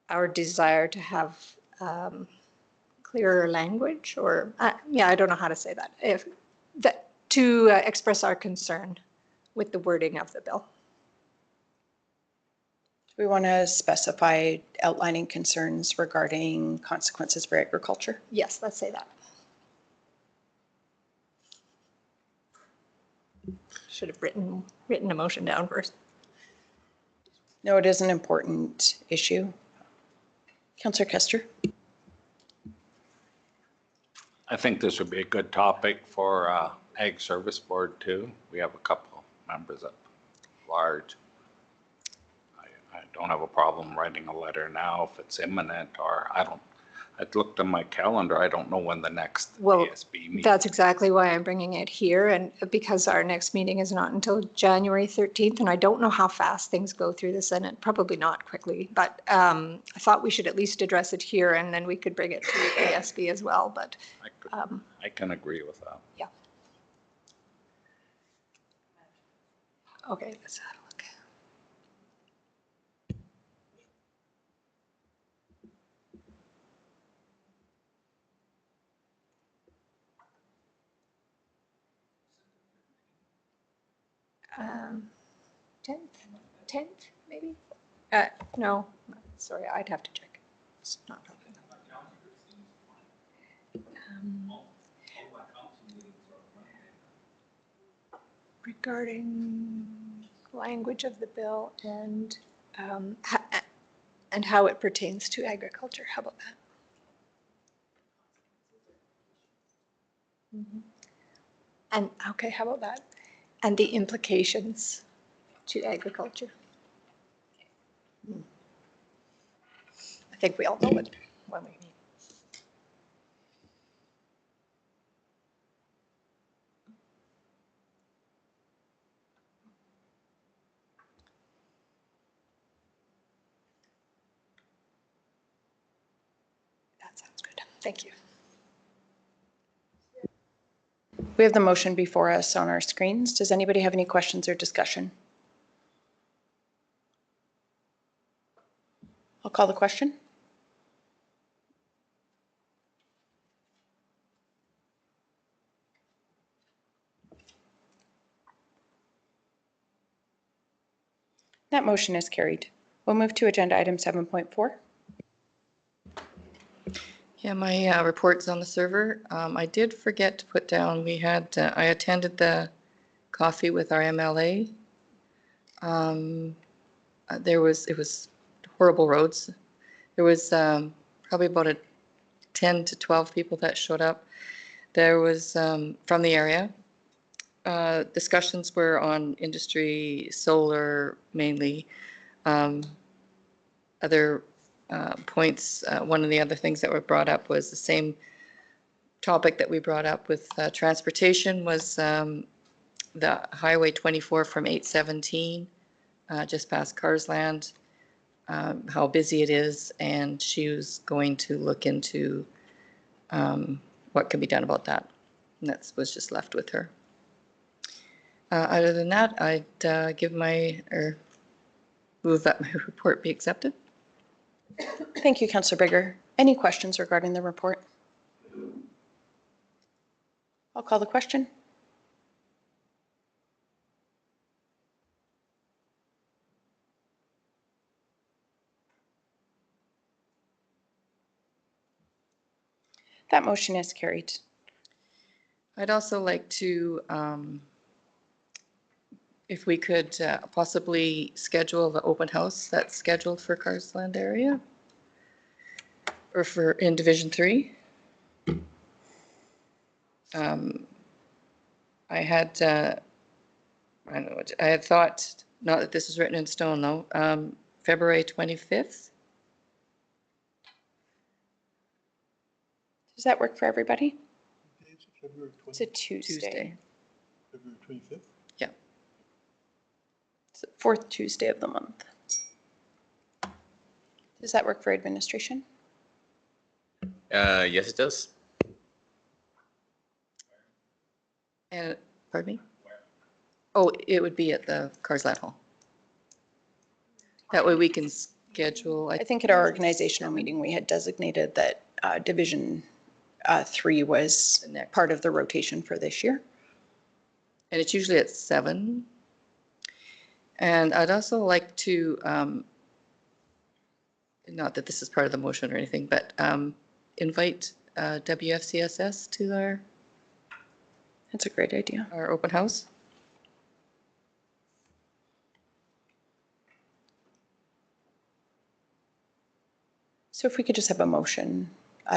our desire to have clearer language, or yeah, I don't know how to say that. To express our concern with the wording of the bill. Do we want to specify outlining concerns regarding consequences for agriculture? Yes, let's say that. Should have written a motion down first. No, it is an important issue. Councillor Kester. I think this would be a good topic for Ag Service Board too. We have a couple members at large. I don't have a problem writing a letter now if it's imminent, or I I'd looked on my calendar. I don't know when the next Well, ASB meeting. That's exactly why I'm bringing it here, and because our next meeting is not until January 13th, and I don't know how fast things go through the Senate, probably not quickly, but I thought we should at least address it here, and then we could bring it to ASB as well, but I can agree with that. yeah. Okay, let's have a look. Um, 10th, maybe? No, sorry, I'd have to check. It's not open. Regarding language of the bill and how it pertains to agriculture, how about that? And, okay, how about that? And the implications to agriculture. I think we all know what we mean. That sounds good. Thank you. We have the motion before us on our screens. Does anybody have any questions or discussion? I'll call the question. That motion is carried. We'll move to agenda item 7.4. Yeah, my report's on the server. I did forget to put down, I attended the coffee with our MLA. It was horrible roads. There was probably about 10 to 12 people that showed up. There was from the area. Discussions were on industry, solar mainly. Other points, one of the other things that were brought up was the same topic that we brought up with transportation was the Highway 24 from 817 just past Carsland, how busy it is, and she was going to look into what can be done about that. And that was just left with her. Other than that, I'd move that my report be accepted. Thank you, Councillor Bigger. Any questions regarding the report? I'll call the question. That motion is carried. I'd also like to, if we could possibly schedule the open house that's scheduled for Carsland area or in Division 3. I had thought, not that this is written in stone though, February 25th. Does that work for everybody? It's a Tuesday. February 25th? Yeah. It's the fourth Tuesday of the month. Does that work for administration? Yes, it does. And, pardon me? Oh, it would be at the Carsland Hall. That way we can schedule. I think at our organizational meeting, we had designated that Division 3 was part of the rotation for this year. And it's usually at 7. And I'd also like to, not that this is part of the motion or anything, but invite WFCSS to That's a great idea. Our open house. So if we could just have a motion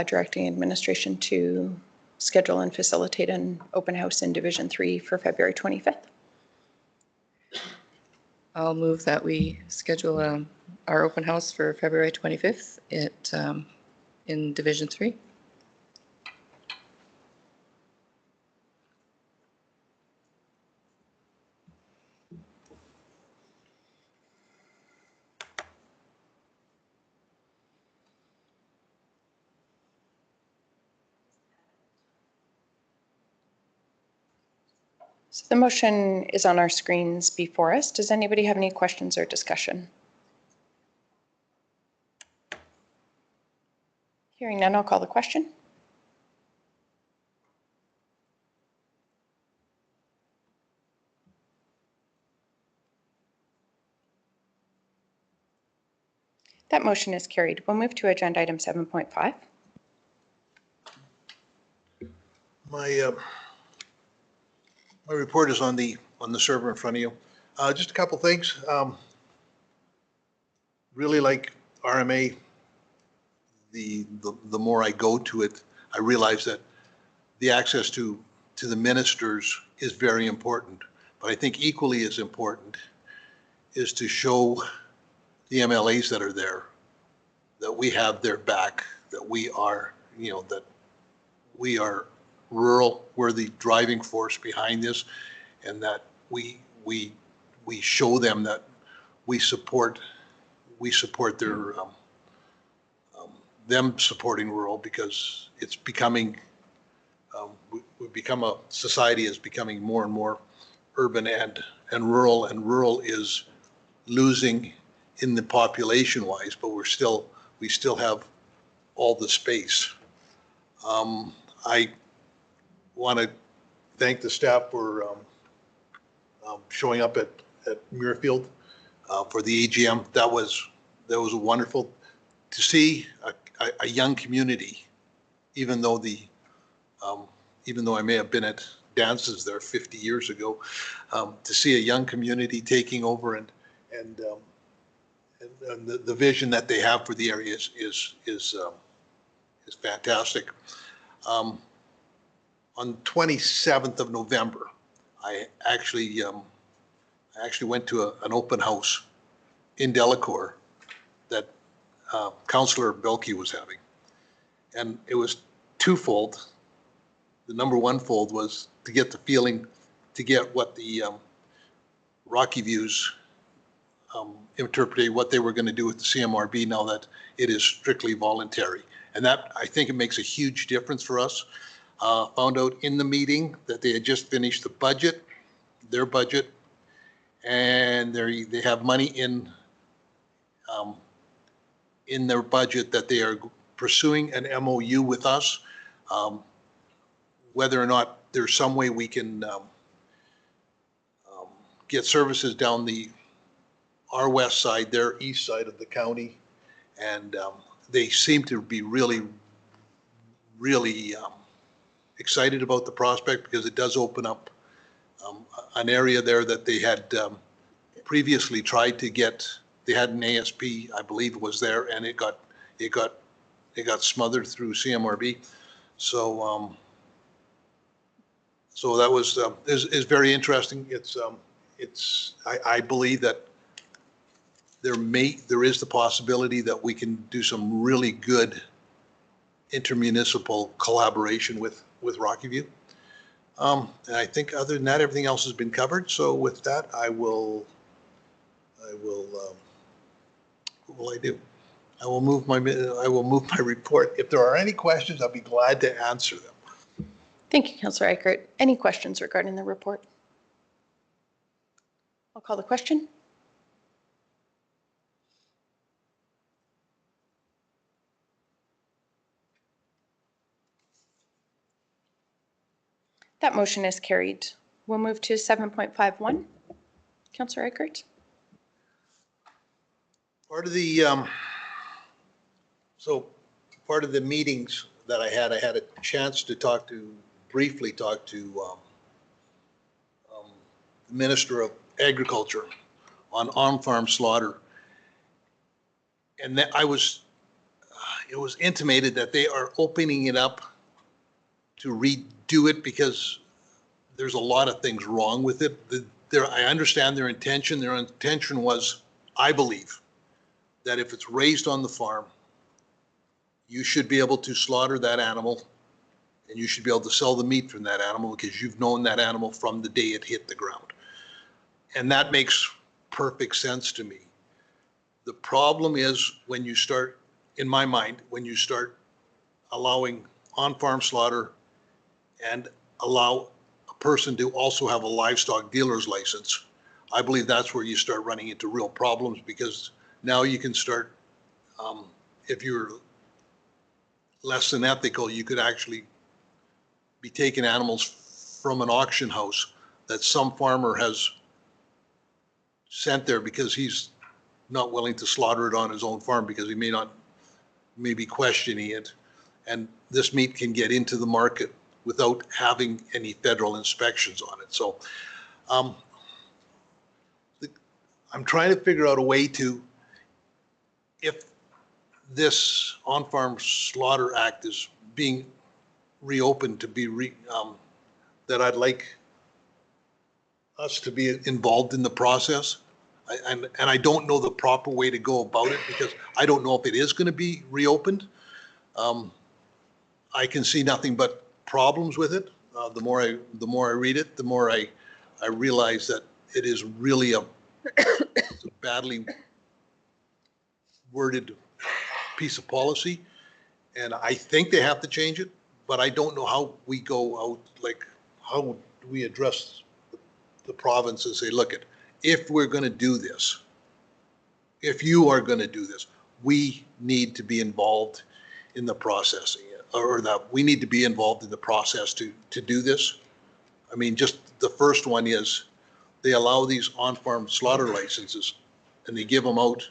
directing administration to schedule and facilitate an open house in Division 3 for February 25th. I'll move that we schedule our open house for February 25th in Division 3. So the motion is on our screens before us. Does anybody have any questions or discussion? Hearing none, I'll call the question. That motion is carried. We'll move to agenda item 7.5. My report is on the server in front of you. Just a couple things. Really like RMA. The more I go to it, I realize that the access to the ministers is very important. But I think equally as important is to show the MLAs that are there that we have their back, that we are, that we are rural, we're the driving force behind this, and that we show them that we support their them supporting rural, because it's becoming we've become a society is becoming more and more urban and rural is losing in the population wise, but we still have all the space. I want to thank the staff for showing up at Muirfield for the AGM. That was wonderful to see a young community, even though I may have been at dances there 50 years ago, to see a young community taking over and the vision that they have for the area is fantastic. On 27th of November, I actually went to an open house in Delacour that Councillor Belkey was having, and it was twofold. The number one fold was to get the feeling, to get what the Rocky Views interpreted what they were going to do with the CMRB now that it is strictly voluntary. And that, I think it makes a huge difference for us. Found out in the meeting that they had just finished the budget, their budget, and they have money in their budget that they are pursuing an MOU with us. Whether or not there's some way we can get services down our west side, their east side of the county, and they seem to be really excited about the prospect, because it does open up an area there that they had previously tried to get. They had an ASP, I believe, was there, and it got smothered through CMRB. So so that was is very interesting. I believe that there is the possibility that we can do some really good intermunicipal collaboration with Rocky View. And I think other than that, everything else has been covered. So with that, what will I do? I will move my report. If there are any questions, I'll be glad to answer them. Thank you, Councillor Eichert. Any questions regarding the report? I'll call the question. That motion is carried. We'll move to 7.51. Councillor Eichert. Part of the part of the meetings that I had a chance to briefly talk to the Minister of Agriculture on on-farm slaughter, and that it was intimated that they are opening it up to redo it because there's a lot of things wrong with it. I understand their intention. Their intention was, I believe, that if it's raised on the farm, you should be able to slaughter that animal and you should be able to sell the meat from that animal because you've known that animal from the day it hit the ground. And that makes perfect sense to me. The problem is when you start, in my mind, when you start allowing on-farm slaughter and allow a person to also have a livestock dealer's license, I believe that's where you start running into real problems, because now you can start, if you're less than ethical, you could actually be taking animals from an auction house that some farmer has sent there because he's not willing to slaughter it on his own farm because he may be questioning it. And this meat can get into the market without having any federal inspections on it. So I'm trying to figure out a way to, if this on-farm slaughter act is being reopened to be that I'd like us to be involved in the process. And I don't know the proper way to go about it because I don't know if it is going to be reopened. I can see nothing but problems with it. The more I read it, the more I realize that it is really it's a badly worded piece of policy. And I think they have to change it, but I don't know how we go out, like how do we address the province and say, look, if we're going to do this, if you are going to do this, we need to be involved in the processing, or that we need to be involved in the process to do this. I mean, just the first one is they allow these on-farm slaughter licenses and they give them out,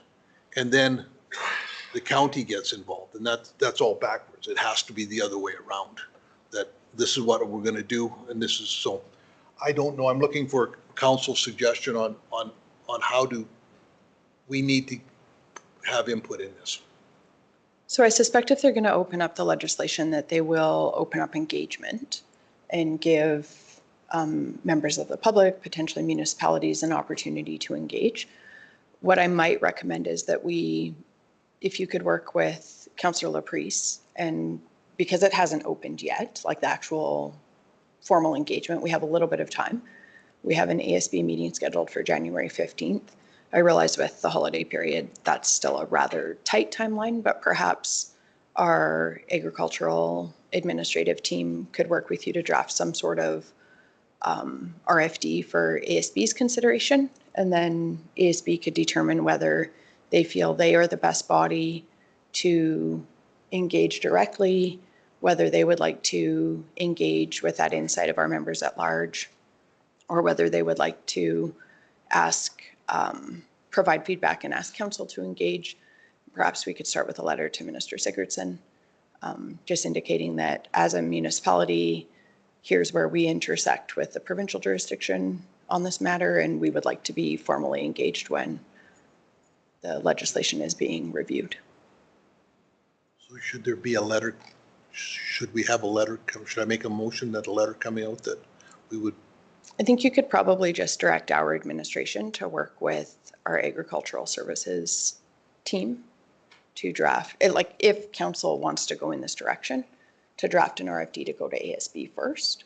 and then the county gets involved, and that's all backwards. It has to be the other way around, that this is what we're going to do, and this is, so I don't know. I'm looking for council suggestion on how do we need to have input in this. So I suspect if they're going to open up the legislation that they will open up engagement and give members of the public, potentially municipalities, an opportunity to engage. What I might recommend is that if you could work with Councillor Laprise, and because it hasn't opened yet, like the actual formal engagement, we have a little bit of time. We have an ASB meeting scheduled for January 15th. I realize with the holiday period, that's still a rather tight timeline, but perhaps our agricultural administrative team could work with you to draft some sort of RFD for ASB's consideration, and then ASB could determine whether they feel they are the best body to engage directly, whether they would like to engage with that insight of our members at large, or whether they would like to ask, provide feedback and ask council to engage. Perhaps we could start with a letter to Minister Sigurdsson, just indicating that as a municipality, here's where we intersect with the provincial jurisdiction on this matter, and we would like to be formally engaged when the legislation is being reviewed. So should there be a letter? Should we have a letter? Should I make a motion that a letter coming out that we would? I think you could probably just direct our administration to work with our agricultural services team to draft it. Like if council wants to go in this direction, to draft an RFD to go to ASB first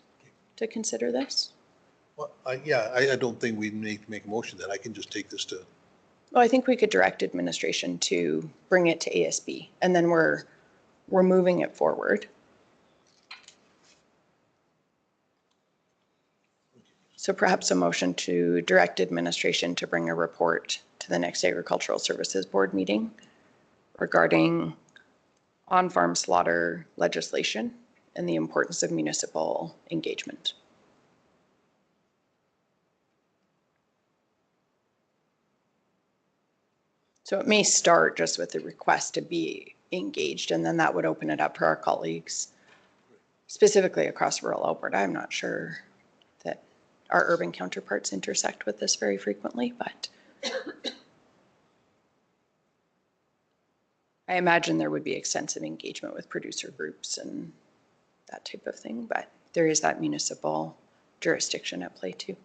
to consider this. Well, I don't think we need to make a motion that I can just take this to. Well, I think we could direct administration to bring it to ASB, and then we're moving it forward. So perhaps a motion to direct administration to bring a report to the next Agricultural Services Board meeting regarding on-farm slaughter legislation and the importance of municipal engagement. So it may start just with the request to be engaged, and then that would open it up for our colleagues, specifically across rural Alberta. I'm not sure that our urban counterparts intersect with this very frequently, but I imagine there would be extensive engagement with producer groups and that type of thing, but there is that municipal jurisdiction at play too.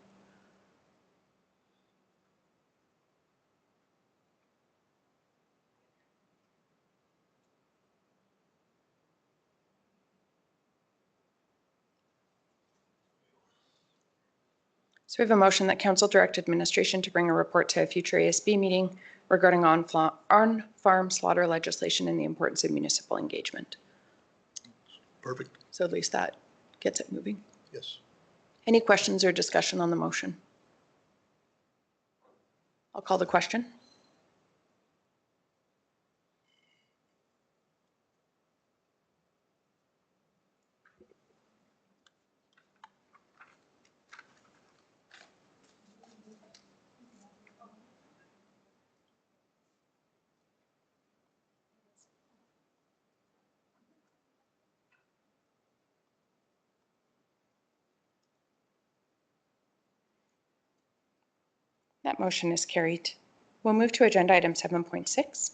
So we have a motion that council direct administration to bring a report to a future ASB meeting regarding on-farm slaughter legislation and the importance of municipal engagement. Perfect. So at least that gets it moving. Yes. Any questions or discussion on the motion? I'll call the question. That motion is carried. We'll move to agenda item 7.6.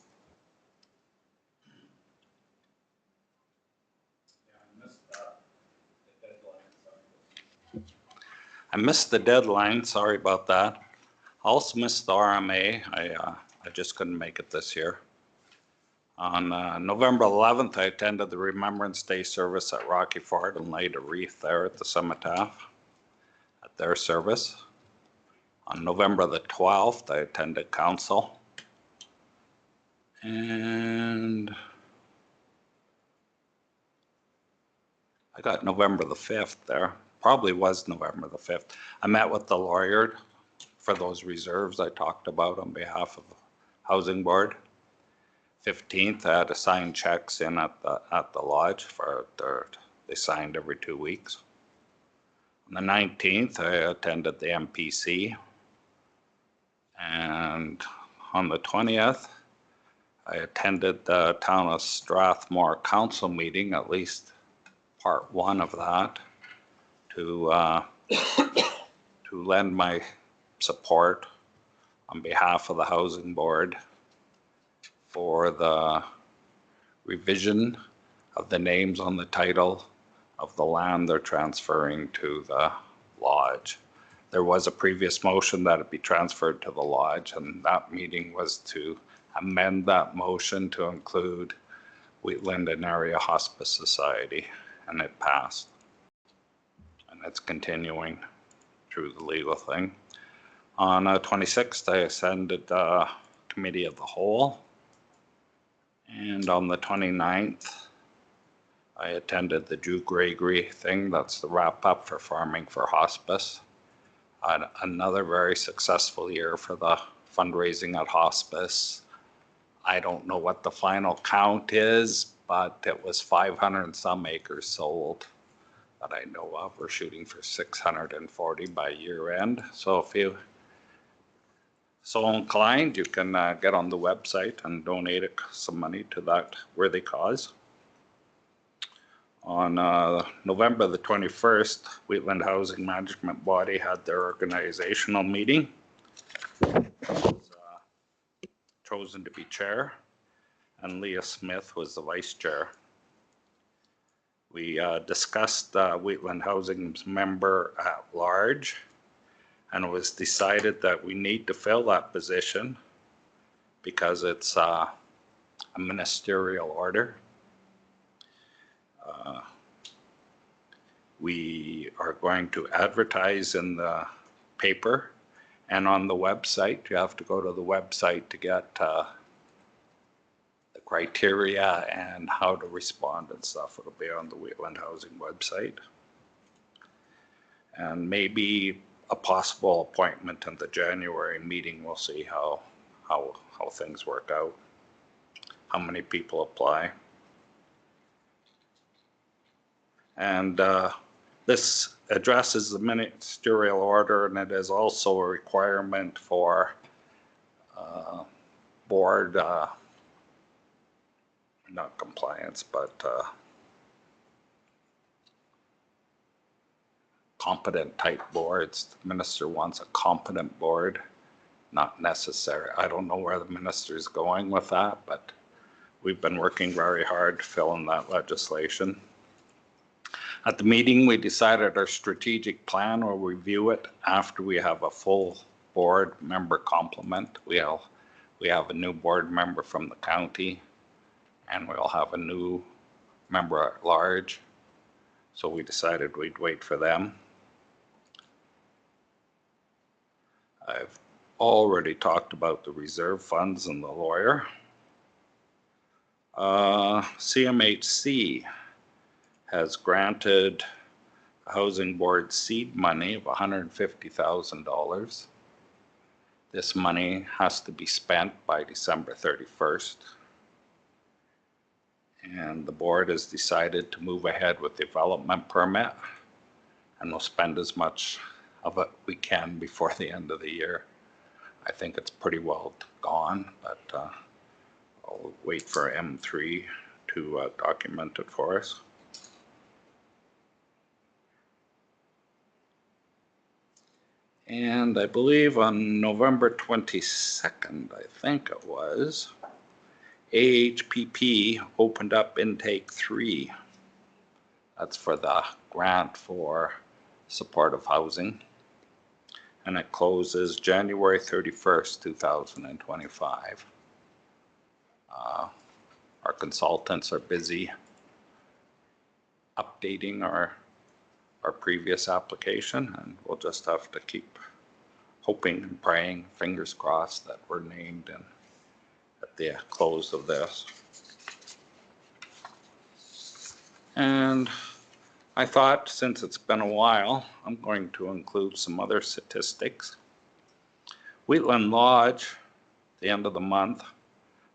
I missed the deadline, sorry about that. I also missed the RMA. I just couldn't make it this year. On November 11th, I attended the Remembrance Day service at Rocky Ford and laid a wreath there at the cenotaph at their service. On November the 12th, I attended council. And I got November the 5th there. Probably was November the 5th. I met with the lawyer for those reserves I talked about on behalf of the Housing Board. 15th, I had to sign checks in at the lodge for they signed every 2 weeks. On the 19th, I attended the MPC. And on the 20th, I attended the Town of Strathmore Council meeting, at least part one of that, to lend my support on behalf of the Housing Board for the revision of the names on the title of the land they're transferring to the lodge. There was a previous motion that it be transferred to the lodge, and that meeting was to amend that motion to include Wheatland and Area Hospice Society, and it passed. And it's continuing through the legal thing. On 26th, I attended Committee of the Whole. And on the 29th, I attended the Drew Gregory thing. That's the wrap up for Farming for Hospice. Another very successful year for the fundraising at hospice. I don't know what the final count is, but it was 500 and some acres sold that I know of. We're shooting for 640 by year end. So if you so inclined, you can get on the website and donate some money to that worthy cause. On November the 21st, Wheatland Housing Management Body had their organizational meeting. I was chosen to be chair, and Leah Smith was the vice chair. We discussed Wheatland Housing's member at large, and it was decided that we need to fill that position because it's a ministerial order. We are going to advertise in the paper and on the website. You have to go to the website to get the criteria and how to respond and stuff. It'll be on the Wheatland Housing website. And maybe a possible appointment in the January meeting. We'll see how things work out, how many people apply. And this addresses the ministerial order, and it is also a requirement for board, not compliance, but competent type boards. The minister wants a competent board, not necessary. I don't know where the minister is going with that, but we've been working very hard to fill in that legislation. At the meeting, we decided our strategic plan. We'll review it after we have a full board member complement. We have a new board member from the county, and we'll have a new member at large. So we decided we'd wait for them. already talked about the reserve funds and the lawyer. CMHC has granted the Housing Board seed money of $150,000. This money has to be spent by December 31st. And the board has decided to move ahead with the development permit, and we'll spend as much of it we can before the end of the year. I think it's pretty well gone, but I'll wait for M3 to document it for us. And I believe on November 22nd, I think it was, AHPP opened up intake 3. That's for the grant for supportive housing. And it closes January 31st, 2025. Our consultants are busy updating our previous application, and we'll just have to keep hoping and praying, fingers crossed, that we're named in at the close of this. And I thought, since it's been a while, I'm going to include some other statistics. Wheatland Lodge, at the end of the month,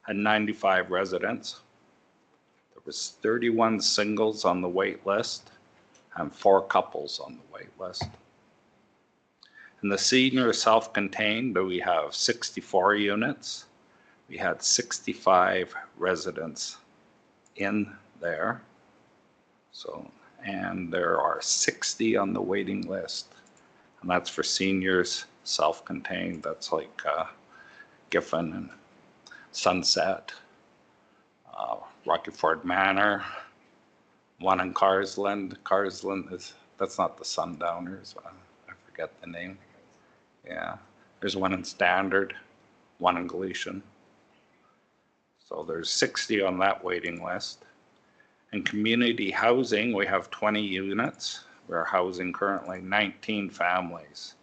had 95 residents. There was 31 singles on the wait list and 4 couples on the wait list. In the senior self-contained, we have 64 units. We had 65 residents in there. So, and there are 60 on the waiting list, and that's for seniors self-contained. That's like Giffen and Sunset, Rocky Ford Manor, one in Carsland. Carsland that's not the Sundowners. I forget the name. Yeah, there's one in Standard, one in Galician. So there's 60 on that waiting list. In community housing, we have 20 units. We're housing currently 19 families.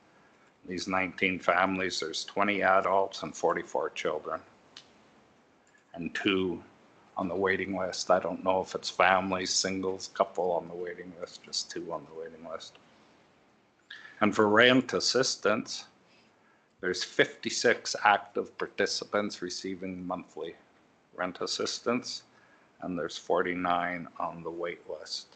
These 19 families, there's 20 adults and 44 children. And 2 on the waiting list. I don't know if it's families, singles, couple on the waiting list, just 2 on the waiting list. And for rent assistance, there's 56 active participants receiving monthly rent assistance, and there's 49 on the wait list.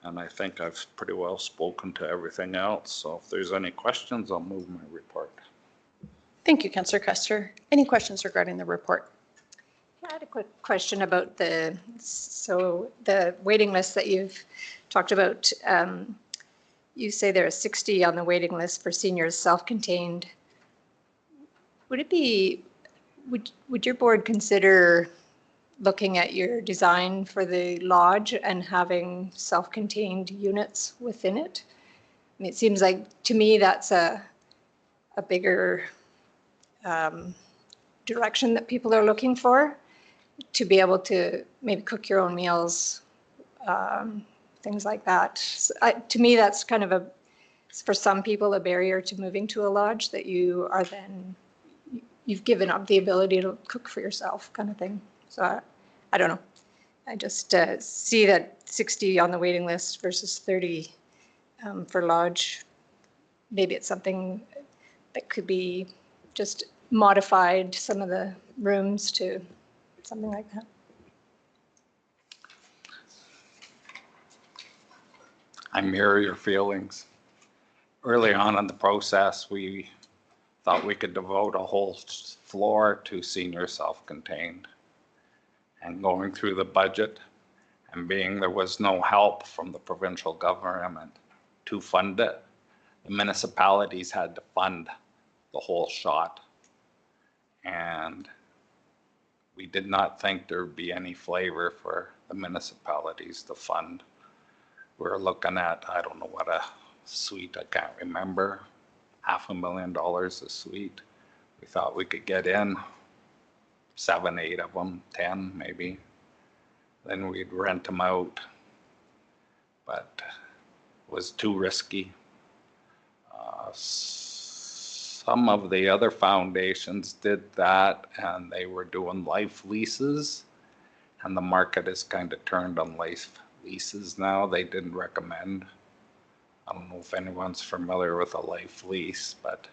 And I think I've pretty well spoken to everything else, so if there's any questions, I'll move my report. Thank you, Councillor Custer. Any questions regarding the report? I had a quick question about the waiting list that you've talked about. You say there are 60 on the waiting list for seniors self-contained. Would your board consider looking at your design for the lodge and having self-contained units within it? I mean, it seems like, to me, that's a bigger direction that people are looking for, to be able to maybe cook your own meals, things like that. So to me, that's kind of for some people, a barrier to moving to a lodge, that you've given up the ability to cook for yourself, kind of thing. So I don't know. I just see that 60 on the waiting list versus 30 for lodge. Maybe it's something that could be just modified, some of the rooms to something like that. I mirror your feelings. Early on in the process, we thought we could devote a whole floor to senior self-contained. And going through the budget and being there was no help from the provincial government to fund it, the municipalities had to fund the whole shot. And we did not think there'd be any flavor for the municipalities to fund. We're looking at, I don't know what a suite, I can't remember, $500,000 a suite. We thought we could get in 7, 8 of them, 10 maybe. Then we'd rent them out. But was too risky. Some of the other foundations did that, and they were doing life leases, and the market is kind of turned on life leases now. They didn't recommend. I don't know if anyone's familiar with a life lease, but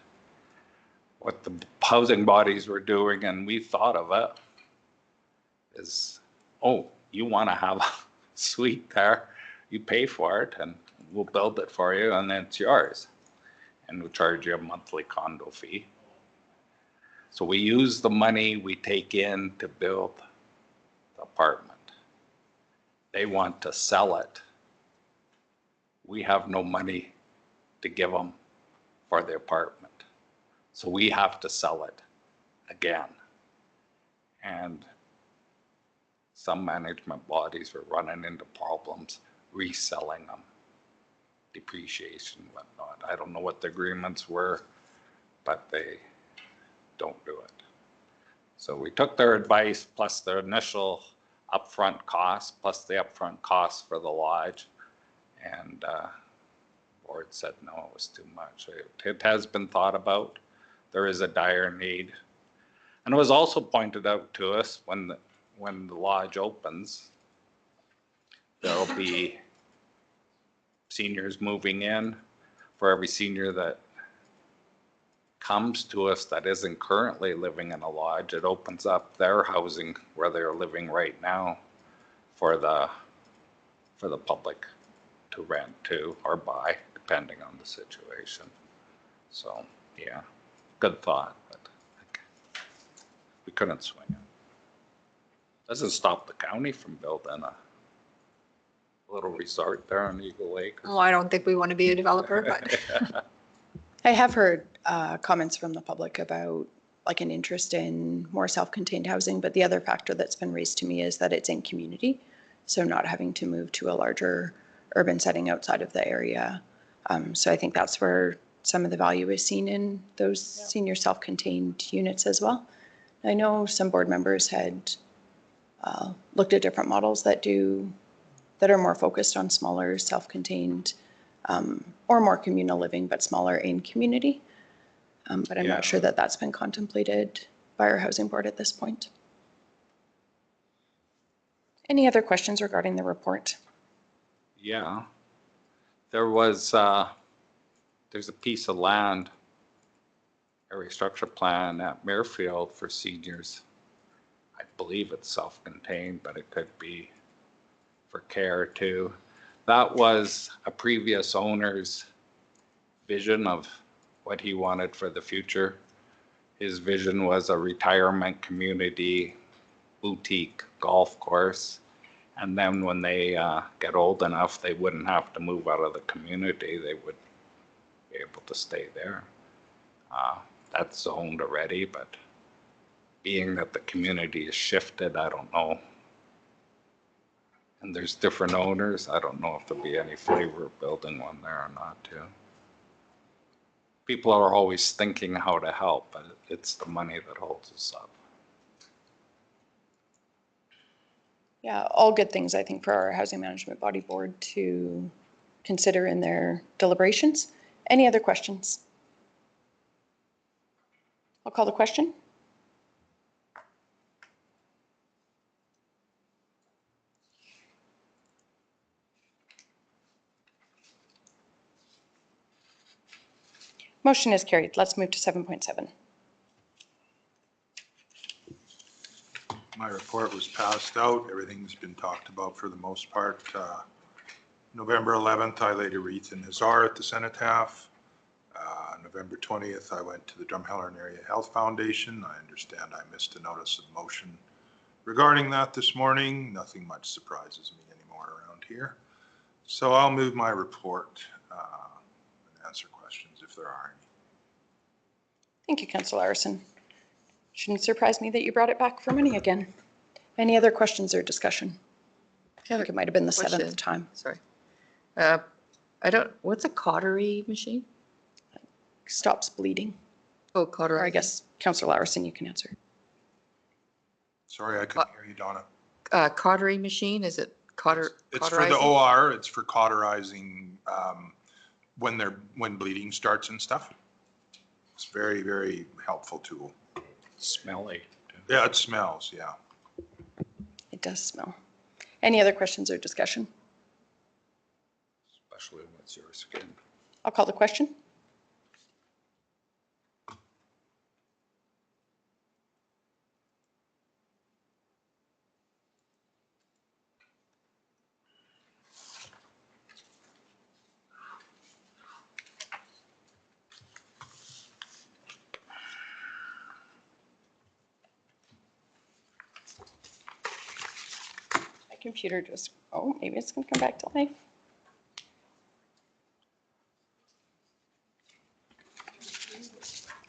what the housing bodies were doing, and we thought of it, is, oh, you want to have a suite there, you pay for it, and we'll build it for you, and then it's yours. And we'll charge you a monthly condo fee. So we use the money we take in to build the apartment. They want to sell it. We have no money to give them for the apartment. So we have to sell it again. And some management bodies are running into problems reselling them. Depreciation, whatnot. I don't know what the agreements were, but they don't do it. So we took their advice plus their initial upfront costs, plus the upfront costs for the lodge. And board said, no, it was too much. It has been thought about. There is a dire need. And it was also pointed out to us when the lodge opens, there'll be seniors moving in. For every senior that comes to us that isn't currently living in a lodge, it opens up their housing where they're living right now for the public to rent to or buy, depending on the situation. So yeah, good thought, but we couldn't swing it. Doesn't stop the county from building a little resort there on Eagle Lake. Oh, I don't think we want to be a developer, but I have heard comments from the public about like an interest in more self-contained housing, but the other factor that's been raised to me is that it's in community, so not having to move to a larger urban setting outside of the area. So I think that's where some of the value is seen in those senior self-contained units as well. I know some board members had looked at different models that are more focused on smaller self-contained or more communal living, but smaller in community. But I'm not sure that that's been contemplated by our housing board at this point. Any other questions regarding the report? Yeah, there's a piece of land, area structure plan at Muirfield for seniors. I believe it's self-contained, but it could be for care too. That was a previous owner's vision of what he wanted for the future. His vision was a retirement community, boutique golf course. And then when they get old enough, they wouldn't have to move out of the community. They would be able to stay there. That's zoned already, but being that the community is shifted, I don't know. And there's different owners. I don't know if there'll be any flavor of building one there or not too. People are always thinking how to help, but it's the money that holds us up. Yeah, all good things, I think, for our Housing Management Body Board to consider in their deliberations. Any other questions? I'll call the question. Motion is carried. Let's move to 7.7. My report was passed out. Everything's been talked about for the most part. November 11th, I laid a wreath in his R at the cenotaph. November 20th, I went to the Drumheller Area Health Foundation. I understand I missed a notice of motion regarding that this morning. Nothing much surprises me anymore around here. So I'll move my report and answer questions if there are any. Thank you, Councillor Larson. Shouldn't surprise me that you brought it back for money again. Any other questions or discussion? I think it might have been the Question. 7th time. Sorry. What's a cautery machine? Stops bleeding. Oh, Or cautery. I guess, Councillor Larson, you can answer. Sorry, I couldn't hear you, Donna. Cautery machine, is it It's for the OR, it's for cauterizing, when bleeding starts and stuff. It's very, very helpful tool. Smelly. Yeah, it smells, yeah. It does smell. Any other questions or discussion? Especially when it's your skin. I'll call the question. My computer just, oh, maybe it's going to come back to life.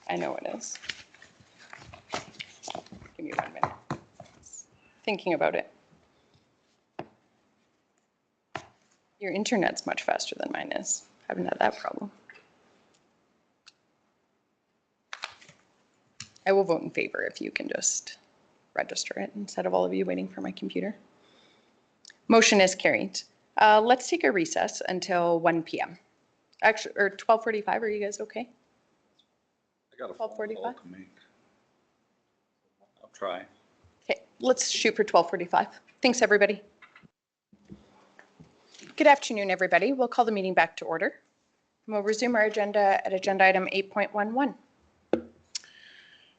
I know it is. Give me 1 minute. Thinking about it. Your internet's much faster than mine is. Haven't had that problem. I will vote in favor if you can just register it instead of all of you waiting for my computer. Motion is carried. Let's take a recess until 1 p.m. Actually, or 12:45. Are you guys okay? I got a phone call 12:45? to make. I'll try. Okay, let's shoot for 12:45. Thanks, everybody. Good afternoon, everybody. We'll call the meeting back to order. We'll resume our agenda at agenda item 8.11.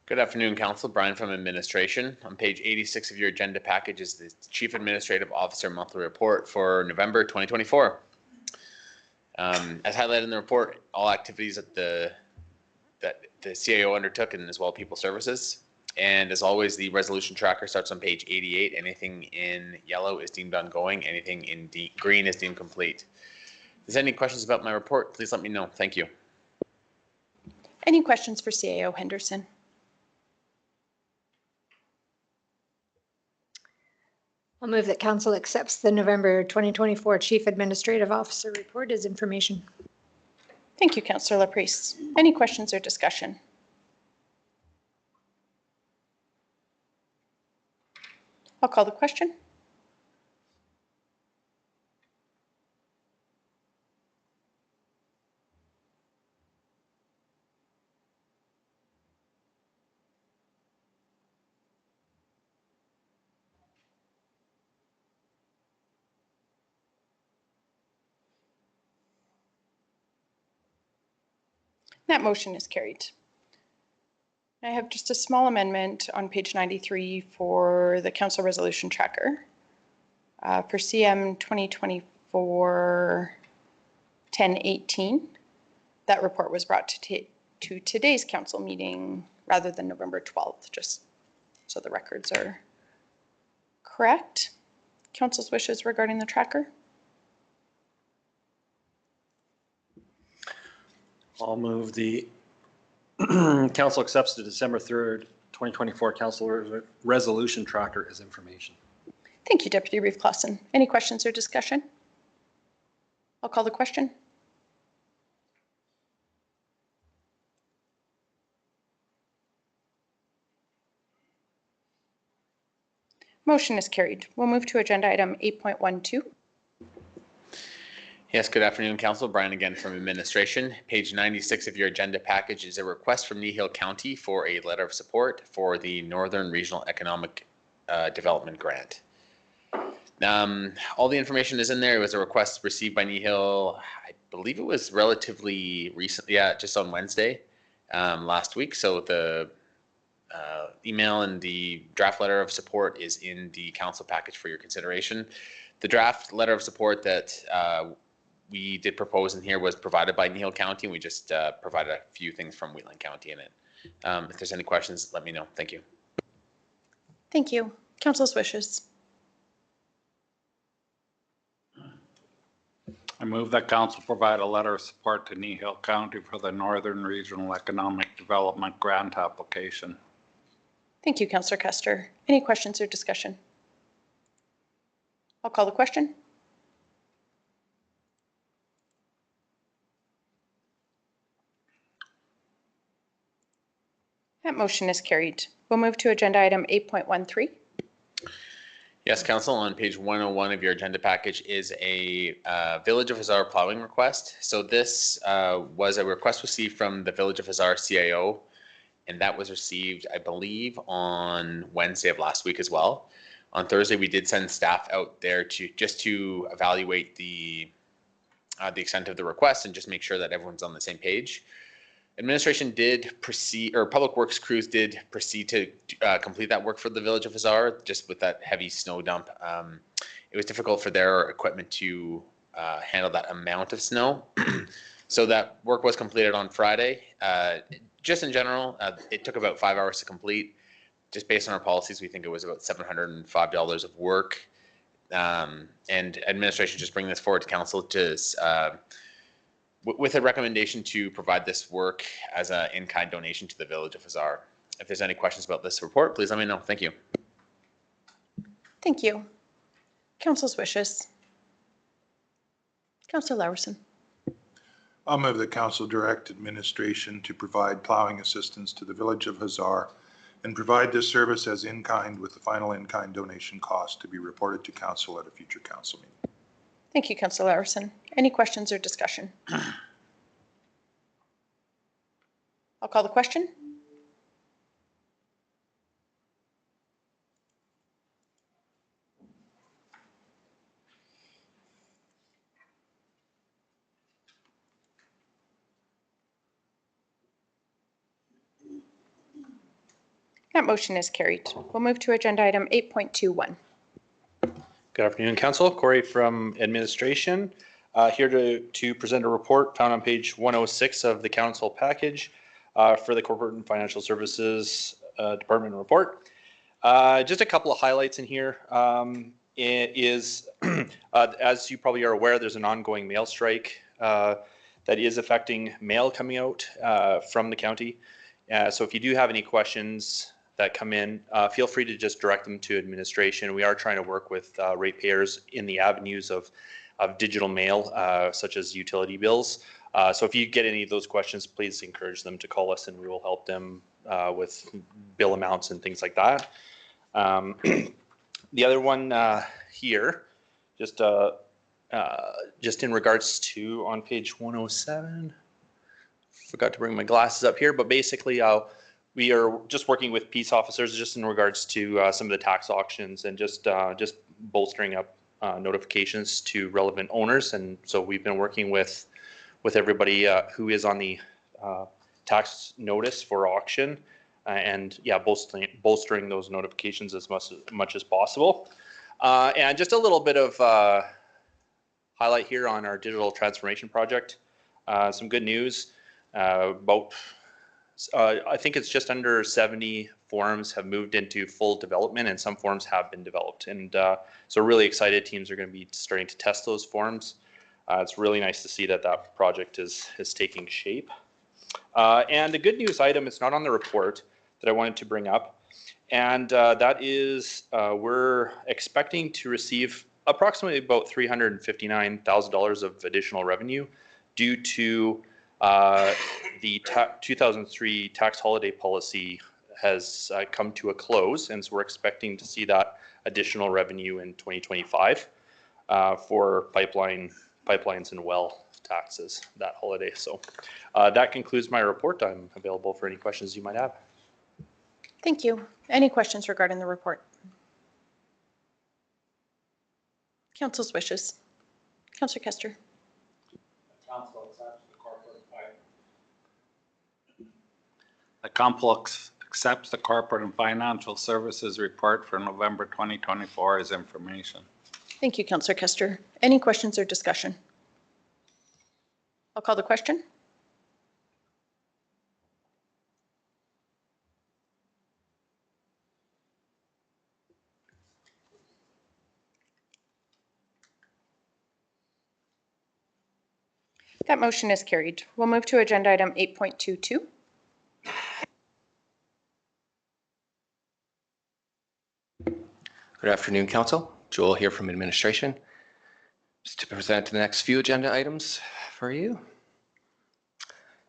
Good afternoon, Council. Brian from Administration. On page 86 of your agenda package is the Chief Administrative Officer Monthly Report for November 2024. As highlighted in the report, all activities that the CAO undertook, and as well People Services. And as always, the resolution tracker starts on page 88. Anything in yellow is deemed ongoing. Anything in green is deemed complete. If there's any questions about my report, please let me know. Thank you. Any questions for CAO Henderson? I'll move that council accepts the November 2024 Chief Administrative Officer report as information. Thank you, Councillor Laprise. Any questions or discussion? I'll call the question. That motion is carried. I have just a small amendment on page 93 for the council resolution tracker. For CM 2024-1018, that report was brought to today's council meeting rather than November 12th, just so the records are correct. Council's wishes regarding the tracker? I'll move the council accepts the December 3rd, 2024 council resolution tracker as information. Thank you, Deputy Reeve Clausen. Any questions or discussion? I'll call the question. Motion is carried. We'll move to agenda item 8.12. Yes, good afternoon, Council. Brian again from Administration. Page 96 of your agenda package is a request from Kneehill County for a letter of support for the Northern Regional Economic Development Grant. All the information is in there. It was a request received by Kneehill. I believe it was relatively recent, just on Wednesday last week. So the email and the draft letter of support is in the council package for your consideration. The draft letter of support that we did propose in here was provided by Kneehill County, and we just provided a few things from Wheatland County in it. If there's any questions, let me know. Thank you. Thank you. Council's wishes. I move that council provide a letter of support to Kneehill County for the Northern Regional Economic Development Grant application. Thank you, Councillor Custer. Any questions or discussion? I'll call the question. That motion is carried. We'll move to agenda item 8.13. Yes, Council, on page 101 of your agenda package is a Village of Hazard plowing request. So this was a request received from the Village of Hazard CIO, and that was received, I believe, on Wednesday of last week as well. On Thursday, we did send staff out there to evaluate the extent of the request and just make sure that everyone's on the same page. Administration did proceed, or Public Works crews did proceed to complete that work for the Village of Hazard, just with that heavy snow dump. It was difficult for their equipment to handle that amount of snow. So that work was completed on Friday. Just in general, it took about 5 hours to complete. Just based on our policies, we think it was about $705 of work. And administration just bring this forward to council to with a recommendation to provide this work as an in-kind donation to the Village of Hazard. If there's any questions about this report, please let me know. Thank you. Thank you. Council's wishes. Councillor Larson. I'll move that council direct administration to provide plowing assistance to the Village of Hazard and provide this service as in-kind with the final in-kind donation cost to be reported to council at a future council meeting. Thank you, Councillor Larson. Any questions or discussion? I'll call the question. That motion is carried. We'll move to agenda item 8.21. Good afternoon, Council. Corey from Administration, here to present a report found on page 106 of the Council package for the Corporate and Financial Services Department report. Just a couple of highlights in here. It is, as you probably are aware, there's an ongoing mail strike that is affecting mail coming out from the county. So if you do have any questions that come in, feel free to just direct them to administration. We are trying to work with ratepayers in the avenues of digital mail, such as utility bills. So if you get any of those questions, please encourage them to call us and we will help them with bill amounts and things like that. The other one here, just in regards to on page 107, forgot to bring my glasses up here, but basically we are just working with peace officers just in regards to some of the tax auctions and just bolstering up notifications to relevant owners. And so we've been working with everybody who is on the tax notice for auction and yeah, bolstering those notifications as much as possible. And just a little bit of highlight here on our digital transformation project. Some good news about I think it's just under 70 forums have moved into full development and some forums have been developed. And so really excited teams are going to be starting to test those forums. It's really nice to see that that project is taking shape. And the good news item, it's not on the report that I wanted to bring up. And that is we're expecting to receive approximately about $359,000 of additional revenue due to the 2003 tax holiday policy has come to a close, and so we're expecting to see that additional revenue in 2025 for pipelines and well taxes that holiday. So that concludes my report. I'm available for any questions you might have. Thank you. Any questions regarding the report? Council's wishes. Councillor Kester. The complex accepts the corporate and financial services report for November 2024 as information. Thank you, Councillor Kester. Any questions or discussion? I'll call the question. That motion is carried. We'll move to agenda item 8.22. Good afternoon, Council. Joel here from Administration. Just to present the next few agenda items for you.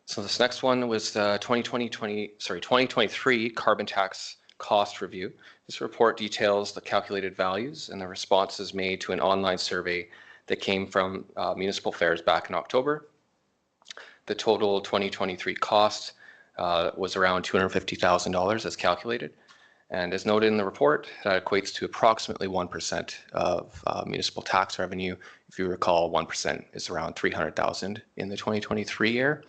So this next one was the 2023 carbon tax cost review. This report details the calculated values and the responses made to an online survey that came from municipal fairs back in October. The total 2023 cost was around $250,000 as calculated. And as noted in the report, that equates to approximately 1% of municipal tax revenue. If you recall, 1% is around $300,000 in the 2023 year.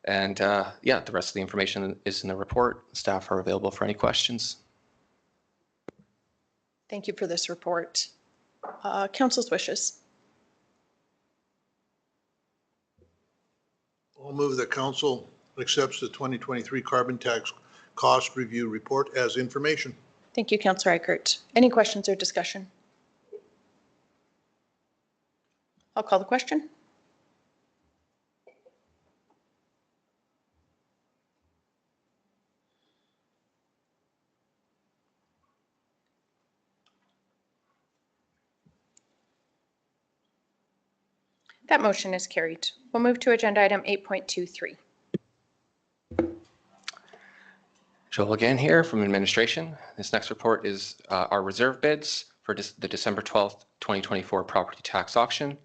And yeah, the rest of the information is in the report. Staff are available for any questions. Thank you for this report. Council's wishes. I'll move that council accepts the 2023 carbon tax cost review report as information. Thank you, Councillor Eichert. Any questions or discussion? I'll call the question. That motion is carried. We'll move to agenda item 8.23. Joel again here from administration. This next report is our reserve bids for the December 12th, 2024 property tax auction.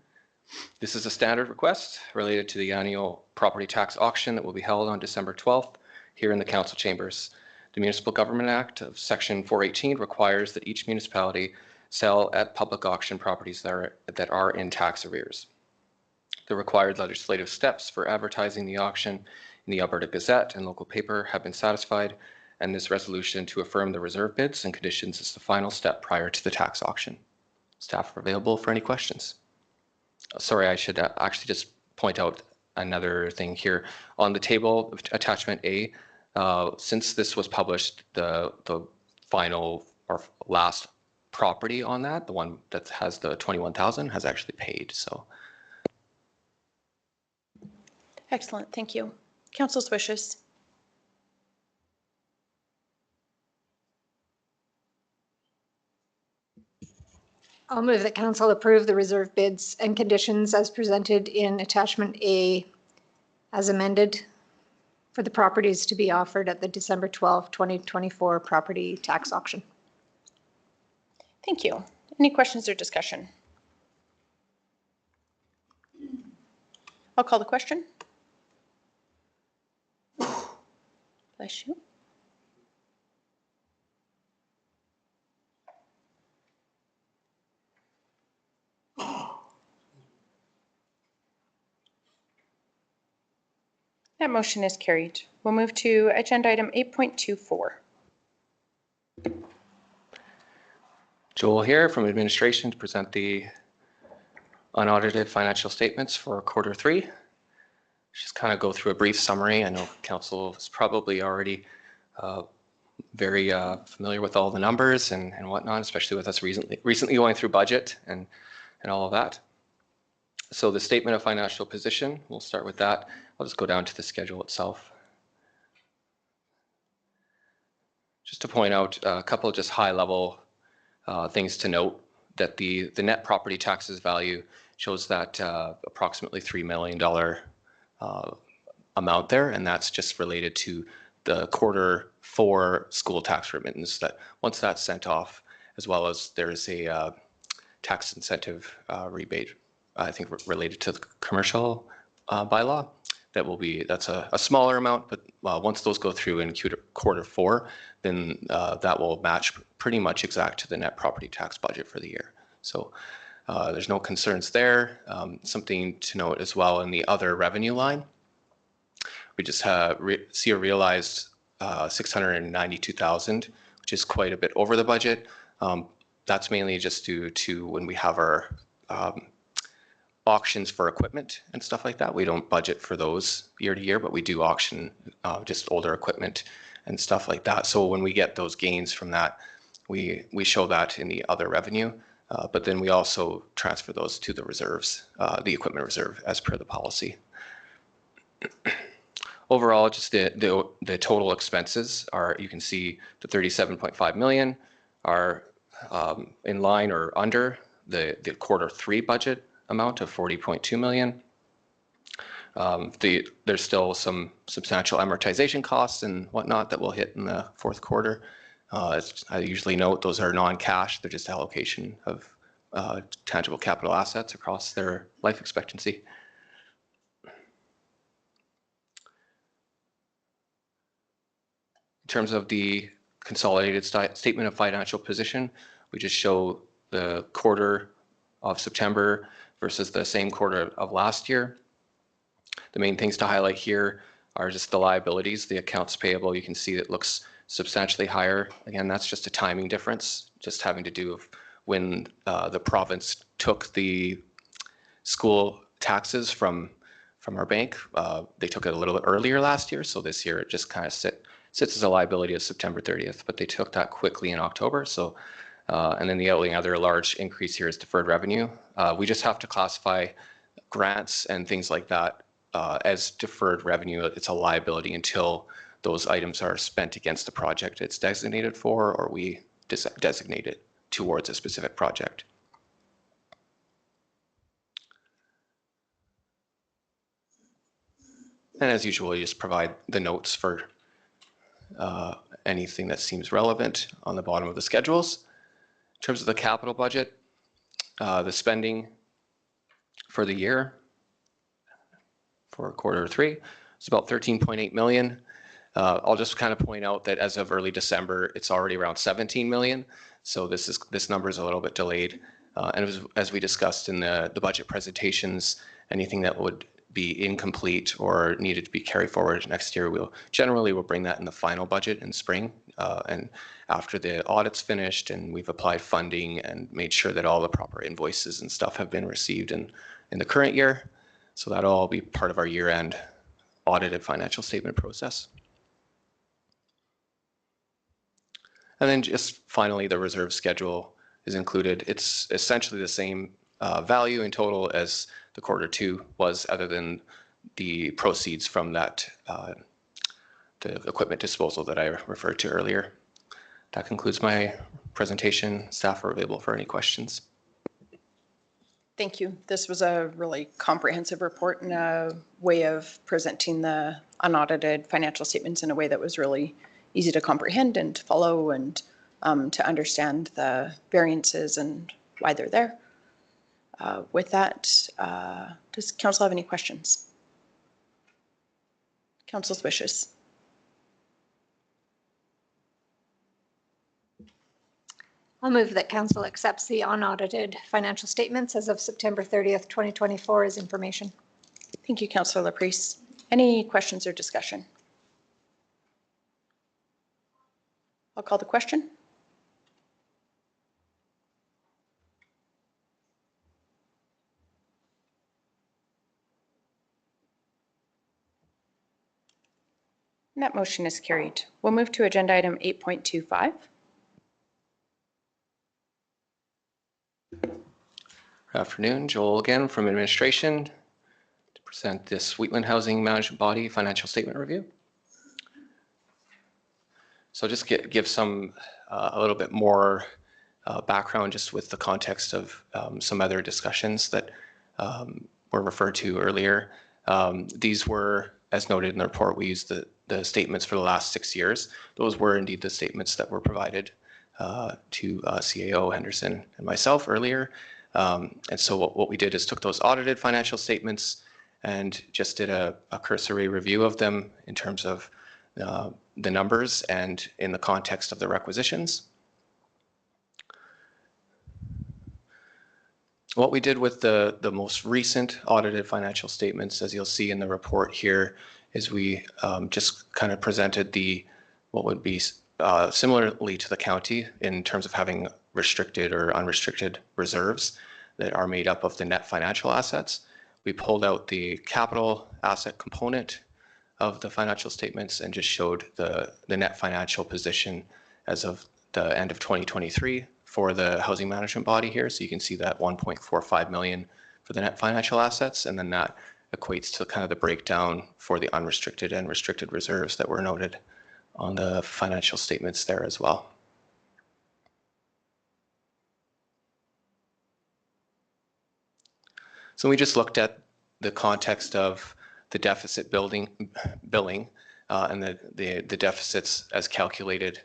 This is a standard request related to the annual property tax auction that will be held on December 12th here in the council chambers. The Municipal Government Act of Section 418 requires that each municipality sell at public auction properties that are in tax arrears. The required legislative steps for advertising the auction in the Alberta Gazette and local paper have been satisfied, and this resolution to affirm the reserve bids and conditions is the final step prior to the tax auction. Staff are available for any questions. Sorry, I should actually just point out another thing here. On the table, attachment A, since this was published, the final or last property on that, the one that has the 21,000, has actually paid, so. Excellent, thank you. Council's wishes. I'll move that council approve the reserve bids and conditions as presented in attachment A as amended for the properties to be offered at the December 12, 2024 property tax auction. Thank you. Any questions or discussion? I'll call the question. Bless you. That motion is carried. We'll move to agenda item 8.24. Joel here from administration to present the unaudited financial statements for Q3. Just kind of go through a brief summary. I know council is probably already very familiar with all the numbers and whatnot, especially with us recently going through budget and all of that. So the statement of financial position, we'll start with that. I'll just go down to the schedule itself. Just to point out a couple of just high level things to note, that the net property taxes value shows that approximately $3 million amount there, and that's just related to the Q4 school tax remittance, that once that's sent off, as well as there's a tax incentive rebate, I think related to the commercial bylaw. That's a smaller amount, but once those go through in Q4, then that will match pretty much exact to the net property tax budget for the year. So there's no concerns there. Something to note as well in the other revenue line, we just see a realized $692,000, which is quite a bit over the budget. That's mainly just due to when we have our auctions for equipment and stuff like that. We don't budget for those year to year, but we do auction just older equipment and stuff like that. So when we get those gains from that, we show that in the other revenue, but then we also transfer those to the reserves, the equipment reserve, as per the policy. Overall, just the total expenses are, you can see the 37.5 million are in line or under the Q3 budget amount of 40.2 million. There's still some substantial amortization costs and whatnot that will hit in the fourth quarter. As I usually note, those are non-cash. They're just allocation of tangible capital assets across their life expectancy. In terms of the consolidated statement of financial position, we just show the quarter of September versus the same quarter of last year. The main things to highlight here are just the liabilities, the accounts payable. You can see it looks substantially higher. Again, that's just a timing difference, just having to do with when the province took the school taxes from our bank. They took it a little bit earlier last year, so this year it just kind of sits as a liability of September 30th, but they took that quickly in October. So, and then the only other large increase here is deferred revenue. We just have to classify grants and things like that as deferred revenue. It's a liability until those items are spent against the project it's designated for, or we designate it towards a specific project. And as usual, you just provide the notes for anything that seems relevant on the bottom of the schedules. In terms of the capital budget, the spending for the year for quarter three is about 13.8 million. I'll just kind of point out that as of early December, it's already around 17 million. So this number is a little bit delayed. And as we discussed in the budget presentations, anything that would be incomplete or needed to be carried forward next year, we'll bring that in the final budget in spring. And after the audit's finished and we've applied funding and made sure that all the proper invoices and stuff have been received in the current year. So that'll all be part of our year-end audited financial statement process. And then just finally, the reserve schedule is included. It's essentially the same value in total as the quarter two was, other than the proceeds from that the equipment disposal that I referred to earlier. That concludes my presentation. Staff are available for any questions. Thank you. This was a really comprehensive report and a way of presenting the unaudited financial statements in a way that was really easy to comprehend and to follow, and to understand the variances and why they're there. With that, does council have any questions? Council's wishes. I'll move that council accepts the unaudited financial statements as of September 30th, 2024 as information. Thank you, Councillor Laprise. Any questions or discussion? I'll call the question. And that motion is carried. We'll move to agenda item 8.25. Good afternoon, Joel again from administration to present this Wheatland Housing Management Body financial statement review. So just give some a little bit more background just with the context of some other discussions that were referred to earlier. These were, as noted in the report, we used the statements for the last 6 years. Those were indeed the statements that were provided to CAO Henderson and myself earlier. And so what we did is took those audited financial statements and just did a cursory review of them in terms of the numbers and in the context of the requisitions. What we did with the most recent audited financial statements, as you'll see in the report here, is we just kind of presented what would be similarly to the county in terms of having restricted or unrestricted reserves that are made up of the net financial assets. We pulled out the capital asset component of the financial statements and just showed the net financial position as of the end of 2023 for the housing management body here. So you can see that 1.45 million for the net financial assets, and then that equates to kind of the breakdown for the unrestricted and restricted reserves that were noted on the financial statements there as well. So we just looked at the context of the deficit billing, and the deficits as calculated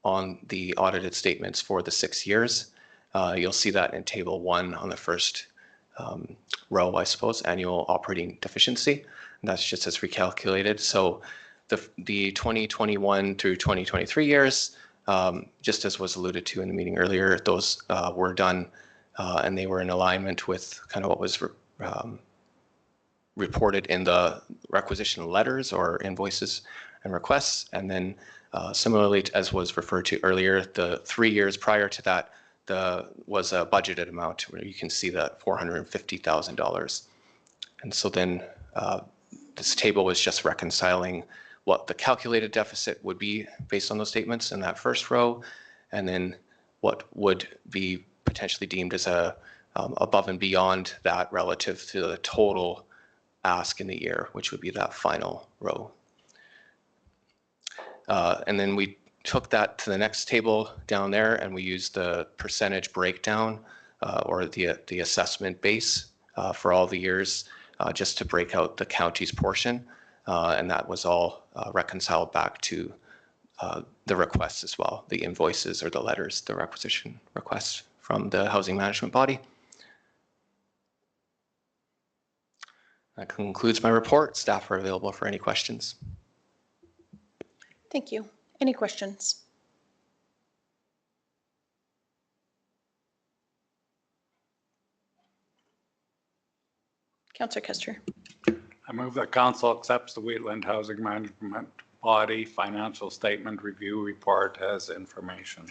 on the audited statements for the 6 years. You'll see that in Table 1 on the first row, I suppose, annual operating deficiency. And that's just as recalculated. So the 2021 through 2023 years, just as was alluded to in the meeting earlier, those were done and they were in alignment with kind of what was reported in the requisition letters or invoices and requests. And then similarly, as was referred to earlier, the 3 years prior to that, was a budgeted amount where you can see that $450,000. And so then this table was just reconciling what the calculated deficit would be based on those statements in that first row, and then what would be potentially deemed as a above and beyond that relative to the total ask in the year, which would be that final row. And then we took that to the next table down there, and we used the percentage breakdown or the assessment base for all the years just to break out the county's portion. And that was all reconciled back to the requests as well, the invoices or the letters, the requisition requests from the housing management body. That concludes my report. Staff are available for any questions. Thank you. Any questions? Councillor Kester. I move that council accepts the Wheatland Housing Management Body Financial Statement Review Report as information.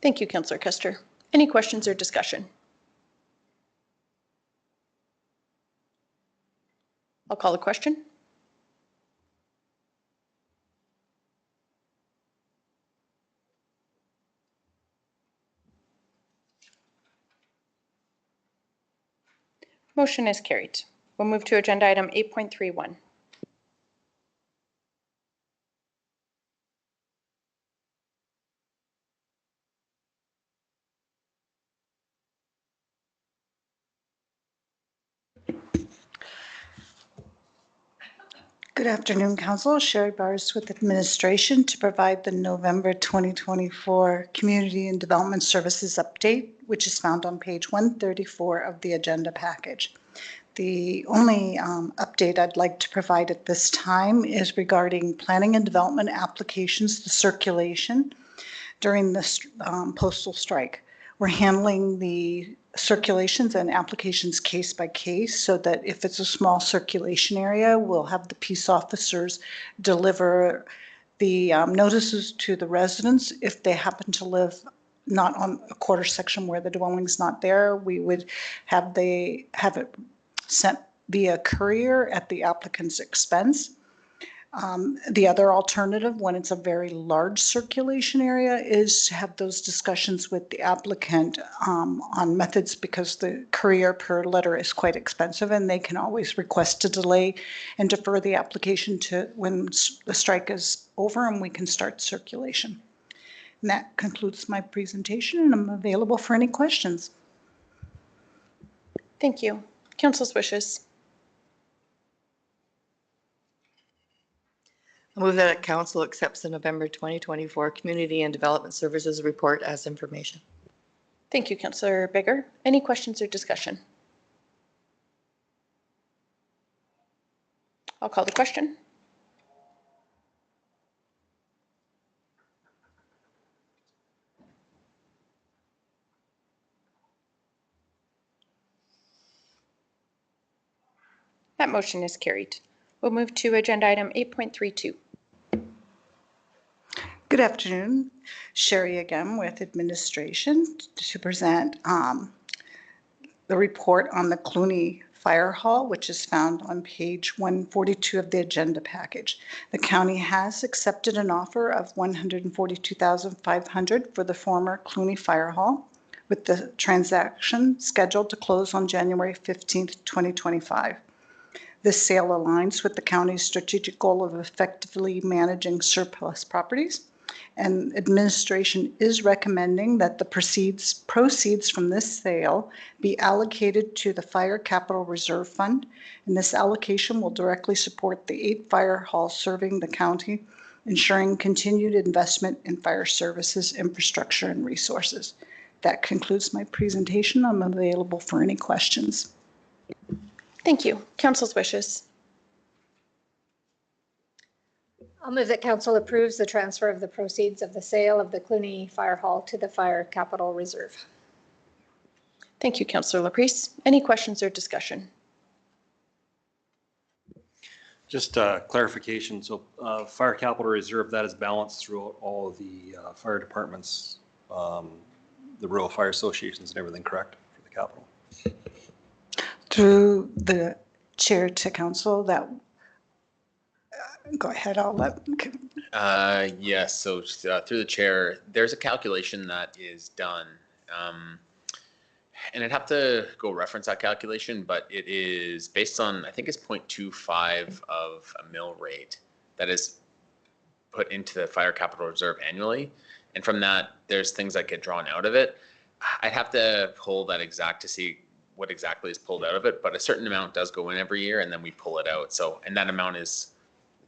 Thank you, Councillor Kester. Any questions or discussion? I'll call the question. Motion is carried. We'll move to agenda item 8.31. Good afternoon, Council. Sherry Bars with Administration to provide the November 2024 Community and Development Services Update, which is found on page 134 of the agenda package. The only update I'd like to provide at this time is regarding planning and development applications, the circulation during the postal strike. We're handling the circulations and applications case by case, so that if it's a small circulation area, we'll have the peace officers deliver the notices to the residents. If they happen to live not on a quarter section where the dwelling's not there, we would have it sent via courier at the applicant's expense. The other alternative, when it's a very large circulation area, is to have those discussions with the applicant on methods, because the courier per letter is quite expensive, and they can always request a delay and defer the application to when the strike is over and we can start circulation. And that concludes my presentation, and I'm available for any questions. Thank you. Council's wishes. I move that council accepts the November 2024 Community and Development Services Report as information. Thank you, Councillor Bigger. Any questions or discussion? I'll call the question. That motion is carried. We'll move to agenda item 8.32. Good afternoon. Sherry again with Administration to present the report on the Clooney Fire Hall, which is found on page 142 of the agenda package. The county has accepted an offer of $142,500 for the former Clooney Fire Hall, with the transaction scheduled to close on January 15th, 2025. This sale aligns with the county's strategic goal of effectively managing surplus properties and administration is recommending that the proceeds from this sale be allocated to the Fire Capital Reserve Fund, and this allocation will directly support the 8 fire halls serving the county, ensuring continued investment in fire services, infrastructure, and resources. That concludes my presentation. I'm available for any questions. Thank you. Council's wishes. I'll move that council approves the transfer of the proceeds of the sale of the Cluny Fire Hall to the Fire Capital Reserve. Thank you, Councillor Laprise. Any questions or discussion? Just clarification, so Fire Capital Reserve, that is balanced throughout all of the fire departments, the rural fire associations and everything, correct, for the capital? Through the chair to council, that, go ahead, I'll let. Yes, so through the chair, there's a calculation that is done. And I'd have to go reference that calculation, but it is based on, I think it's 0.25 of a mill rate that is put into the Fire Capital Reserve annually. And from that, there's things that get drawn out of it. I'd have to pull that exact to see what exactly is pulled out of it, but a certain amount does go in every year and then we pull it out. So, and that amount is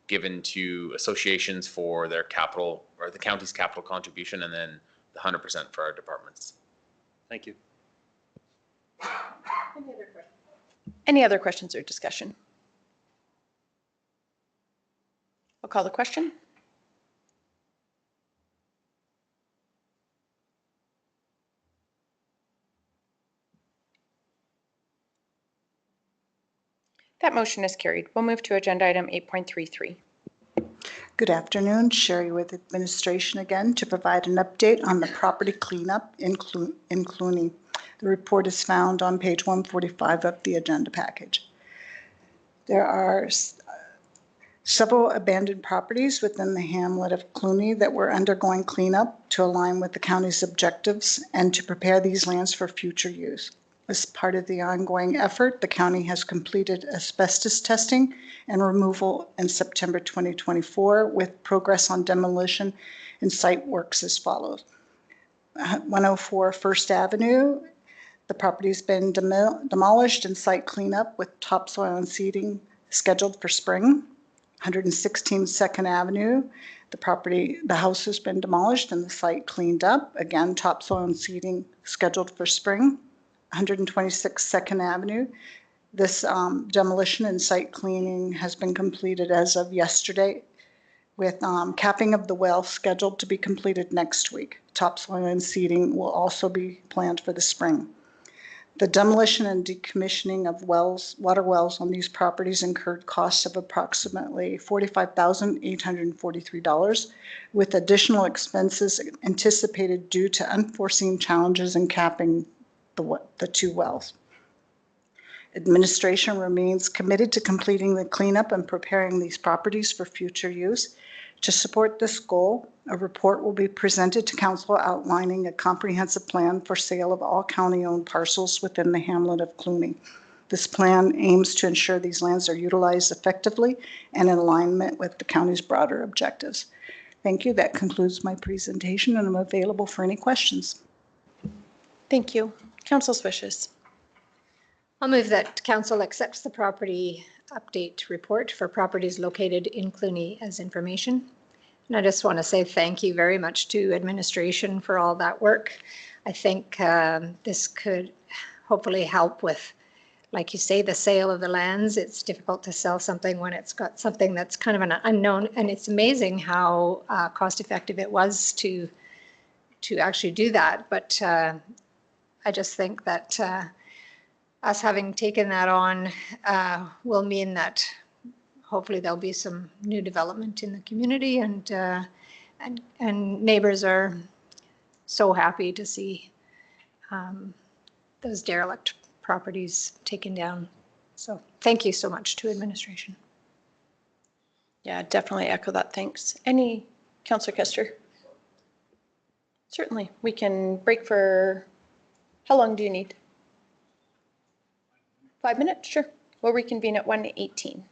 given to associations for their capital or the county's capital contribution, and then the 100% for our departments. Thank you. Any other questions or discussion? I'll call the question. That motion is carried. We'll move to agenda item 8.33. Good afternoon, Sherry with administration again to provide an update on the property cleanup in Cluny. The report is found on page 145 of the agenda package. There are several abandoned properties within the hamlet of Cluny that were undergoing cleanup to align with the county's objectives and to prepare these lands for future use. As part of the ongoing effort, the county has completed asbestos testing and removal in September 2024 with progress on demolition and site works as follows. 104 First Avenue, the property's been demolished and site cleanup with topsoil and seeding scheduled for spring. 116 Second Avenue, the house has been demolished and the site cleaned up. Again, topsoil and seeding scheduled for spring. 126 Second Avenue. This demolition and site cleaning has been completed as of yesterday, with capping of the well scheduled to be completed next week. Topsoil and seeding will also be planned for the spring. The demolition and decommissioning of water wells on these properties incurred costs of approximately $45,843, with additional expenses anticipated due to unforeseen challenges in capping the 2 wells. Administration remains committed to completing the cleanup and preparing these properties for future use. To support this goal, a report will be presented to council outlining a comprehensive plan for sale of all county-owned parcels within the hamlet of Cluny. This plan aims to ensure these lands are utilized effectively and in alignment with the county's broader objectives. Thank you. That concludes my presentation, and I'm available for any questions. Thank you. Council's wishes. I'll move that council accepts the property update report for properties located in Cluny as information. And I just want to say thank you very much to administration for all that work. I think this could hopefully help with, like you say, the sale of the lands. It's difficult to sell something when it's got something that's kind of an unknown, and it's amazing how cost effective it was to actually do that. But I just think that us having taken that on will mean that hopefully there'll be some new development in the community, and neighbors are so happy to see those derelict properties taken down. So thank you so much to administration. Yeah, definitely echo that. Thanks. Any, Councillor Kester? Certainly. We can break for, how long do you need? 5 minutes? Sure. We'll reconvene at 1:18.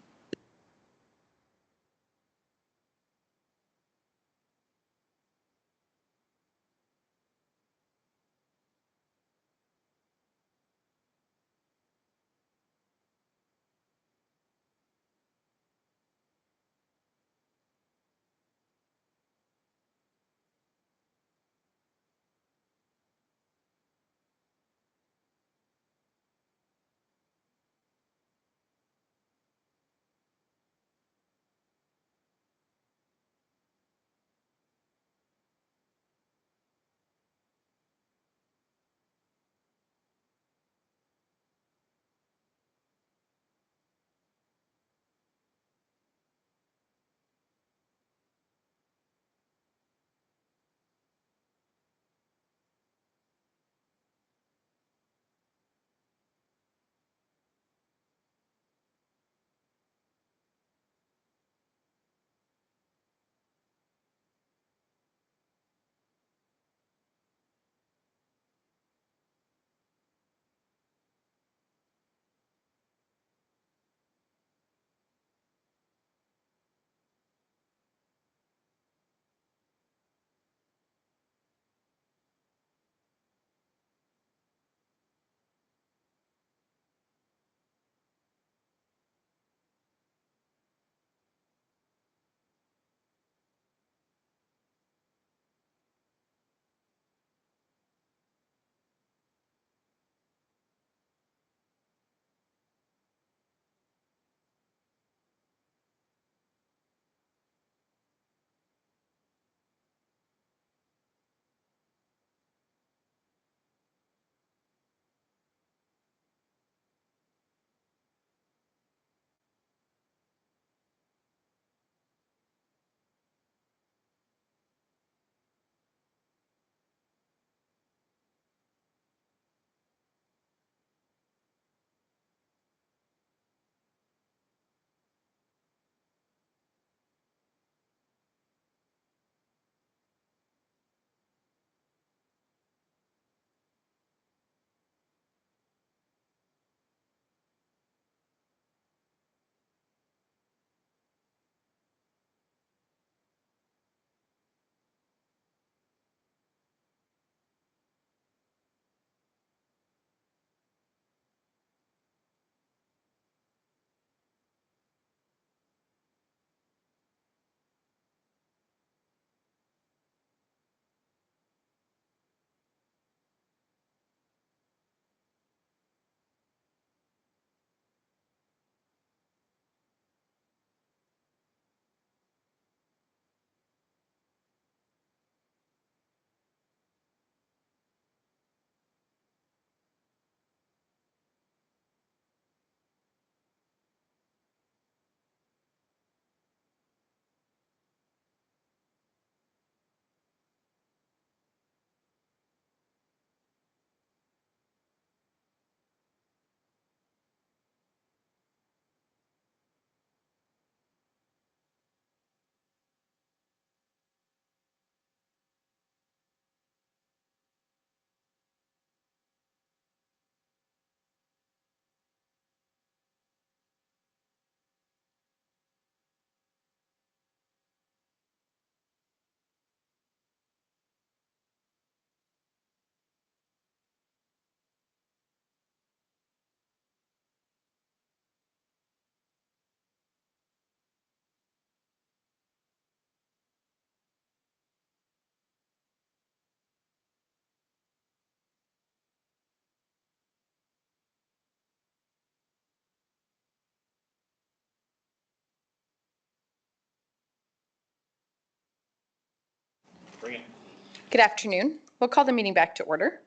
Good afternoon. We'll call the meeting back to order.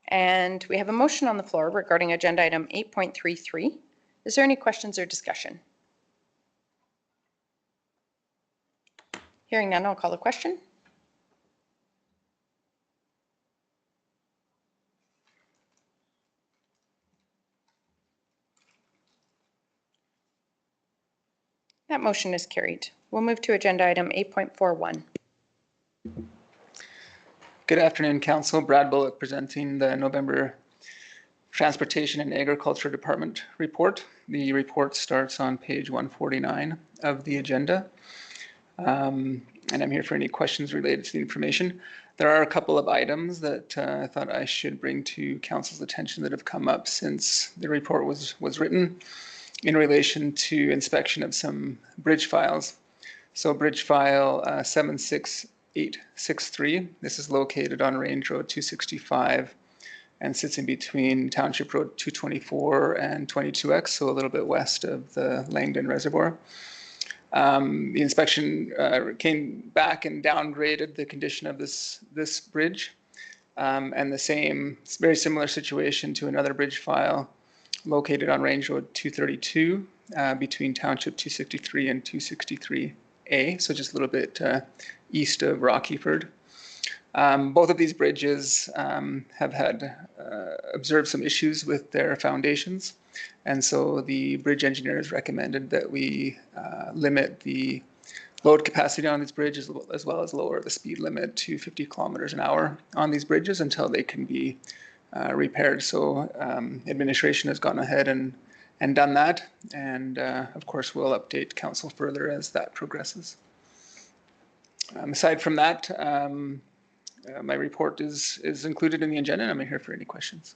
And we have a motion on the floor regarding agenda item 8.33. Is there any questions or discussion? Hearing none, I'll call the question. That motion is carried. We'll move to agenda item 8.41. Good afternoon, Council. Brad Bullock presenting the November Transportation and Agriculture Department report. The report starts on page 149 of the agenda. And I'm here for any questions related to the information. There are a couple of items that I thought I should bring to Council's attention that have come up since the report was written in relation to inspection of some bridge files. So bridge file 76863, this is located on Range Road 265 and sits in between Township Road 224 and 22X, so a little bit west of the Langdon Reservoir. The inspection came back and downgraded the condition of this bridge, and the same, very similar situation to another bridge file located on Range Road 232 between Township 263 and 263A, so just a little bit east of Rockyford. Both of these bridges have had observed some issues with their foundations, and so the bridge engineers recommended that we limit the load capacity on these bridges as well as lower the speed limit to 50 kilometers an hour on these bridges until they can be repaired. So administration has gone ahead and done that, and of course we'll update council further as that progresses. Aside from that, my report is included in the agenda, and I'm here for any questions.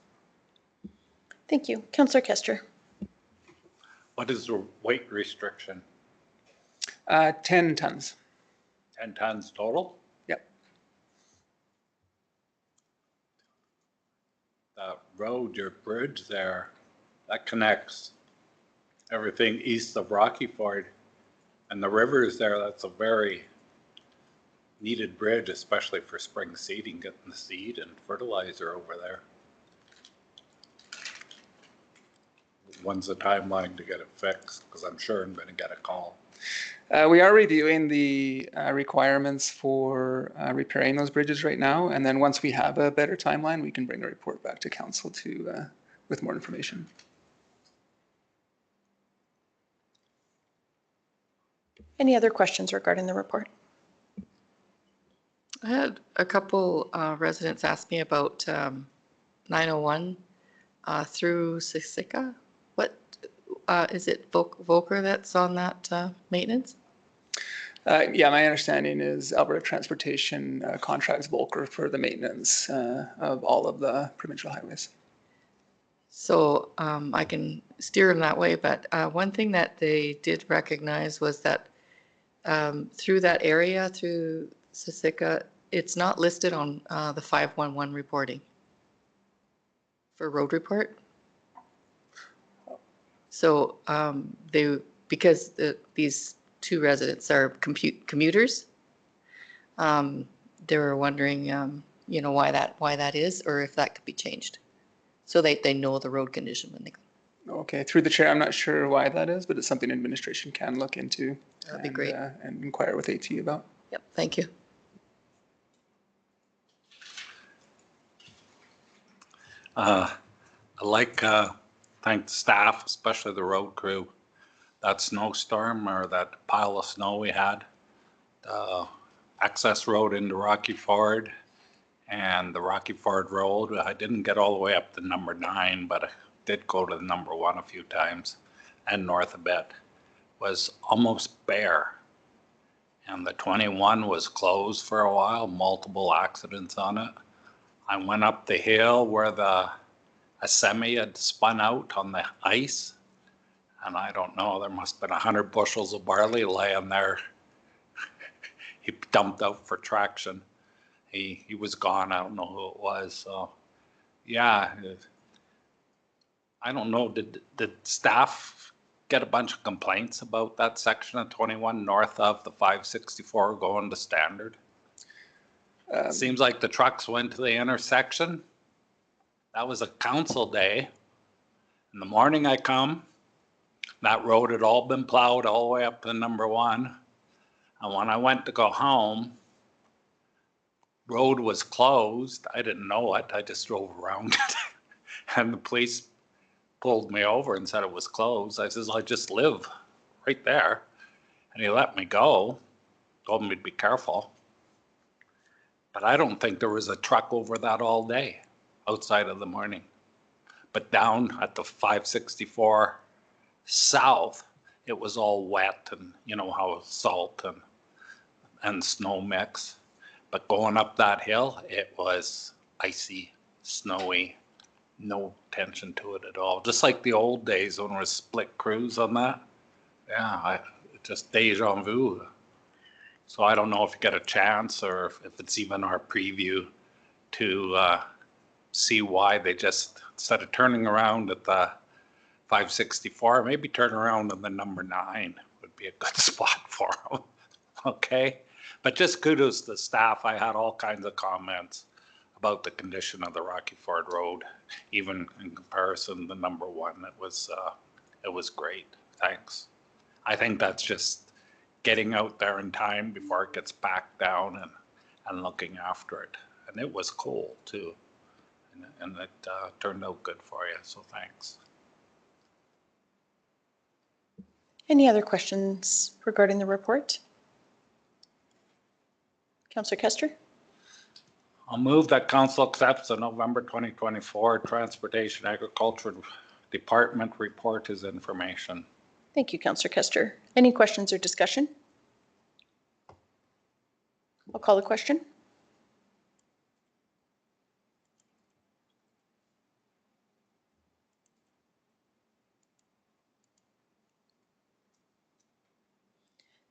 Thank you. Councillor Kester. What is the weight restriction? 10 tons. 10 tons total? Yep. The road, your bridge there, that connects everything east of Rocky Ford, and the river is there. That's a very needed bridge, especially for spring seeding, getting the seed and fertilizer over there. When's the timeline to get it fixed? Because I'm sure I'm going to get a call. We are reviewing the requirements for repairing those bridges right now, and then once we have a better timeline, we can bring a report back to council with more information. Any other questions regarding the report? I had a couple residents ask me about 901 through Siksika. What is it, Volker that's on that maintenance? Yeah, my understanding is Alberta Transportation contracts Volker for the maintenance of all of the provincial highways. So I can steer them that way, but one thing that they did recognize was that through that area, through Siksika, it's not listed on the 511 reporting for road report. So because these two residents are commuters, they were wondering, why that is, or if that could be changed, so they know the road condition when they go. Okay, through the chair, I'm not sure why that is, but it's something administration can look into. That'd be great. And inquire with AT about. Yep, thank you. I thank the staff, especially the road crew. That snowstorm or that pile of snow we had, the access road into Rocky Ford and the Rocky Ford Road. I didn't get all the way up to number 9, but I did go to the number 1 a few times, and north a bit. Was almost bare. And the 21 was closed for a while, multiple accidents on it. I went up the hill where a semi had spun out on the ice, and I don't know, there must have been 100 bushels of barley laying there. He dumped out for traction. He was gone, I don't know who it was, so yeah. I don't know, did staff get a bunch of complaints about that section of 21 north of the 564 going to standard? Seems like the trucks went to the intersection. That was a council day. In the morning I come, that road had all been plowed all the way up to number 1. And when I went to go home, road was closed. I didn't know it. I just drove around it. And the police pulled me over and said it was closed. I says, I just live right there. And he let me go, told me to be careful. But I don't think there was a truck over that all day outside of the morning. But down at the 564 south, it was all wet, and you know how salt and snow mix. But going up that hill, it was icy, snowy, no tension to it at all. Just like the old days when we was split crews on that. Yeah, just deja vu. So I don't know if you get a chance or if it's even our preview to see why they just, instead of turning around at the 564, maybe turn around on the number 9 would be a good spot for them. Okay? But just kudos to the staff. I had all kinds of comments about the condition of the Rocky Ford Road, even in comparison to number 1. It was great. Thanks. I think that's just getting out there in time before it gets back down and looking after it. And it was cold too. And it turned out good for you, so thanks. Any other questions regarding the report? Councillor Kester? I'll move that council accepts the November 2024 Transportation Agriculture Department report as information. Thank you, Councillor Kester. Any questions or discussion? I'll call the question.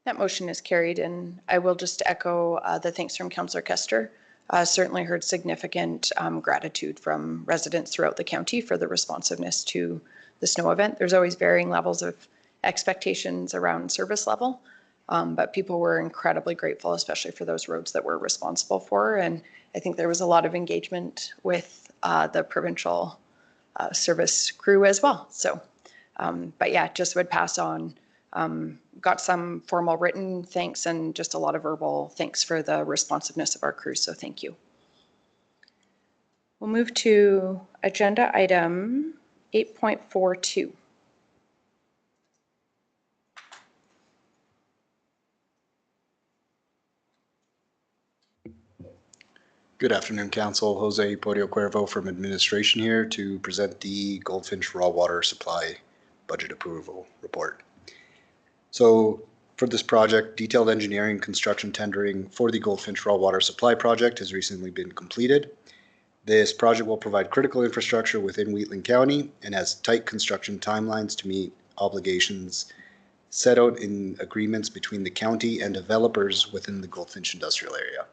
That motion is carried, and I will just echo the thanks from Councillor Kester. Certainly heard significant gratitude from residents throughout the county for the responsiveness to the snow event. There's always varying levels of expectations around service level, but people were incredibly grateful, especially for those roads that we're responsible for. And I think there was a lot of engagement with the provincial service crew as well. So, but yeah, just would pass on. Got some formal written thanks and just a lot of verbal thanks for the responsiveness of our crew, so thank you. We'll move to agenda item 8.42. Good afternoon, Council. Jose Podio Cuervo from administration here to present the Goldfinch Raw Water Supply Budget Approval Report. So for this project, detailed engineering construction tendering for the Goldfinch Raw Water Supply Project has recently been completed. This project will provide critical infrastructure within Wheatland County and has tight construction timelines to meet obligations set out in agreements between the county and developers within the Goldfinch industrial area.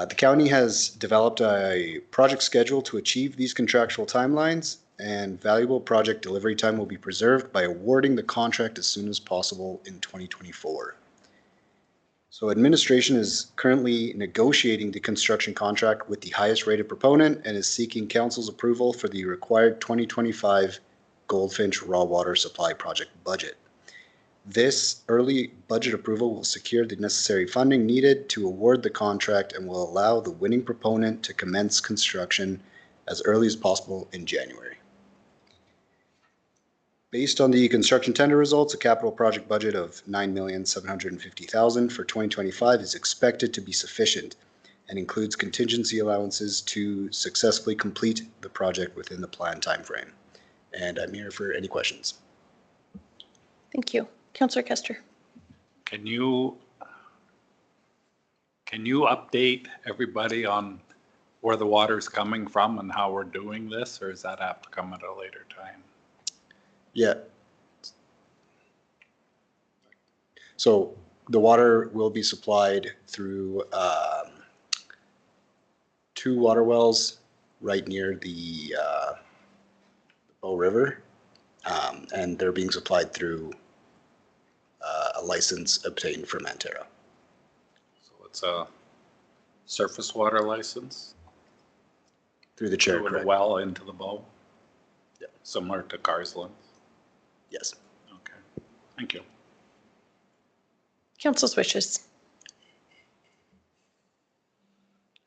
The county has developed a project schedule to achieve these contractual timelines, and valuable project delivery time will be preserved by awarding the contract as soon as possible in 2024. So administration is currently negotiating the construction contract with the highest rated proponent and is seeking council's approval for the required 2025 Goldfinch Raw Water Supply Project budget. This early budget approval will secure the necessary funding needed to award the contract and will allow the winning proponent to commence construction as early as possible in January. Based on the construction tender results, a capital project budget of $9,750,000 for 2025 is expected to be sufficient and includes contingency allowances to successfully complete the project within the planned timeframe. And I'm here for any questions. Thank you. Councillor Kester. Can you update everybody on where the water's coming from and how we're doing this, or does that have to come at a later time? Yeah. So the water will be supplied through 2 water wells right near the Bow River, and they're being supplied through a license obtained from Antera. So it's a Surface water license? Through the chair, With a correct? well into the bow? Yeah. Similar to Carsland? Yes. Okay, thank you. Council's wishes.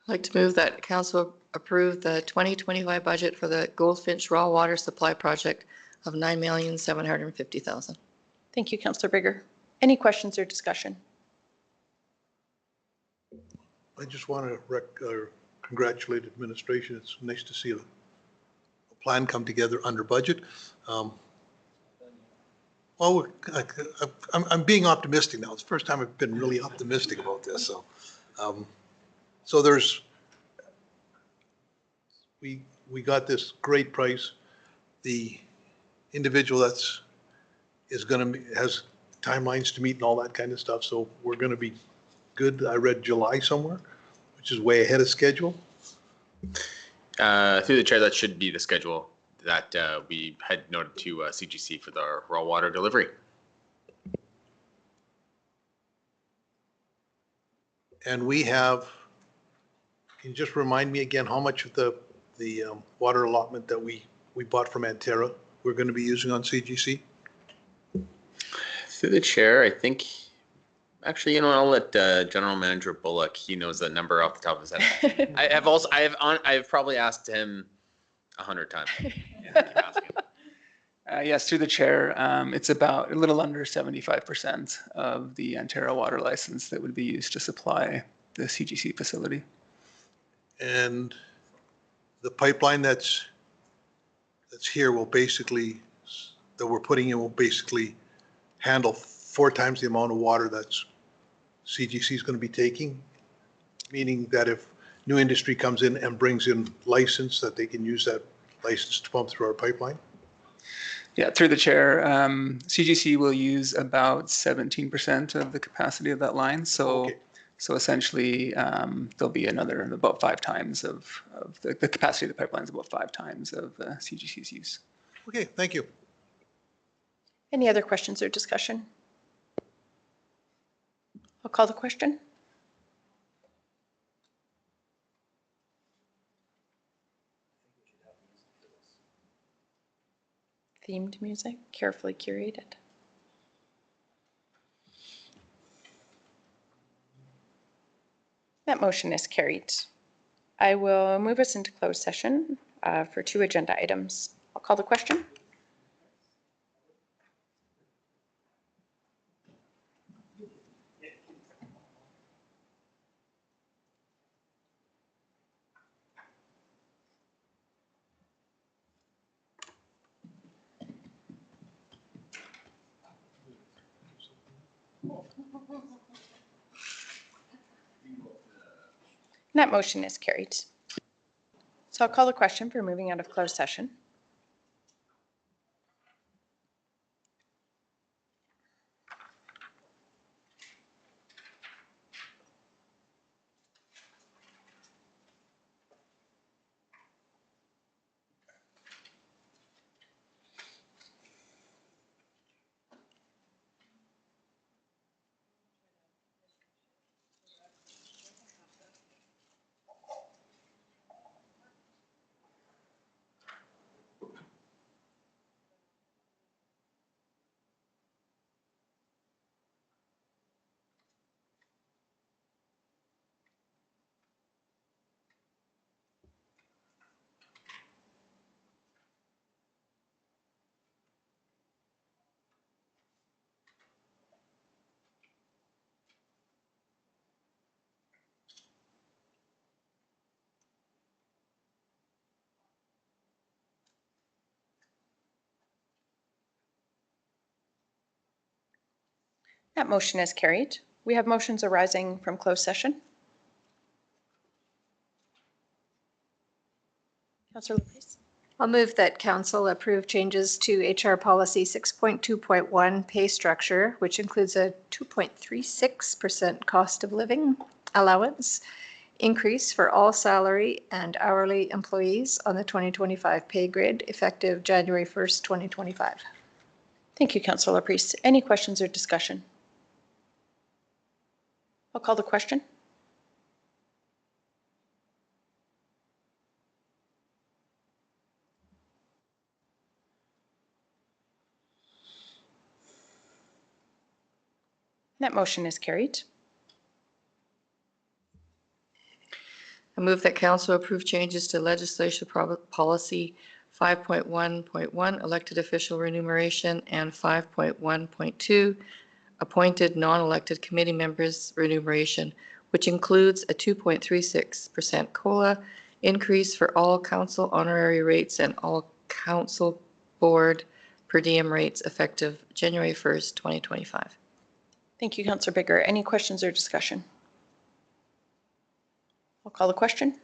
I'd like to move that council approve the 2025 budget for the Goldfinch Raw Water Supply Project of $9,750,000. Thank you, Councillor Bigger. Any questions or discussion? I just want to congratulate administration. It's nice to see a plan come together under budget. Well, I'm being optimistic now. It's the first time I've been really optimistic about this. So, so we got this great price. The individual has timelines to meet and all that kind of stuff. So we're going to be good. I read July somewhere, which is way ahead of schedule. Through the chair, that should be the schedule that we had noted to CGC for the raw water delivery. And we have, can you just remind me again how much of the water allotment that we bought from Antera we're going to be using on CGC? Through the chair, I think, actually, you know, I'll let General Manager Bullock, he knows that number off the top of his head. I've probably asked him 100 times. Yes, through the chair, it's about a little under 75% of the Antera water license that would be used to supply the CGC facility. And the pipeline that's here will basically, that we're putting in will basically handle 4 times the amount of water that's CGC is going to be taking, meaning that if new industry comes in and brings in license, that they can use that license to pump through our pipeline? Yeah, through the chair, CGC will use about 17% of the capacity of that line. So, Okay. so essentially, there'll be another about 5 times of the capacity of the pipeline is about 5 times of CGC's use. Okay, thank you. Any other questions or discussion? I'll call the question. Themed music, carefully curated. That motion is carried. I will move us into closed session for 2 agenda items. I'll call the question. That motion is carried. So I'll call the question for moving out of closed session. That motion is carried. We have motions arising from closed session. Councillor Laprise. I'll move that council approve changes to HR policy 6.2.1 pay structure, which includes a 2.36% cost of living allowance increase for all salary and hourly employees on the 2025 pay grid effective January 1st, 2025. Thank you, Councillor Laprise. Any questions or discussion? I'll call the question. That motion is carried. I move that council approve changes to legislation policy 5.1.1, elected official remuneration, and 5.1.2, appointed non-elected committee members' remuneration, which includes a 2.36% COLA increase for all council honorary rates and all council board per diem rates effective January 1st, 2025. Thank you, Councillor Bicker. Any questions or discussion? I'll call the question.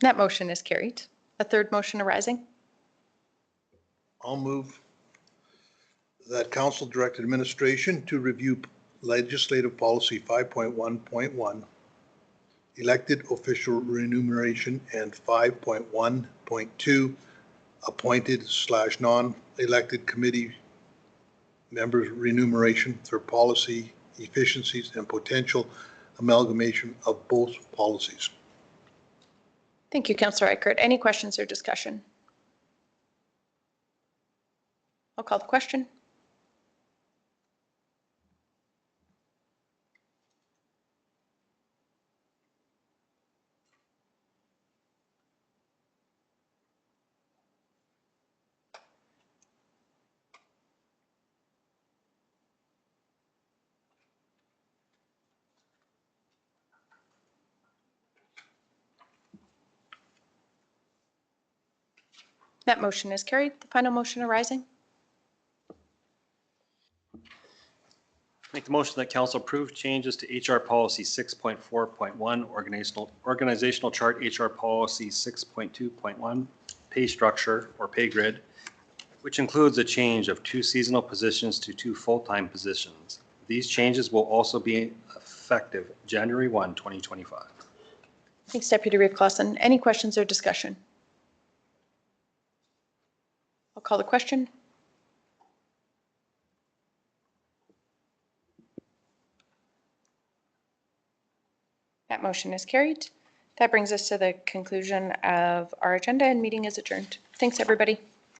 That motion is carried. A third motion arising. I'll move that council direct administration to review legislative policy 5.1.1, elected official remuneration, and 5.1.2, appointed/non-elected committee members' remuneration for policy efficiencies and potential amalgamation of both policies. Thank you, Councillor Eichert. Any questions or discussion? I'll call the question. That motion is carried. The final motion arising. Make the motion that council approve changes to HR policy 6.4.1, organizational chart HR policy 6.2.1, pay structure or pay grid, which includes a change of 2 seasonal positions to 2 full-time positions. These changes will also be effective January 1, 2025. Thanks, Deputy Reeve Clausen. Any questions or discussion? I'll call the question. That motion is carried. That brings us to the conclusion of our agenda and meeting is adjourned. Thanks, everybody.